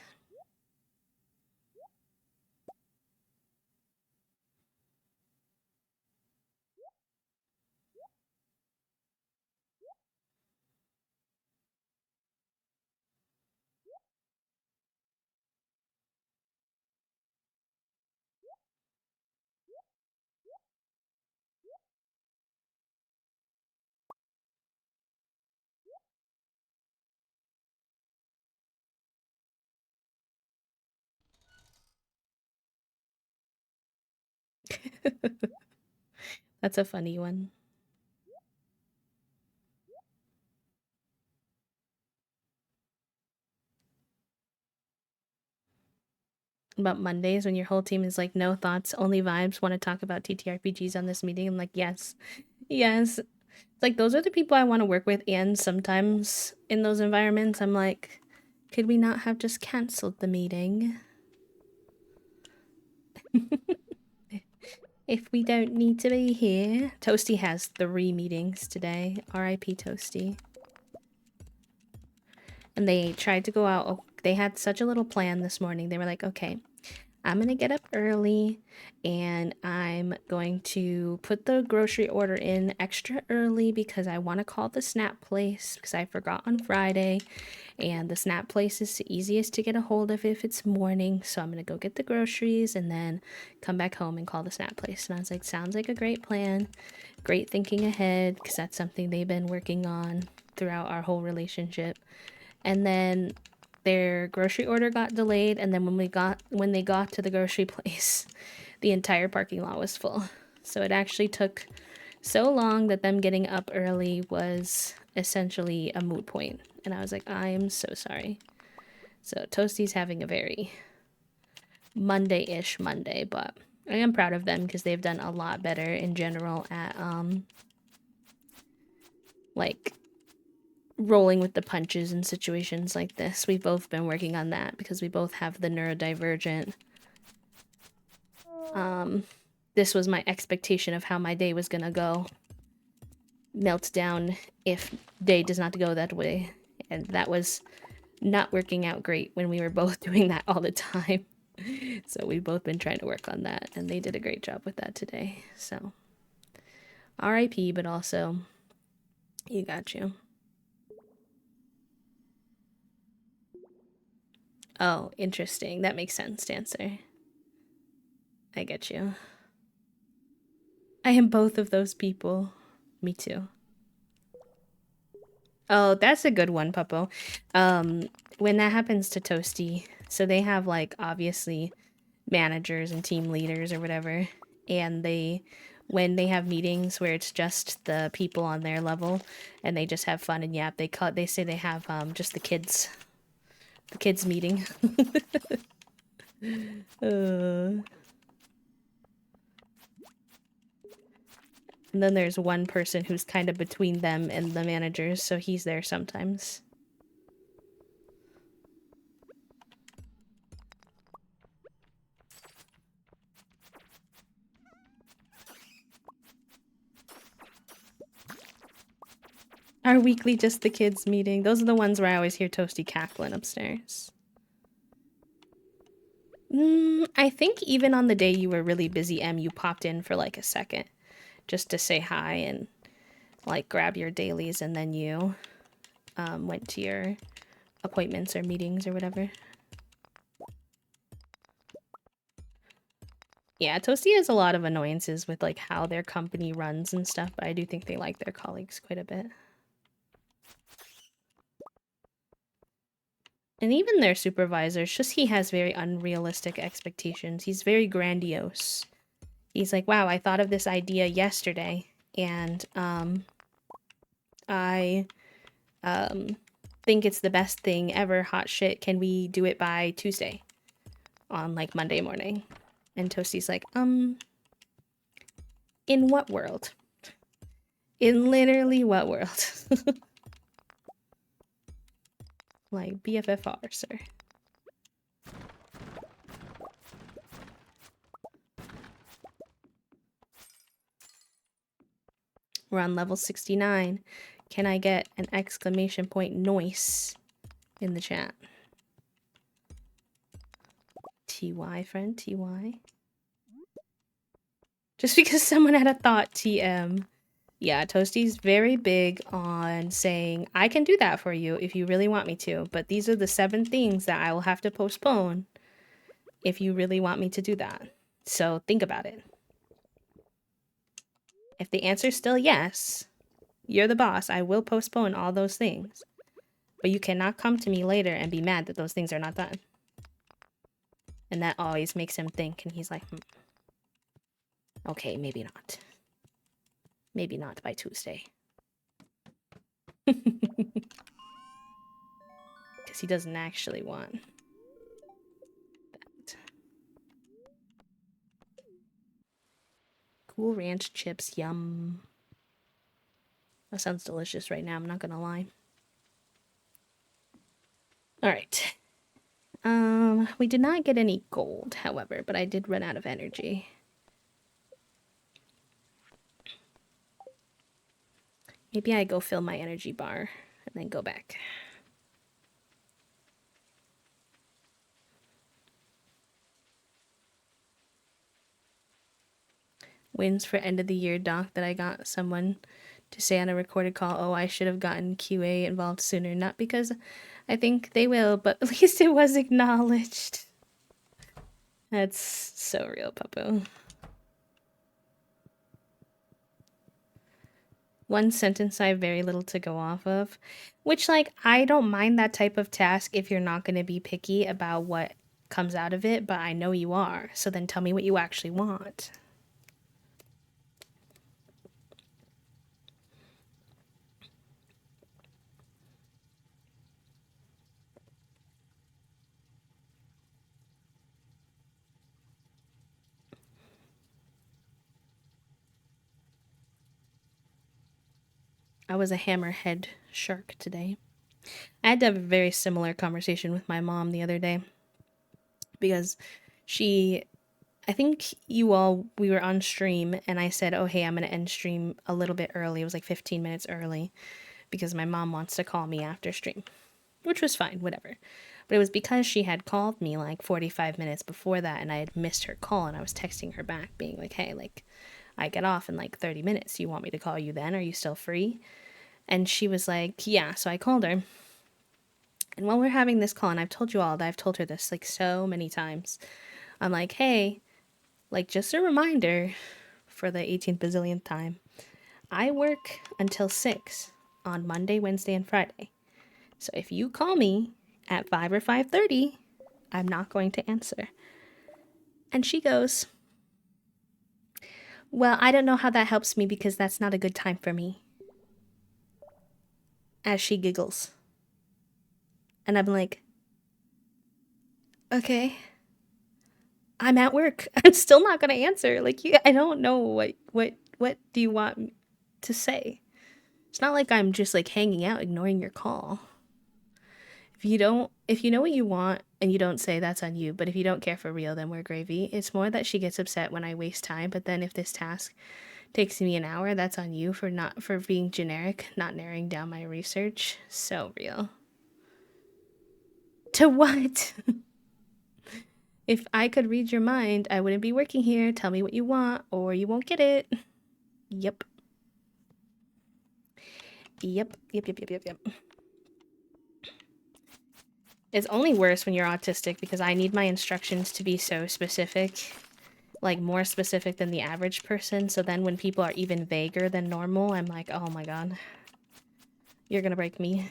That's a funny one. About Mondays when your whole team is like, no thoughts, only vibes, want to talk about TTRPGs on this meeting. I'm like, yes, yes. It's like, those are the people I want to work with, and sometimes in those environments, I'm like, could we not have just canceled the meeting? If we don't need to be here. Toasty has 3 meetings today. R.I.P. Toasty. And they tried to go out. Oh, they had such a little plan this morning. They were like, okay, I'm gonna get up early and I'm going to put the grocery order in extra early because I want to call the Snap place because I forgot on Friday, and the Snap place is the easiest to get a hold of if it's morning. So I'm gonna go get the groceries and then come back home and call the Snap place. And I was like, sounds like a great plan, great thinking ahead, because that's something they've been working on throughout our whole relationship. And then their grocery order got delayed, and then when they got to the grocery place, the entire parking lot was full. So it actually took so long that them getting up early was essentially a moot point. And I was like, I am so sorry. So Toasty's having a very Monday-ish Monday, but I am proud of them because they've done a lot better in general at like rolling with the punches in situations like this. We've both been working on that because we both have the neurodivergent. This was my expectation of how my day was gonna go. Meltdown if day does not go that way. And that was not working out great when we were both doing that all the time. So we've both been trying to work on that, and they did a great job with that today. So RIP, but also you got you. Oh, interesting. That makes sense, Dancer. I get you. I am both of those people. Me too. Oh, that's a good one, Puppo. When that happens to Toasty, so they have like obviously managers and team leaders or whatever, and when they have meetings where it's just the people on their level and they just have fun and yap, they say they have just the kids meeting. uh, and then there's one person who's kind of between them and the managers, so he's there sometimes. Our weekly just the kids meeting. Those are the ones where I always hear Toasty cackling upstairs. I think even on the day you were really busy, Em, you popped in for like a second just to say hi and like grab your dailies, and then you went to your appointments or meetings or whatever. Yeah, Toasty has a lot of annoyances with like how their company runs and stuff, but I do think they like their colleagues quite a bit. And even their supervisors, just he has very unrealistic expectations. He's very grandiose. He's like, wow, I thought of this idea yesterday, and I think it's the best thing ever. Hot shit. Can we do it by Tuesday? On like Monday morning. And Toasty's like, in what world? In literally what world? Like BFFR, sir. We're on level 69. Can I get an exclamation point noise in the chat? TY, friend, TY. Just because someone had a thought, TM. Yeah, Toasty's very big on saying, I can do that for you if you really want me to, but these are the 7 things that I will have to postpone if you really want me to do that. So think about it. If the answer's still yes, you're the boss, I will postpone all those things. But you cannot come to me later and be mad that those things are not done. And that always makes him think, and he's like, okay, maybe not. Maybe not by Tuesday. Because he doesn't actually want that. Cool ranch chips, yum. That sounds delicious right now, I'm not gonna lie. Alright. We did not get any gold, however, but I did run out of energy. Maybe I go fill my energy bar and then go back. wins for end of the year doc that I got someone to say on a recorded call, oh, I should have gotten QA involved sooner. Not because I think they will, but at least it was acknowledged. That's so real, Papu. One sentence I have very little to go off of, which, like, I don't mind that type of task if you're not going to be picky about what comes out of it, but I know you are. So then tell me what you actually want. I was a hammerhead shark today. I had to have a very similar conversation with my mom the other day because I think we were on stream and I said, oh, hey, I'm going to end stream a little bit early. It was like 15 minutes early because my mom wants to call me after stream, which was fine, whatever. But it was because she had called me like 45 minutes before that and I had missed her call and I was texting her back being like, hey, like, I get off in like 30 minutes. You want me to call you then? Are you still free? And she was like, yeah. So I called her. And while we're having this call, and I've told you all that, I've told her this like so many times, I'm like, hey, like, just a reminder for the 18th bazillionth time, I work until 6 on Monday, Wednesday, and Friday. So if you call me at 5 or 5:30, I'm not going to answer. And she goes, well, I don't know how that helps me because that's not a good time for me. As she giggles. And I'm like, okay, I'm at work. I'm still not going to answer. Like, I don't know what do you want to say? It's not like I'm just like hanging out, ignoring your call. If you know what you want and you don't say, that's on you. But if you don't care for real, then we're gravy. It's more that she gets upset when I waste time. But then if this task takes me an hour, that's on you for being generic, not narrowing down my research. So real. To what? If I could read your mind, I wouldn't be working here. Tell me what you want, or you won't get it. Yep. Yep. It's only worse when you're autistic because I need my instructions to be so specific, like more specific than the average person. So then when people are even vaguer than normal, I'm like, oh my god, you're gonna break me.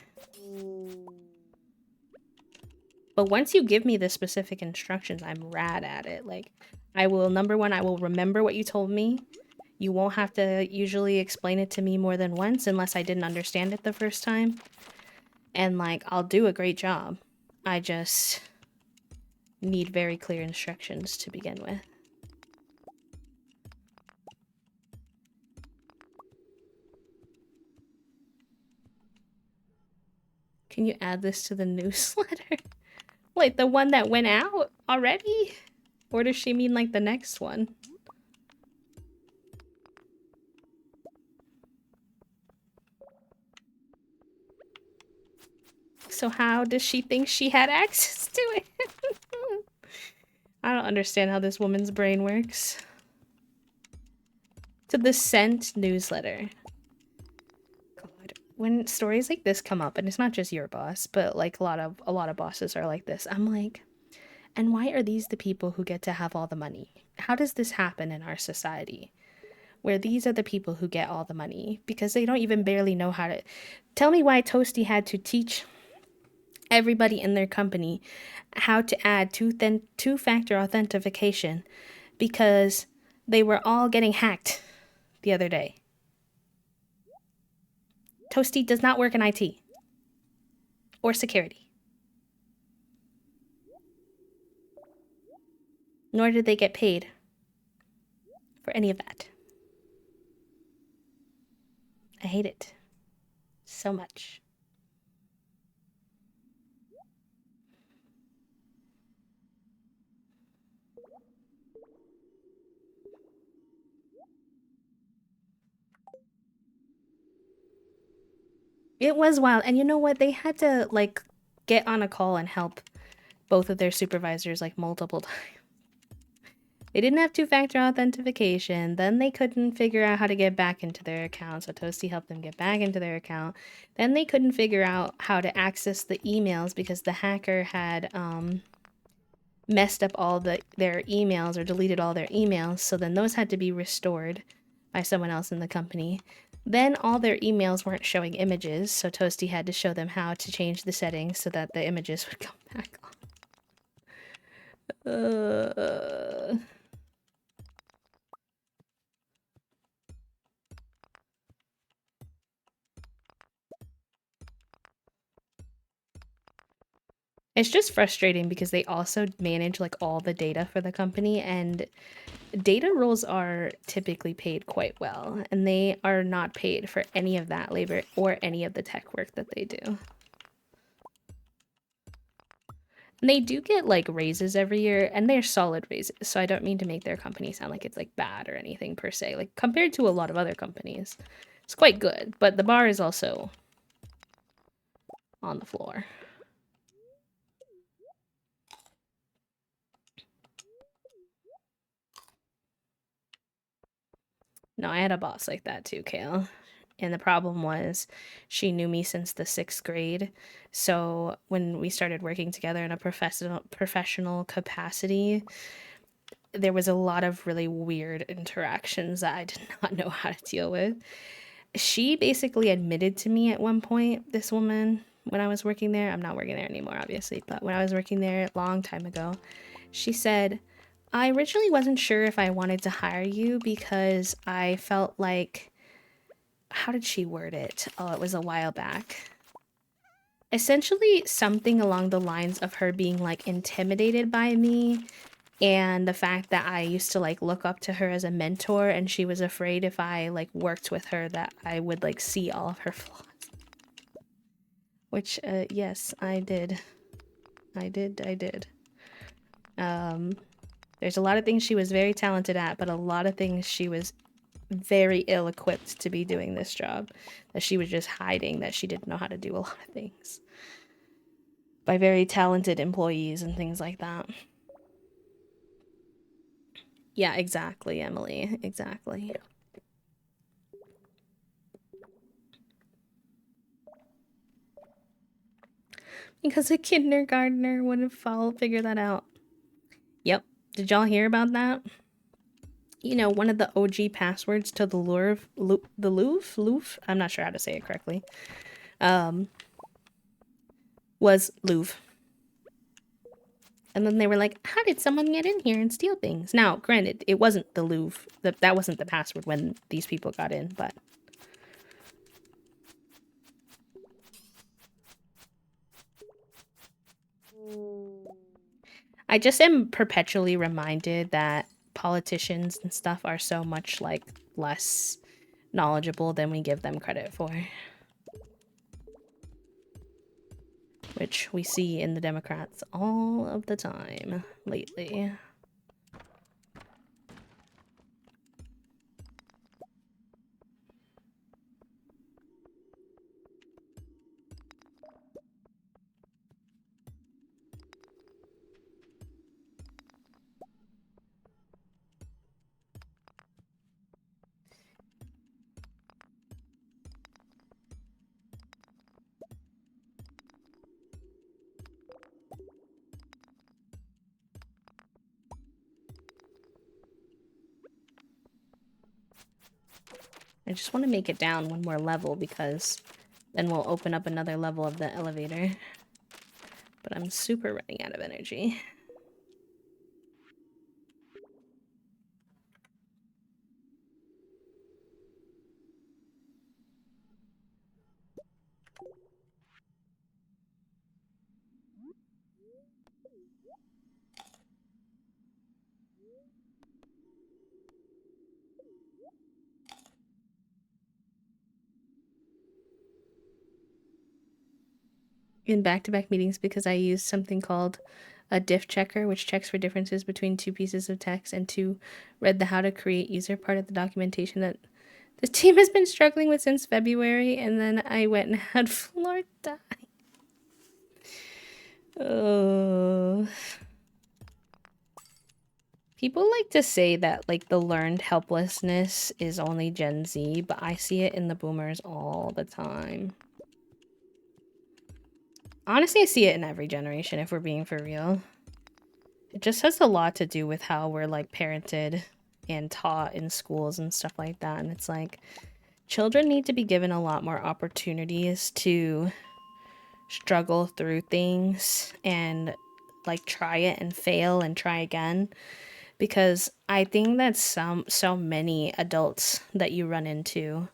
But once you give me the specific instructions, I'm rad at it. Like, number one, I will remember what you told me. You won't have to usually explain it to me more than once unless I didn't understand it the first time. And, like, I'll do a great job. I just need very clear instructions to begin with. Can you add this to the newsletter? Wait, the one that went out already? Or does she mean, like, the next one? So how does she think she had access to it? I don't understand how this woman's brain works. To the sent newsletter. God, when stories like this come up, and it's not just your boss, but like a lot of bosses are like this, I'm like, and why are these the people who get to have all the money? How does this happen in our society? Where these are the people who get all the money because they don't even barely know how to. Tell me why Toasty had to teach everybody in their company how to add two-factor authentication because they were all getting hacked the other day. Toasty does not work in IT or security. Nor did they get paid for any of that. I hate it so much. It was wild. And you know what? They had to, like, get on a call and help both of their supervisors, like, multiple times. They didn't have two-factor authentication. Then they couldn't figure out how to get back into their account, so Toasty helped them get back into their account. Then they couldn't figure out how to access the emails because the hacker had messed up all their emails or deleted all their emails, so then those had to be restored by someone else in the company. Then all their emails weren't showing images, so Toasty had to show them how to change the settings so that the images would come back on. It's just frustrating because they also manage like all the data for the company, and data roles are typically paid quite well, and they are not paid for any of that labor or any of the tech work that they do. And they do get like raises every year, and they're solid raises, so I don't mean to make their company sound like it's like bad or anything per se. Like compared to a lot of other companies, it's quite good, but the bar is also on the floor. No, I had a boss like that too, Kale. And the problem was she knew me since the 6th grade. So when we started working together in a professional capacity, there was a lot of really weird interactions that I did not know how to deal with. She basically admitted to me at one point, this woman, when I was working there, I'm not working there anymore, obviously, but when I was working there a long time ago, she said, I originally wasn't sure if I wanted to hire you because I felt like, how did she word it? Oh, it was a while back. Essentially, something along the lines of her being like intimidated by me and the fact that I used to like look up to her as a mentor, and she was afraid if I like worked with her that I would like see all of her flaws. Which yes, I did. I did. There's a lot of things she was very talented at, but a lot of things she was very ill equipped to be doing this job, that she was just hiding that she didn't know how to do a lot of things by very talented employees and things like that. Yeah, exactly, Emily. Exactly. Because a kindergartner wouldn't figure that out. Yep. Did y'all hear about that? You know, one of the OG passwords to the Louvre, I'm not sure how to say it correctly, was Louvre. And then they were like, how did someone get in here and steal things? Now, granted, it wasn't the Louvre. That wasn't the password when these people got in, but... I just am perpetually reminded that politicians and stuff are so much, like, less knowledgeable than we give them credit for. Which we see in the Democrats all of the time lately. I just want to make it down one more level because then we'll open up another level of the elevator. But I'm super running out of energy. In back-to-back meetings because I used something called a diff checker, which checks for differences between two pieces of text, and two, read the how to create user part of the documentation that the team has been struggling with since February, and then I went and had Floor die. Oh. People like to say that like the learned helplessness is only Gen Z, but I see it in the boomers all the time. Honestly, I see it in every generation if we're being for real. It just has a lot to do with how we're like parented and taught in schools and stuff like that. And it's like children need to be given a lot more opportunities to struggle through things and like try it and fail and try again, because I think that so many adults that you run into,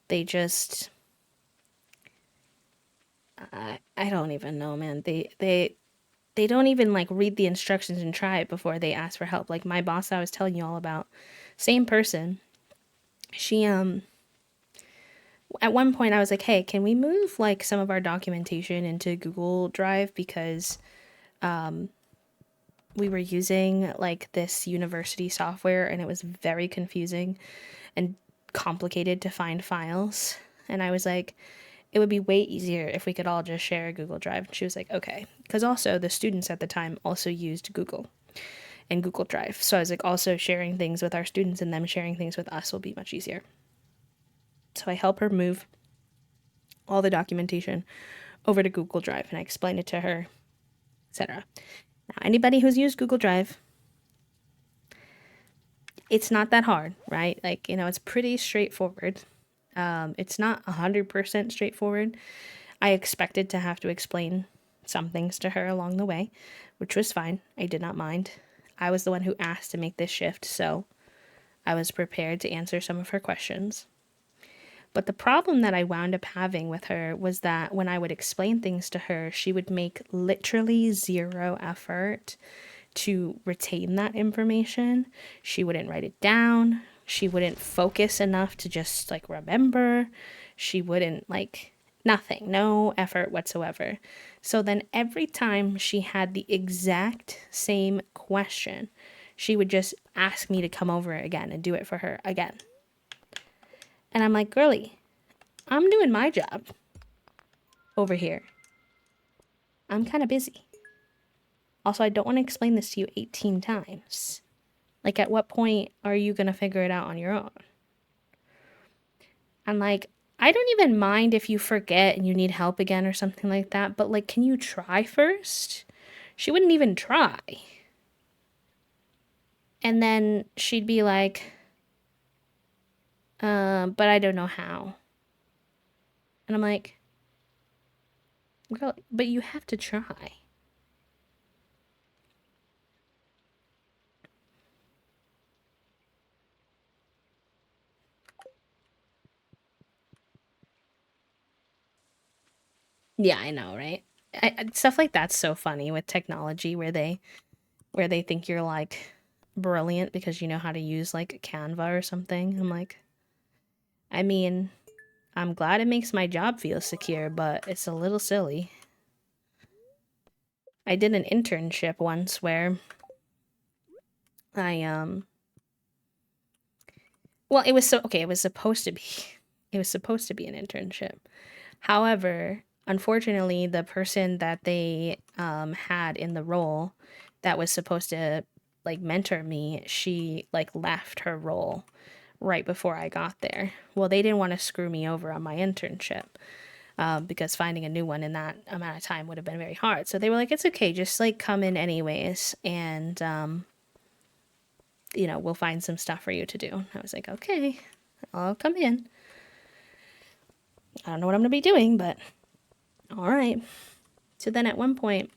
they just I don't even know, man. They don't even like read the instructions and try it before they ask for help. Like my boss I was telling you all about, same person. She at one point I was like, "Hey, can we move like some of our documentation into Google Drive because we were using like this university software and it was very confusing and complicated to find files." And I was like, it would be way easier if we could all just share a Google Drive. And she was like, okay. Because also the students at the time also used Google and Google Drive. So I was like, also sharing things with our students and them sharing things with us will be much easier. So I help her move all the documentation over to Google Drive and I explain it to her, etc. Now, anybody who's used Google Drive, it's not that hard, right? Like, it's pretty straightforward. It's not 100% straightforward. I expected to have to explain some things to her along the way, which was fine. I did not mind. I was the one who asked to make this shift, so I was prepared to answer some of her questions. But the problem that I wound up having with her was that when I would explain things to her, she would make literally zero effort to retain that information. She wouldn't write it down. She wouldn't focus enough to just like remember. She wouldn't like nothing, no effort whatsoever. So then every time she had the exact same question, she would just ask me to come over again and do it for her again. And I'm like, girly, I'm doing my job over here. I'm kind of busy. Also, I don't want to explain this to you 18 times. Like, at what point are you going to figure it out on your own? And, like, I don't even mind if you forget and you need help again or something like that, but, like, can you try first? She wouldn't even try. And then she'd be like, but I don't know how. And I'm like, girl, but you have to try. Yeah, I know, right? Stuff like that's so funny with technology where they think you're like brilliant because you know how to use like Canva or something. I'm like, I mean, I'm glad it makes my job feel secure, but it's a little silly. I did an internship once where I well, it was so okay, it was supposed to be an internship. However, unfortunately, the person that they had in the role that was supposed to like mentor me, she like left her role right before I got there. Well, they didn't want to screw me over on my internship because finding a new one in that amount of time would have been very hard. So they were like, it's okay, just like come in anyways, and we'll find some stuff for you to do. I was like, okay, I'll come in. I don't know what I'm going to be doing, but all right. So then at one point,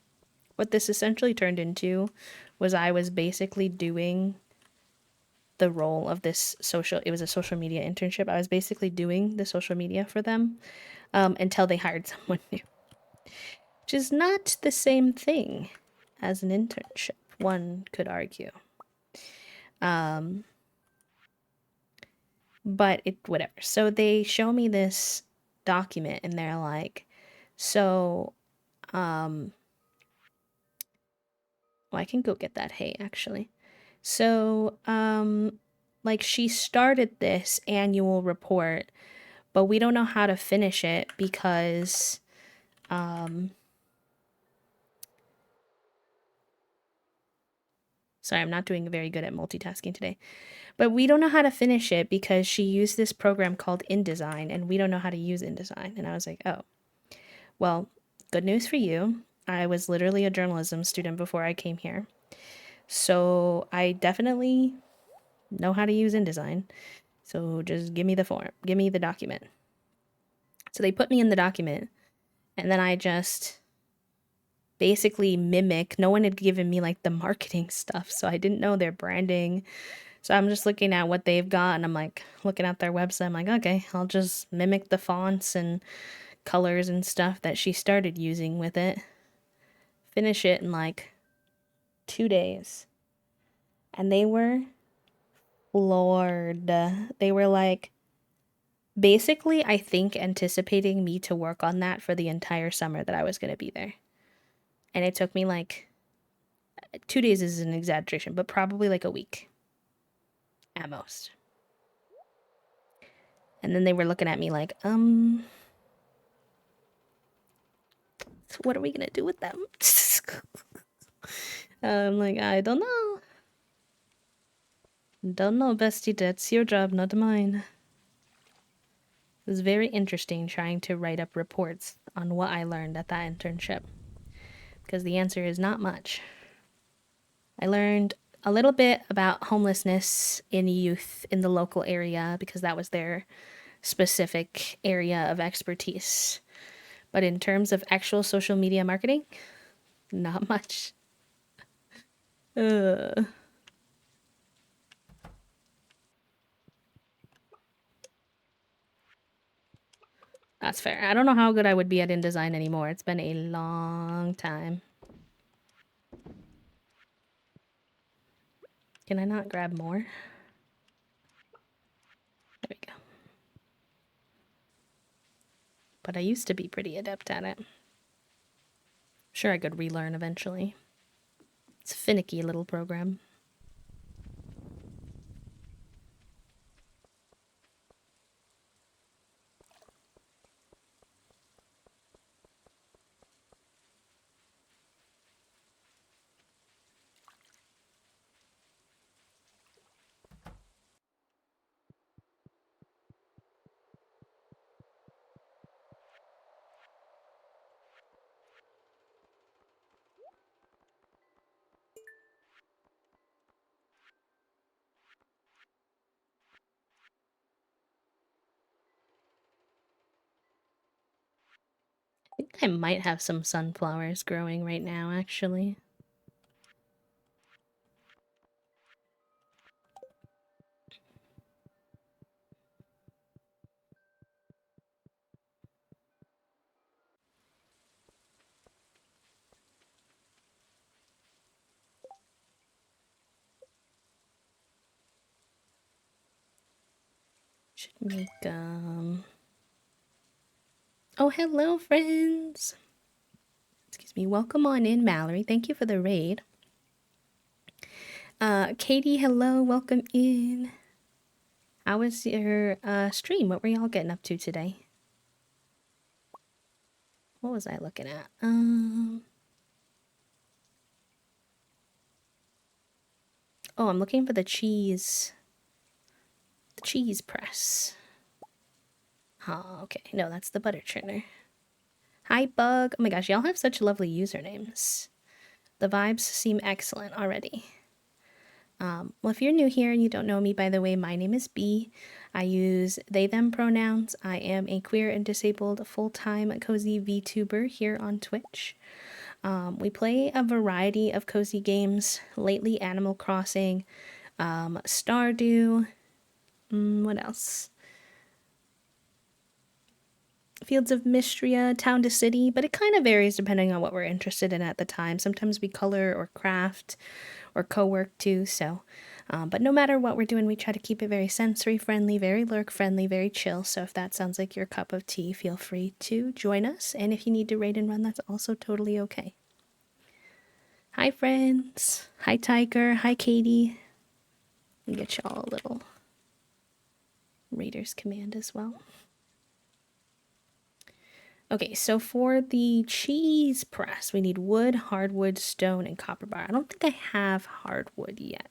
what this essentially turned into was I was basically doing the role of this it was a social media internship. I was basically doing the social media for them until they hired someone new, which is not the same thing as an internship, one could argue. But it, whatever. So they show me this document and they're like, so, well, I can go get that hay actually. So, like she started this annual report, but we don't know how to finish it because Sorry, I'm not doing very good at multitasking today. But we don't know how to finish it because she used this program called InDesign, and we don't know how to use InDesign. And I was like, oh, well, good news for you. I was literally a journalism student before I came here. So I definitely know how to use InDesign. So just give me the form, give me the document. So they put me in the document, and then I just basically mimic. No one had given me like the marketing stuff, so I didn't know their branding. So I'm just looking at what they've got, and I'm like looking at their website. I'm like, okay, I'll just mimic the fonts and colors and stuff that she started using with it. Finish it in like 2 days. And they were floored. They were like, basically, I think, anticipating me to work on that for the entire summer that I was going to be there. And it took me like 2 days is an exaggeration, but probably like a week at most. And then they were looking at me like, so what are we going to do with them? I'm like, I don't know. Don't know, bestie. That's your job, not mine. It was very interesting trying to write up reports on what I learned at that internship because the answer is not much. I learned a little bit about homelessness in youth in the local area because that was their specific area of expertise. But in terms of actual social media marketing, not much. Ugh. That's fair. I don't know how good I would be at InDesign anymore. It's been a long time. Can I not grab more? There we go. But I used to be pretty adept at it. Sure, I could relearn eventually. It's a finicky little program. I think I might have some sunflowers growing right now, actually. Should make, Oh, hello, friends! Excuse me. Welcome on in, Mallory. Thank you for the raid. Katie, hello. Welcome in. How was your, stream? What were y'all getting up to today? What was I looking at? Oh, I'm looking for the cheese. The cheese press. Oh, okay. No, that's the butter churner. Hi, Bug. Oh my gosh, y'all have such lovely usernames. The vibes seem excellent already. Well, if you're new here and you don't know me, by the way, my name is B. I use they, them pronouns. I am a queer and disabled full-time cozy VTuber here on Twitch. We play a variety of cozy games. Lately, Animal Crossing, Stardew, what else? Fields of Mystria, Town to City, but it kind of varies depending on what we're interested in at the time. Sometimes we color or craft or co-work too, so but no matter what we're doing, we try to keep it very sensory friendly, very lurk friendly, very chill. So if that sounds like your cup of tea, feel free to join us, and if you need to raid and run, that's also totally okay. Hi friends. Hi Tiger. Hi Katie. Let me get y'all a little Raiders command as well. Okay, so for the cheese press, we need wood, hardwood, stone, and copper bar. I don't think I have hardwood yet,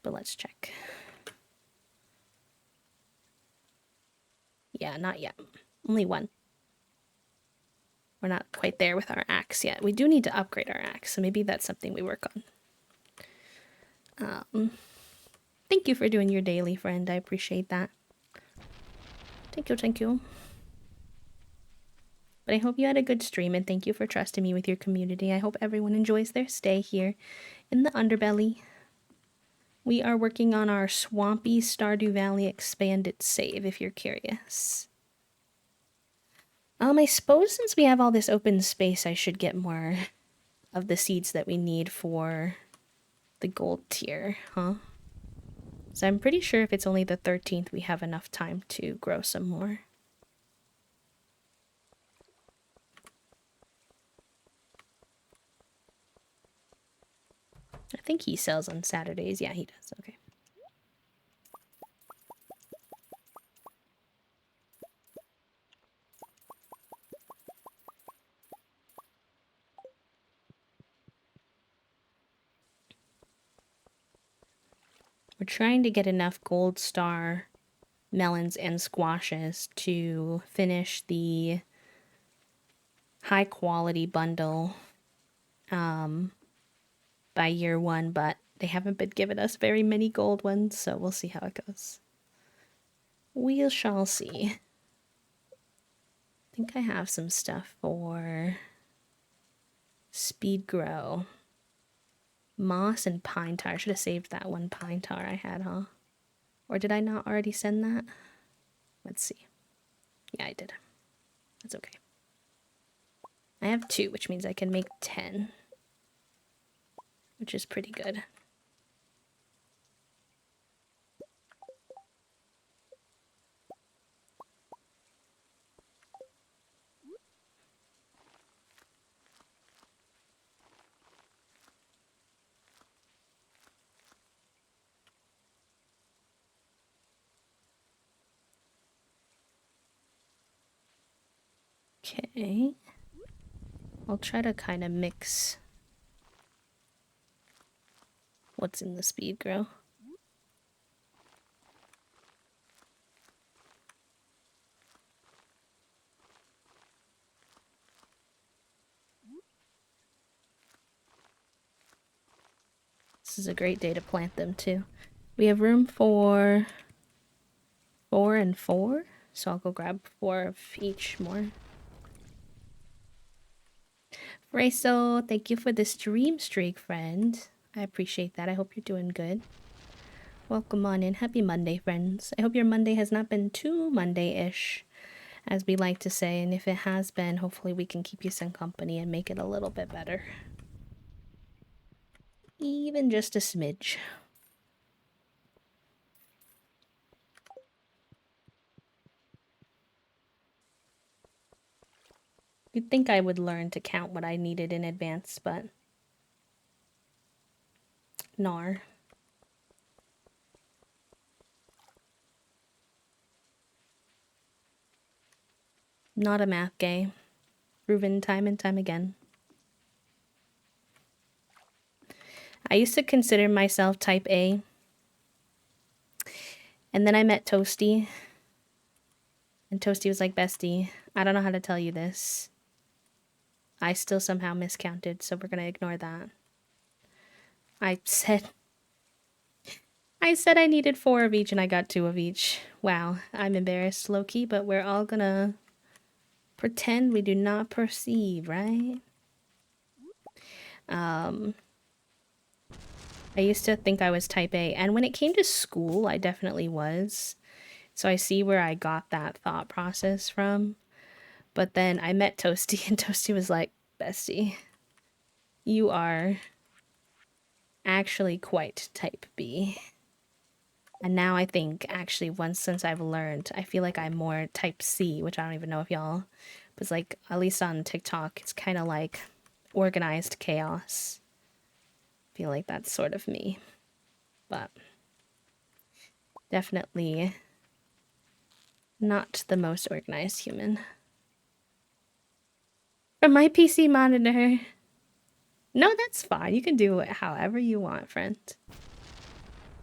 but let's check. Yeah, not yet. Only one. We're not quite there with our axe yet. We do need to upgrade our axe, so maybe that's something we work on. Thank you for doing your daily, friend. I appreciate that. Thank you, thank you. But I hope you had a good stream, and thank you for trusting me with your community. I hope everyone enjoys their stay here in the underbelly. We are working on our swampy Stardew Valley expanded save, if you're curious. I suppose since we have all this open space, I should get more of the seeds that we need for the gold tier, huh? So I'm pretty sure if it's only the 13th, we have enough time to grow some more. I think he sells on Saturdays. Yeah, he does. Okay. We're trying to get enough gold star melons and squashes to finish the high quality bundle by year 1, but they haven't been giving us very many gold ones, so we'll see how it goes. We shall see. I think I have some stuff for speed grow. Moss and pine tar. I should have saved that one pine tar I had, huh? Or did I not already send that? Let's see. Yeah, I did. That's okay. I have 2, which means I can make 10, which is pretty good. Okay. I'll try to kind of mix what's in the speed grow. This is a great day to plant them too. We have room for 4 and 4, so I'll go grab 4 of each more. Rachel, thank you for the stream streak, friend. I appreciate that. I hope you're doing good. Welcome on in. Happy Monday, friends. I hope your Monday has not been too Monday-ish, as we like to say, and if it has been, hopefully we can keep you some company and make it a little bit better. Even just a smidge. You'd think I would learn to count what I needed in advance, but nar. Not a math gay. Proven time and time again. I used to consider myself type A. And then I met Toasty. And Toasty was like, Bestie, I don't know how to tell you this. I still somehow miscounted, so we're gonna ignore that. I said I needed 4 of each and I got 2 of each. Wow, I'm embarrassed, low-key, but we're all gonna pretend we do not perceive, right? I used to think I was type A, and when it came to school, I definitely was. So I see where I got that thought process from. But then I met Toasty, and Toasty was like, Bestie, you are actually quite type B. And now I think, actually, since I've learned, I feel like I'm more type C, which I don't even know if y'all, but it's like, at least on TikTok, it's kind of like organized chaos. I feel like that's sort of me. But definitely not the most organized human. From my PC monitor. No, that's fine. You can do it however you want, friend.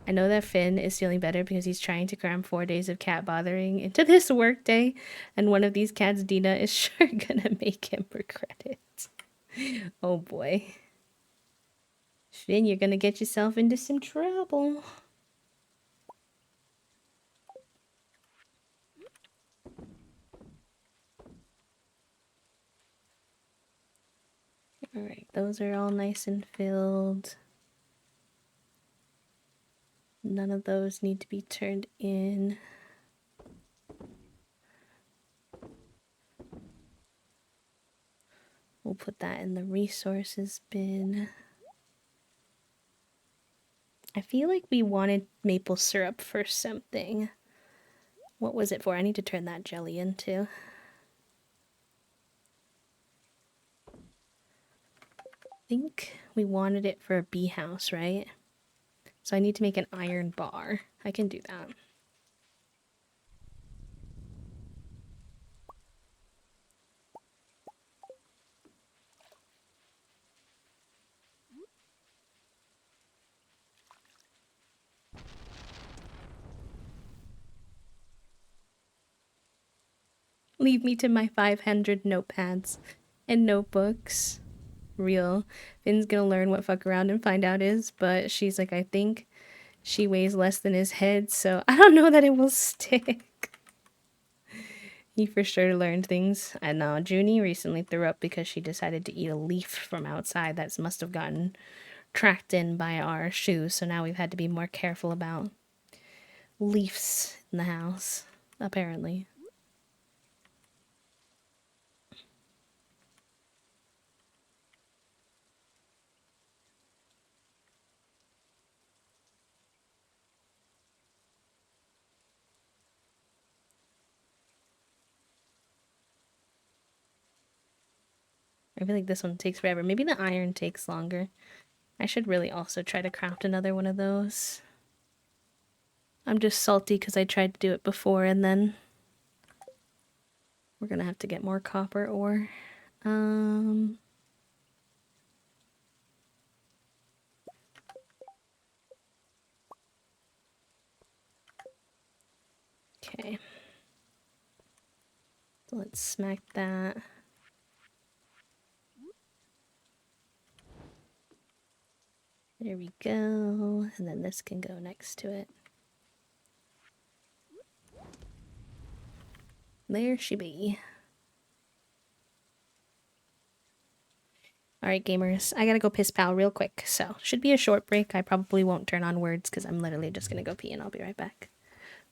I know that Finn is feeling better because he's trying to cram 4 days of cat bothering into this workday, and one of these cats, Dina, is sure gonna make him regret it. Oh boy. Finn, you're gonna get yourself into some trouble. Alright, those are all nice and filled. None of those need to be turned in. We'll put that in the resources bin. I feel like we wanted maple syrup for something. What was it for? I need to turn that jelly into. I think we wanted it for a bee house, right? So I need to make an iron bar. I can do that. Leave me to my 500 notepads and notebooks. Real. Finn's gonna learn what fuck around and find out is, but she's like, I think she weighs less than his head, so I don't know that it will stick. He for sure learned things. I know Junie recently threw up because she decided to eat a leaf from outside that must have gotten tracked in by our shoes, so now we've had to be more careful about leaves in the house, apparently. I feel like this one takes forever. Maybe the iron takes longer. I should really also try to craft another one of those. I'm just salty because I tried to do it before and then we're gonna have to get more copper ore. Okay. So let's smack that. There we go. And then this can go next to it. There she be. Alright, gamers. I gotta go piss pal real quick. So, should be a short break. I probably won't turn on words because I'm literally just gonna go pee and I'll be right back.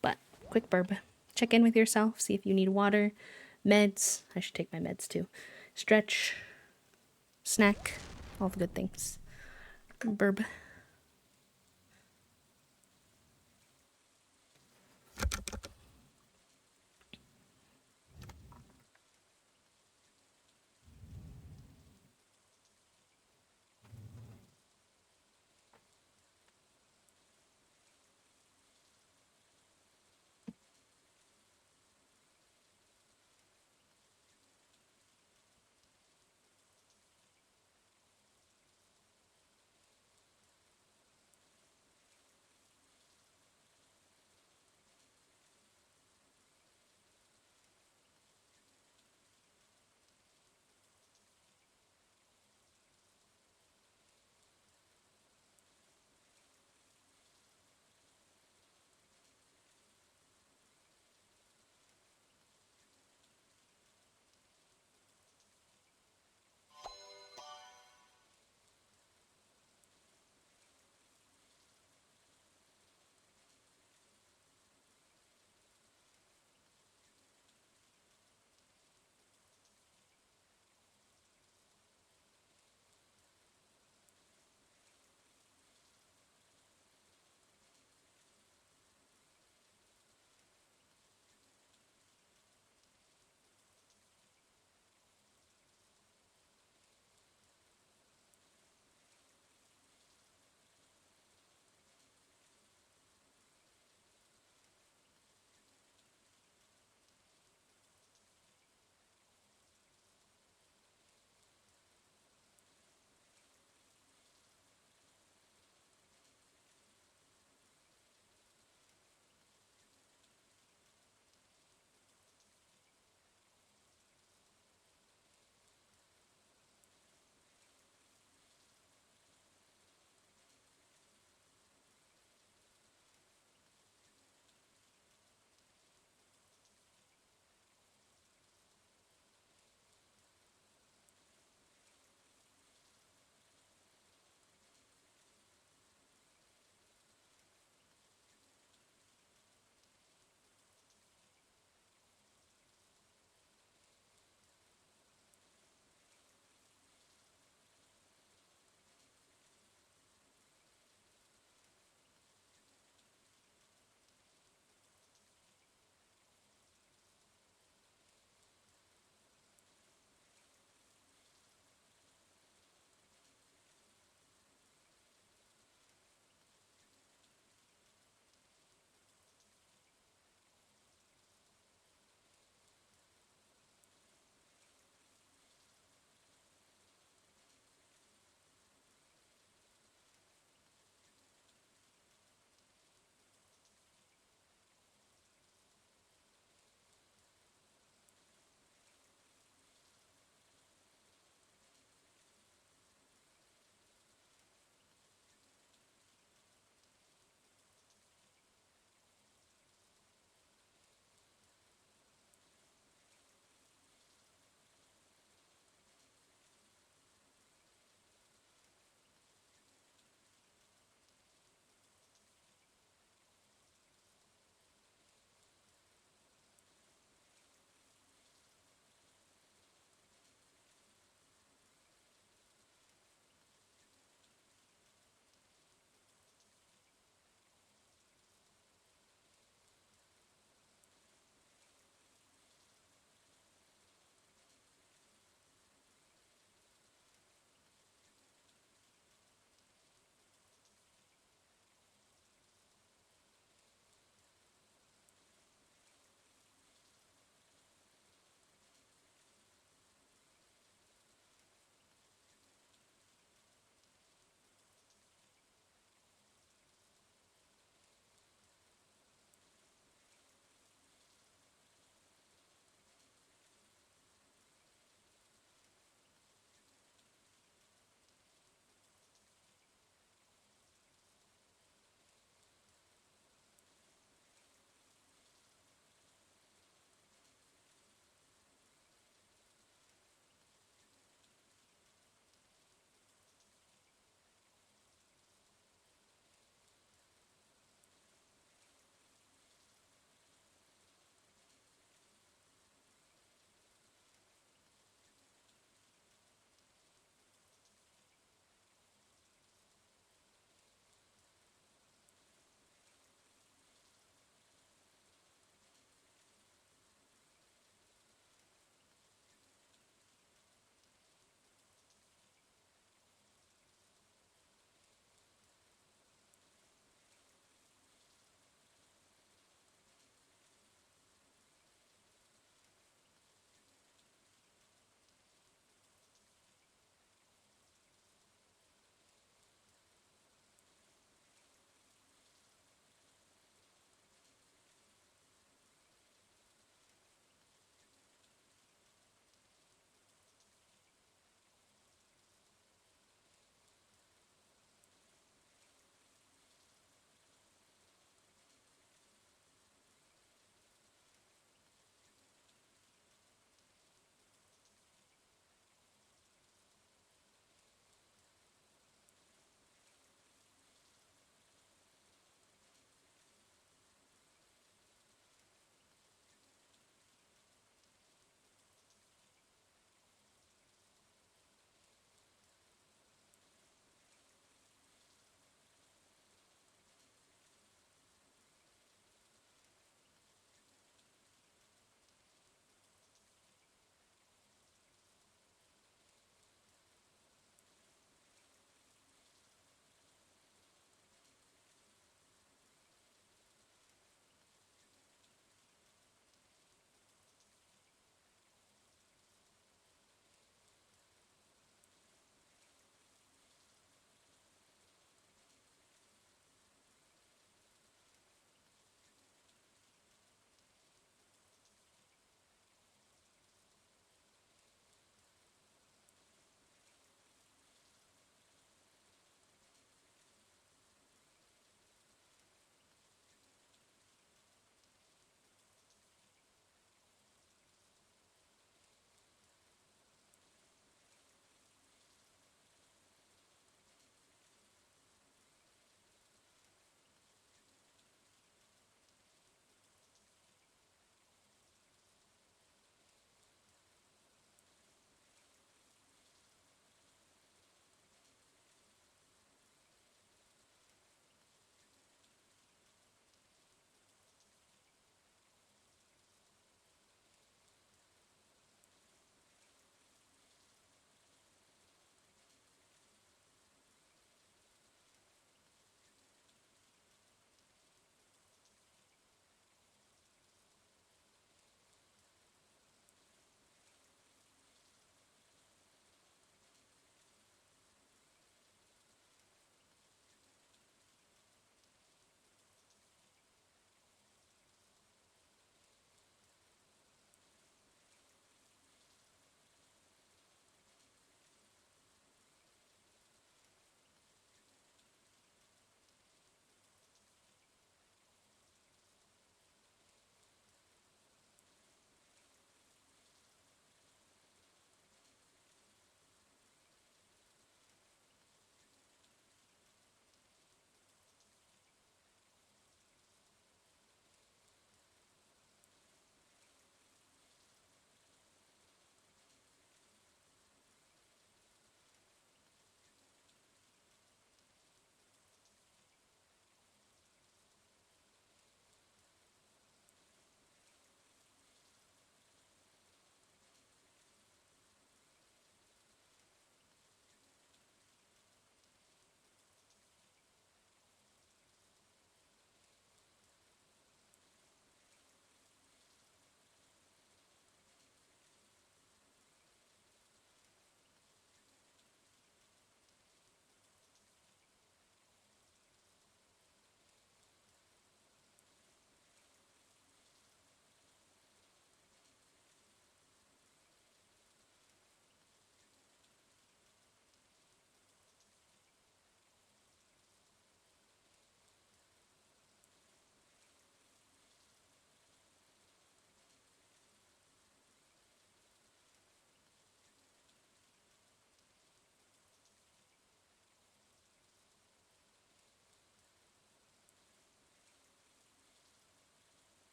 But, quick burb. Check in with yourself. See if you need water, meds. I should take my meds too. Stretch, snack, all the good things. Burb.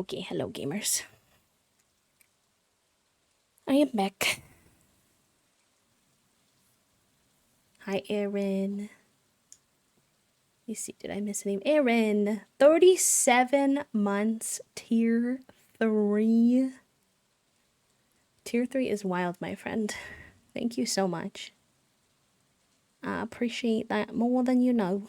Okay, hello gamers. I am back. Hi, Aaron. Let me see, did I miss a name? Aaron, 37 months, tier 3. Tier 3 is wild, my friend. Thank you so much. I appreciate that more than you know.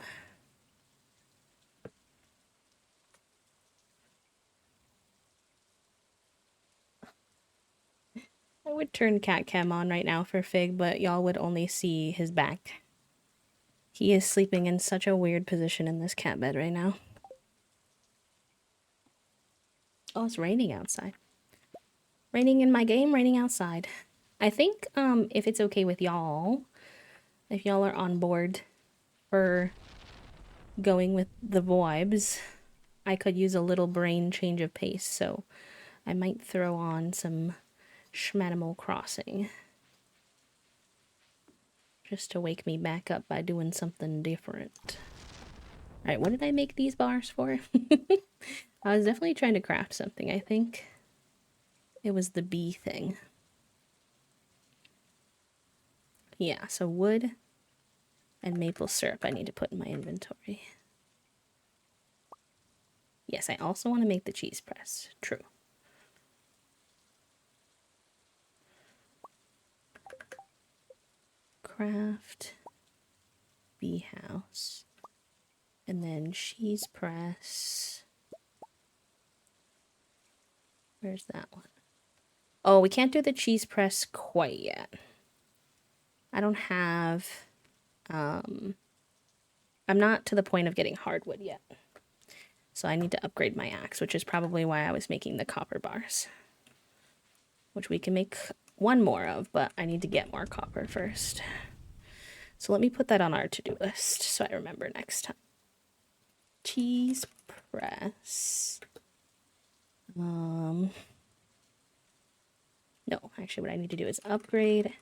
I would turn cat cam on right now for Fig, but y'all would only see his back. He is sleeping in such a weird position in this cat bed right now. Oh, it's raining outside. Raining in my game, raining outside. I think if it's okay with y'all, if y'all are on board for going with the vibes, I could use a little brain change of pace, so I might throw on some Schmanimal Crossing. Just to wake me back up by doing something different. Alright, what did I make these bars for? I was definitely trying to craft something, I think. It was the bee thing. Yeah, so wood and maple syrup I need to put in my inventory. Yes, I also want to make the cheese press. True. Craft. Bee house. And then cheese press. Where's that one? Oh, we can't do the cheese press quite yet. I don't have... I'm not to the point of getting hardwood yet. So I need to upgrade my axe, which is probably why I was making the copper bars. Which we can make one more of, but I need to get more copper first. So let me put that on our to-do list so I remember next time. Cheese press. No, actually what I need to do is upgrade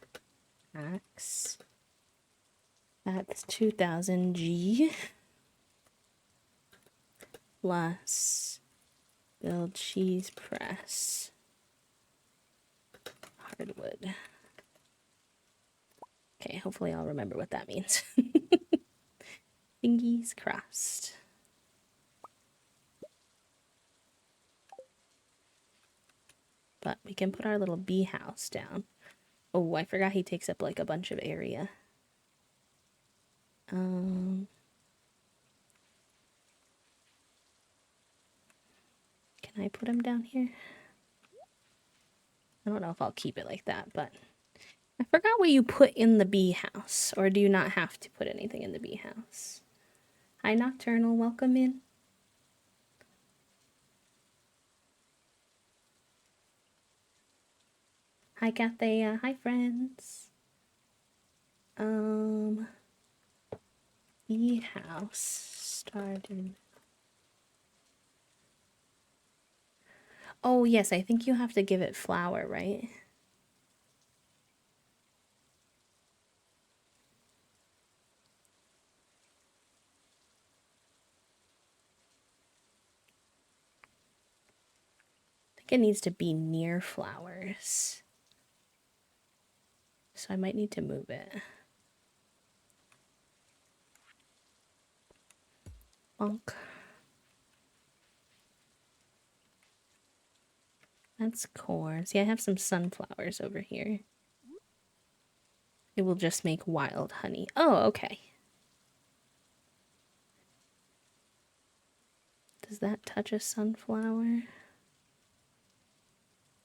axe. That's 2000 G. Plus build cheese press. Hardwood. Okay, hopefully I'll remember what that means. Fingers crossed. But we can put our little bee house down. Oh, I forgot he takes up like a bunch of area. Can I put him down here? I don't know if I'll keep it like that, but I forgot what you put in the bee house. Or do you not have to put anything in the bee house? Hi, Nocturnal. Welcome in. Hi, Kathea. Hi, friends. Bee house started. Oh, yes, I think you have to give it flour, right? I think it needs to be near flowers. So I might need to move it. Bonk. That's corn. See, I have some sunflowers over here. It will just make wild honey. Oh, okay. Does that touch a sunflower?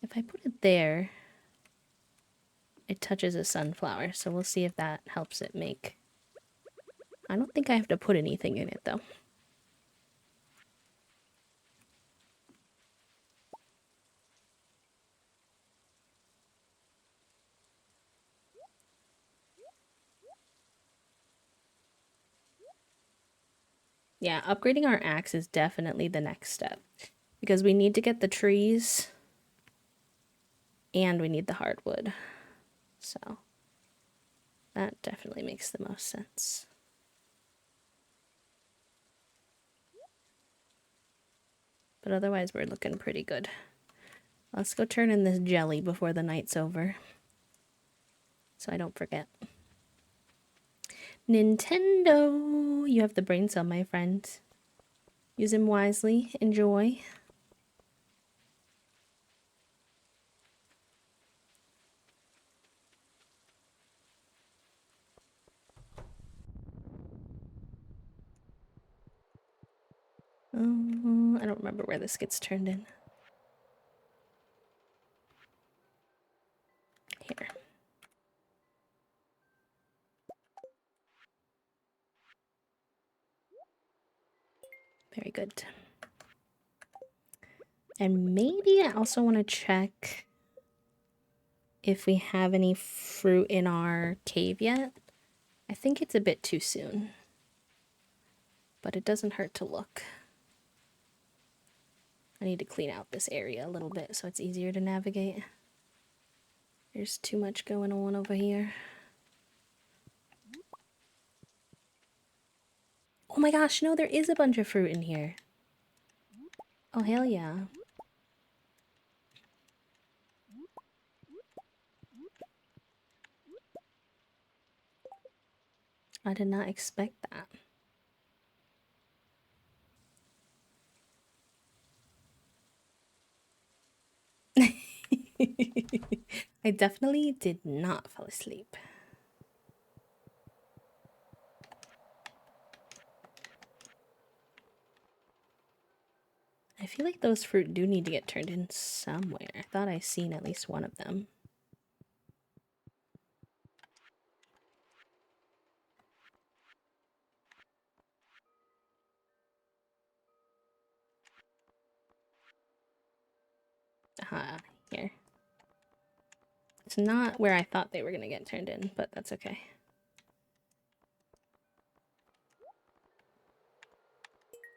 If I put it there, it touches a sunflower. So we'll see if that helps it make... I don't think I have to put anything in it, though. Yeah, upgrading our axe is definitely the next step. Because we need to get the trees and we need the hardwood. So that definitely makes the most sense. But otherwise, we're looking pretty good. Let's go turn in this jelly before the night's over. So I don't forget. Nintendo! You have the brain cell, my friend. Use him wisely. Enjoy. I don't remember where this gets turned in. Here. Very good. And maybe I also want to check if we have any fruit in our cave yet. I think it's a bit too soon, but it doesn't hurt to look. I need to clean out this area a little bit so it's easier to navigate. There's too much going on over here. Oh my gosh, no, there is a bunch of fruit in here. Oh, hell yeah. I did not expect that. I definitely did not fall asleep. I feel like those fruit do need to get turned in somewhere. I thought I seen at least one of them. Here. It's not where I thought they were gonna get turned in, but that's okay.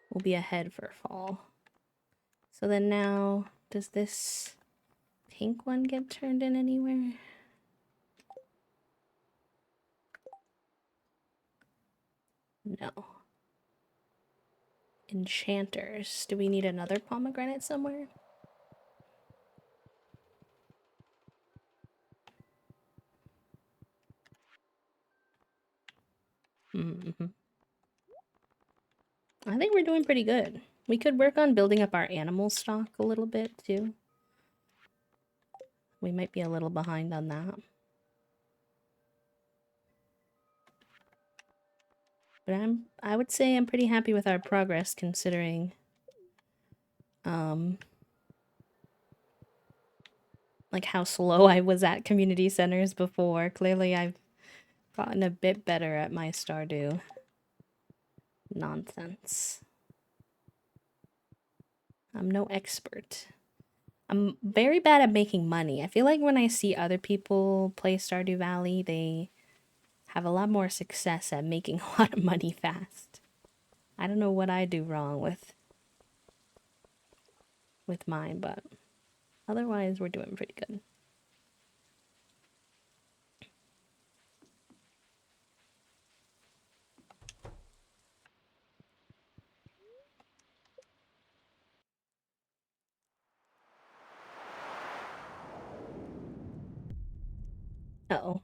We'll be ahead for fall. So then now, does this pink one get turned in anywhere? No. Enchanters. Do we need another pomegranate somewhere? I think we're doing pretty good. We could work on building up our animal stock a little bit too. We might be a little behind on that. But I would say I'm pretty happy with our progress considering like how slow I was at community centers before. Clearly I've gotten a bit better at my stardew nonsense. I'm no expert. I'm very bad at making money. I feel like when I see other people play Stardew Valley, they have a lot more success at making a lot of money fast. I don't know what I do wrong with mine, but otherwise we're doing pretty good. Uh-oh.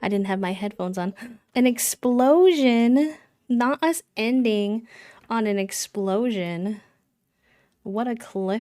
I didn't have my headphones on. An explosion! Not us ending on an explosion. What a cliff.